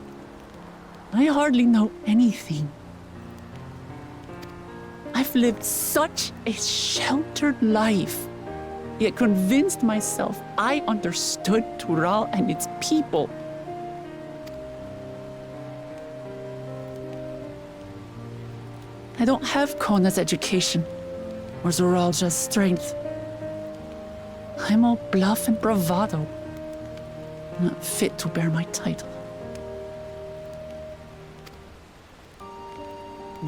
Speaker 3: I hardly know anything. I've lived such a sheltered life, yet convinced myself I understood Tural and its people. I don't have Kona's education, or Zoralja's strength. I'm all bluff and bravado, not fit to bear my title.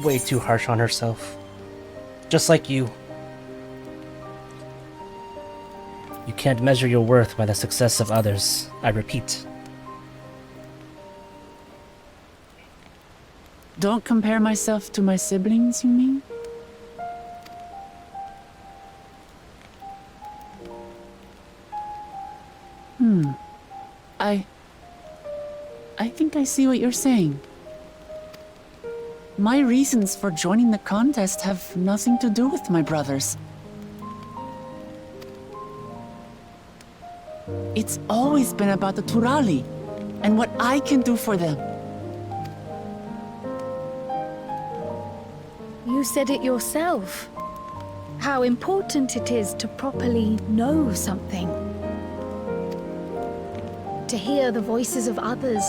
Speaker 1: Way too harsh on herself. Just like you. You can't measure your worth by the success of others, I repeat.
Speaker 3: Don't compare myself to my siblings, you mean? I think I see what you're saying. My reasons for joining the contest have nothing to do with my brothers. It's always been about the Turali and what I can do for them.
Speaker 5: You said it yourself. How important it is to properly know something. To hear the voices of others,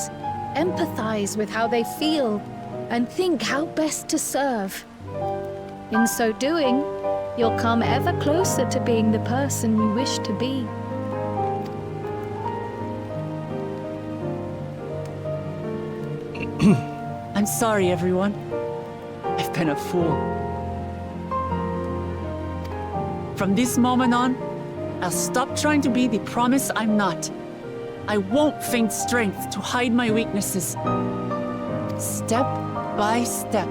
Speaker 5: empathize with how they feel, and think how best to serve. In so doing, you'll come ever closer to being the person you wish to be.
Speaker 3: I'm sorry, everyone. I've been a fool. From this moment on, I'll stop trying to be the promise I'm not. I won't feign strength to hide my weaknesses. Step by step,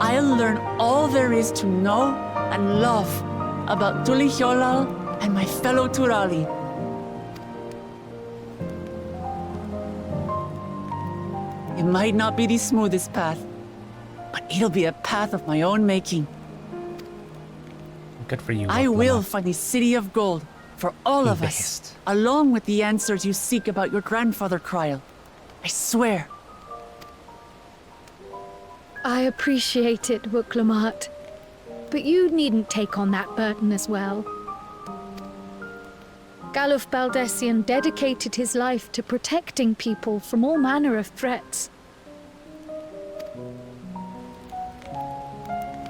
Speaker 3: I'll learn all there is to know and love about Tulihyolal and my fellow Turali. It might not be the smoothest path, but it'll be a path of my own making.
Speaker 1: Good for you.
Speaker 3: I will
Speaker 1: Lama.
Speaker 3: find a city of gold for all of us,
Speaker 1: Best.
Speaker 3: along with the answers you seek about your grandfather, Kryl. I swear.
Speaker 5: I appreciate it, Wuklamat. But you needn't take on that burden as well. Galuf Baldessian dedicated his life to protecting people from all manner of threats.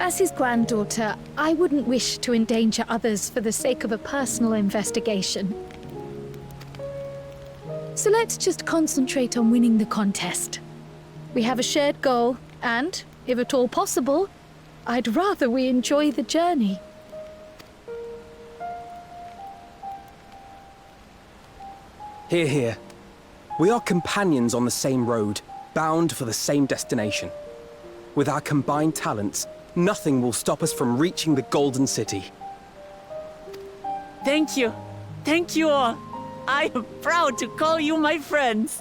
Speaker 5: As his granddaughter, I wouldn't wish to endanger others for the sake of a personal investigation. So let's just concentrate on winning the contest. We have a shared goal, and, if at all possible, I'd rather we enjoy the journey.
Speaker 4: Hear, hear. We are companions on the same road, bound for the same destination. With our combined talents, nothing will stop us from reaching the Golden City.
Speaker 3: Thank you. Thank you all. I am proud to call you my friends.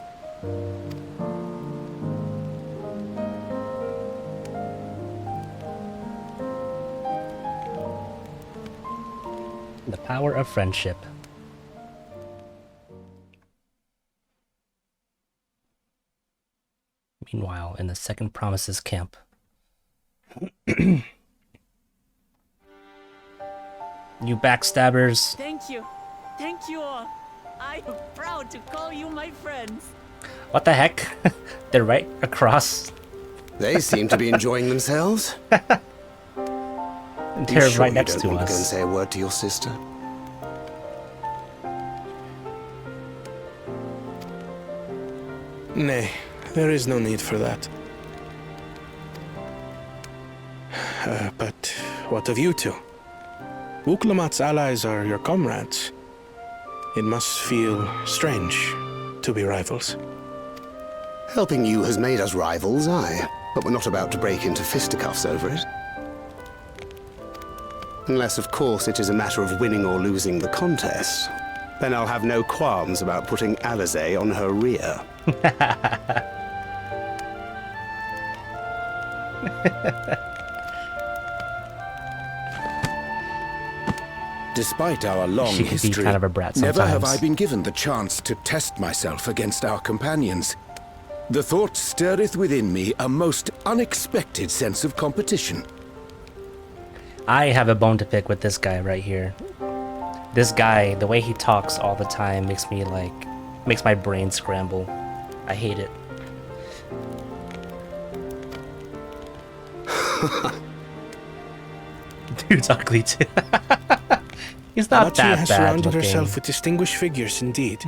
Speaker 1: The power of friendship. Meanwhile, in the Second Promises camp. You backstabbers.
Speaker 3: Thank you. Thank you all. I am proud to call you my friends.
Speaker 1: What the heck? They're right across.
Speaker 9: They seem to be enjoying themselves.
Speaker 1: They're
Speaker 9: You
Speaker 1: right next
Speaker 9: don't
Speaker 1: to
Speaker 9: want to go and
Speaker 1: us.
Speaker 9: say a word to your sister?
Speaker 10: Nay, there is no need for that. But what of you two? Wuklamat's allies are your comrades. It must feel strange to be rivals.
Speaker 9: Helping you has made us rivals, aye. But we're not about to break into fisticuffs over it. Unless, of course, it is a matter of winning or losing the contest. Then I'll have no qualms about putting Alize on her rear.
Speaker 11: Despite our long
Speaker 1: She can be
Speaker 11: history,
Speaker 1: kind of a brat
Speaker 11: never have I
Speaker 1: sometimes.
Speaker 11: been given the chance to test myself against our companions. The thought stirreth within me a most unexpected sense of competition.
Speaker 1: I have a bone to pick with this guy right here. This guy, the way he talks all the time makes my brain scramble. I hate it. Dude's ugly too. He's not
Speaker 10: Amachi
Speaker 1: that
Speaker 10: has
Speaker 1: bad
Speaker 10: surrounded
Speaker 1: looking.
Speaker 10: herself with distinguished figures indeed.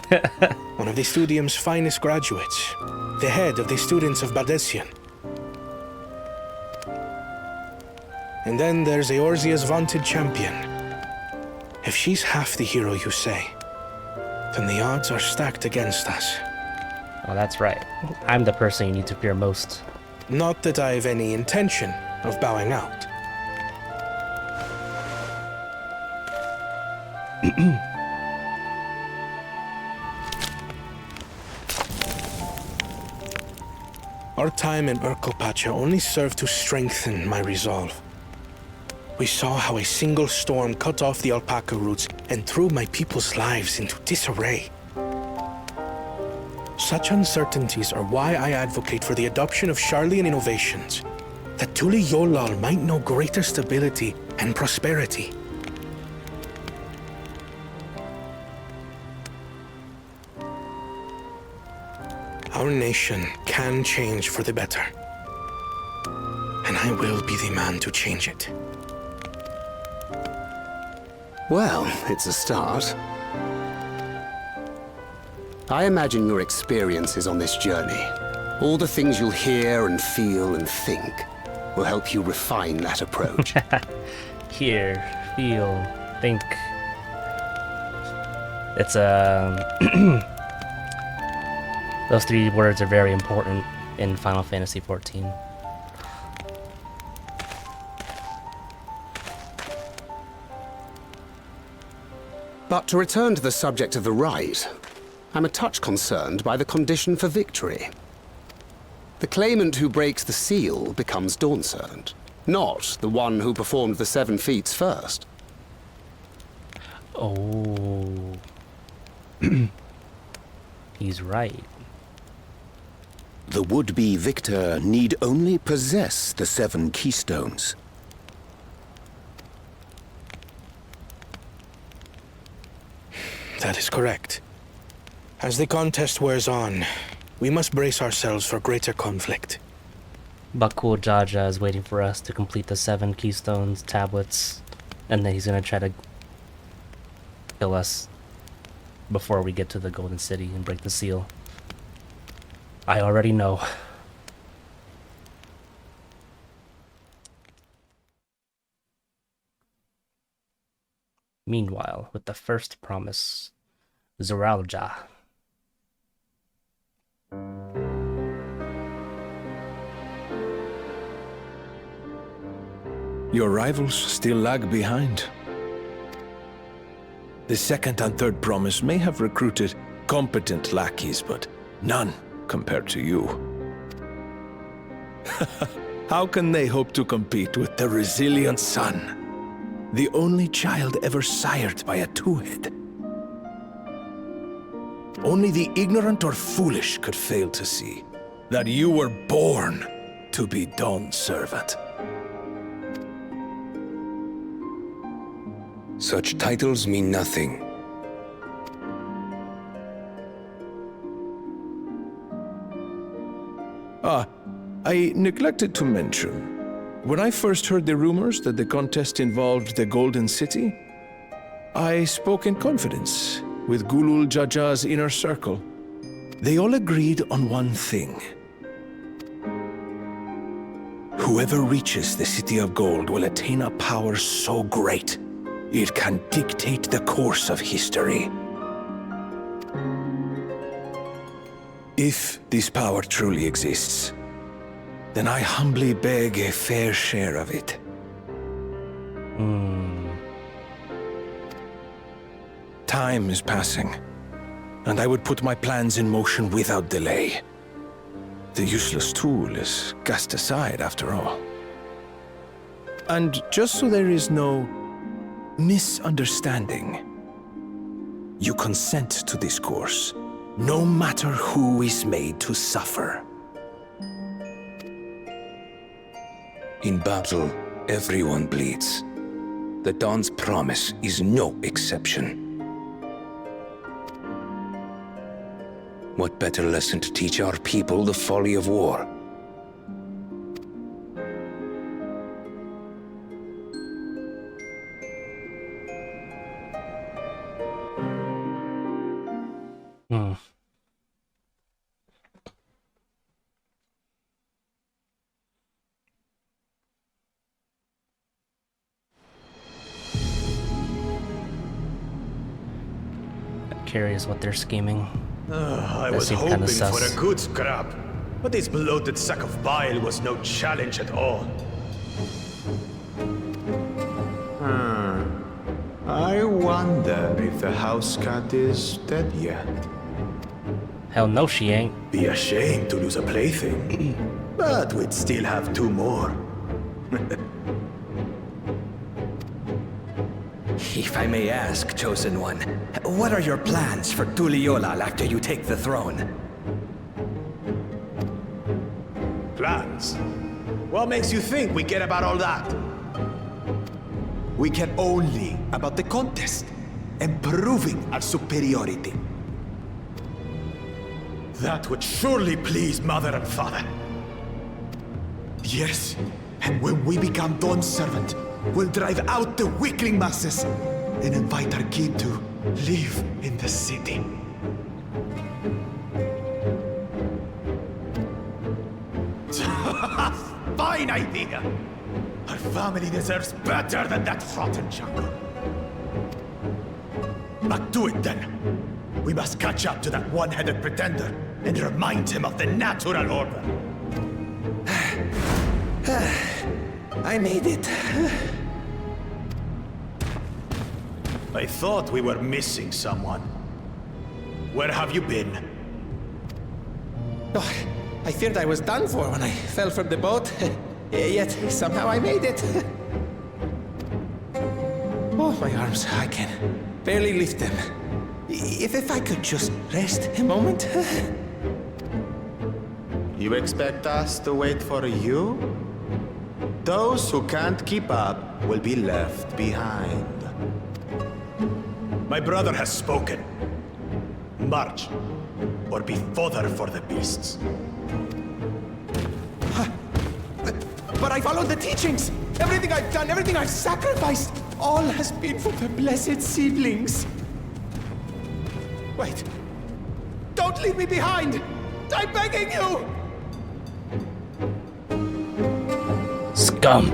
Speaker 10: One of the Studium's finest graduates. The head of the students of Bardessian. And then there's Eorzea's vaunted champion. If she's half the hero you say, then the odds are stacked against us.
Speaker 1: Oh, that's right. I'm the person you need to fear most.
Speaker 10: Not that I have any intention of bowing out. Our time in Urkelpacha only served to strengthen my resolve. We saw how a single storm cut off the ALPACA routes and threw my people's lives into disarray. Such uncertainties are why I advocate for the adoption of Sharlayan innovations, that Tulihyolal might know greater stability and prosperity. Our nation can change for the better, and I will be the man to change it.
Speaker 9: Well, it's a start. I imagine your experiences on this journey All the things you'll hear and feel and think will help you refine that approach.
Speaker 1: Hear, feel, think. It's those three words are very important in Final Fantasy XIV.
Speaker 9: But to return to the subject of the rite, I'm a touch concerned by the condition for victory. The claimant who breaks the seal becomes Dawn Servant, not the one who performed the 7 feats first.
Speaker 1: Oh. He's right.
Speaker 11: The would-be victor need only possess the 7 keystones.
Speaker 10: That is correct. As the contest wears on, we must brace ourselves for greater conflict.
Speaker 1: Bakul Jaja is waiting for us to complete the 7 keystones, tablets, and then he's gonna try to kill us before we get to the Golden City and break the seal. I already know. Meanwhile, with the first promise, Zoralja.
Speaker 12: Your rivals still lag behind. The second and third promise may have recruited competent lackeys, but none compared to you. How can they hope to compete with the resilient son, the only child ever sired by a two-head? Only the ignorant or foolish could fail to see that you were born to be Dawn's servant.
Speaker 11: Such titles mean nothing.
Speaker 12: I neglected to mention, when I first heard the rumors that the contest involved the Golden City, I spoke in confidence with Gulul Jaja's inner circle. They all agreed on one thing. Whoever reaches the City of Gold will attain a power so great, it can dictate the course of history. If this power truly exists, then I humbly beg a fair share of it. Time is passing, and I would put my plans in motion without delay. The useless tool is cast aside after all. And just so there is no misunderstanding, you consent to this course, no matter who is made to suffer.
Speaker 11: In battle, everyone bleeds. The Dawn's promise is no exception. What better lesson to teach our people the folly of war?
Speaker 1: Curious what they're scheming.
Speaker 13: I
Speaker 1: That
Speaker 13: was
Speaker 1: seemed
Speaker 13: hoping
Speaker 1: kinda sus.
Speaker 13: for a good scrap, but this bloated sack of bile was no challenge at all. I wonder if the house cat is dead yet.
Speaker 1: Hell no, she ain't.
Speaker 13: Be ashamed to lose a plaything, but we'd still have 2 more.
Speaker 14: If I may ask, Chosen One, what are your plans for Tuliolal after you take the throne?
Speaker 13: Plans? What makes you think we care about all that? We care only about the contest and proving our superiority. That would surely please Mother and Father. Yes, and when we become Dawn's servant, we'll drive out the weakling masses and invite our king to live in the city. fine idea. Our family deserves better than that rotten jungle. But do it then. We must catch up to that one-headed pretender and remind him of the natural order.
Speaker 14: I made it.
Speaker 13: I thought we were missing someone. Where have you been?
Speaker 14: Oh, I feared I was done for when I fell from the boat. Yet somehow I made it. Oh, my arms, I can barely lift them. If I could just rest a moment.
Speaker 13: You expect us to wait for you? Those who can't keep up will be left behind. My brother has spoken. March, or be fodder for the beasts.
Speaker 14: But I followed the teachings! Everything I've done, everything I've sacrificed, all has been for the blessed seedlings. Wait. Don't leave me behind! I'm begging you!
Speaker 1: Scum!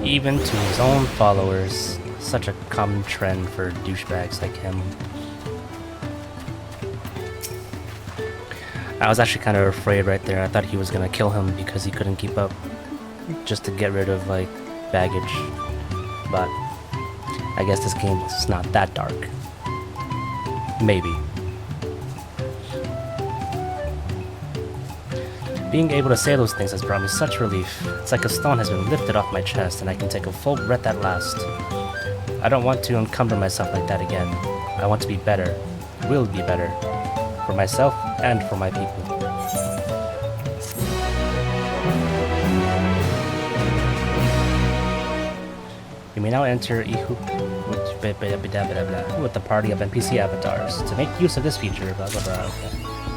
Speaker 1: Even to his own followers, such a common trend for douchebags like him. I was actually kind of afraid right there. I thought he was gonna kill him because he couldn't keep up, just to get rid of like baggage. But I guess this game is not that dark. Maybe. Being able to say those things has brought me such relief. It's like a stone has been lifted off my chest and I can take a full breath at last. I don't want to encumber myself like that again. I want to be better. Will be better. For myself and for my people. You may now enter Ihu with the party of NPC avatars. To make use of this feature, blah blah blah. Okay.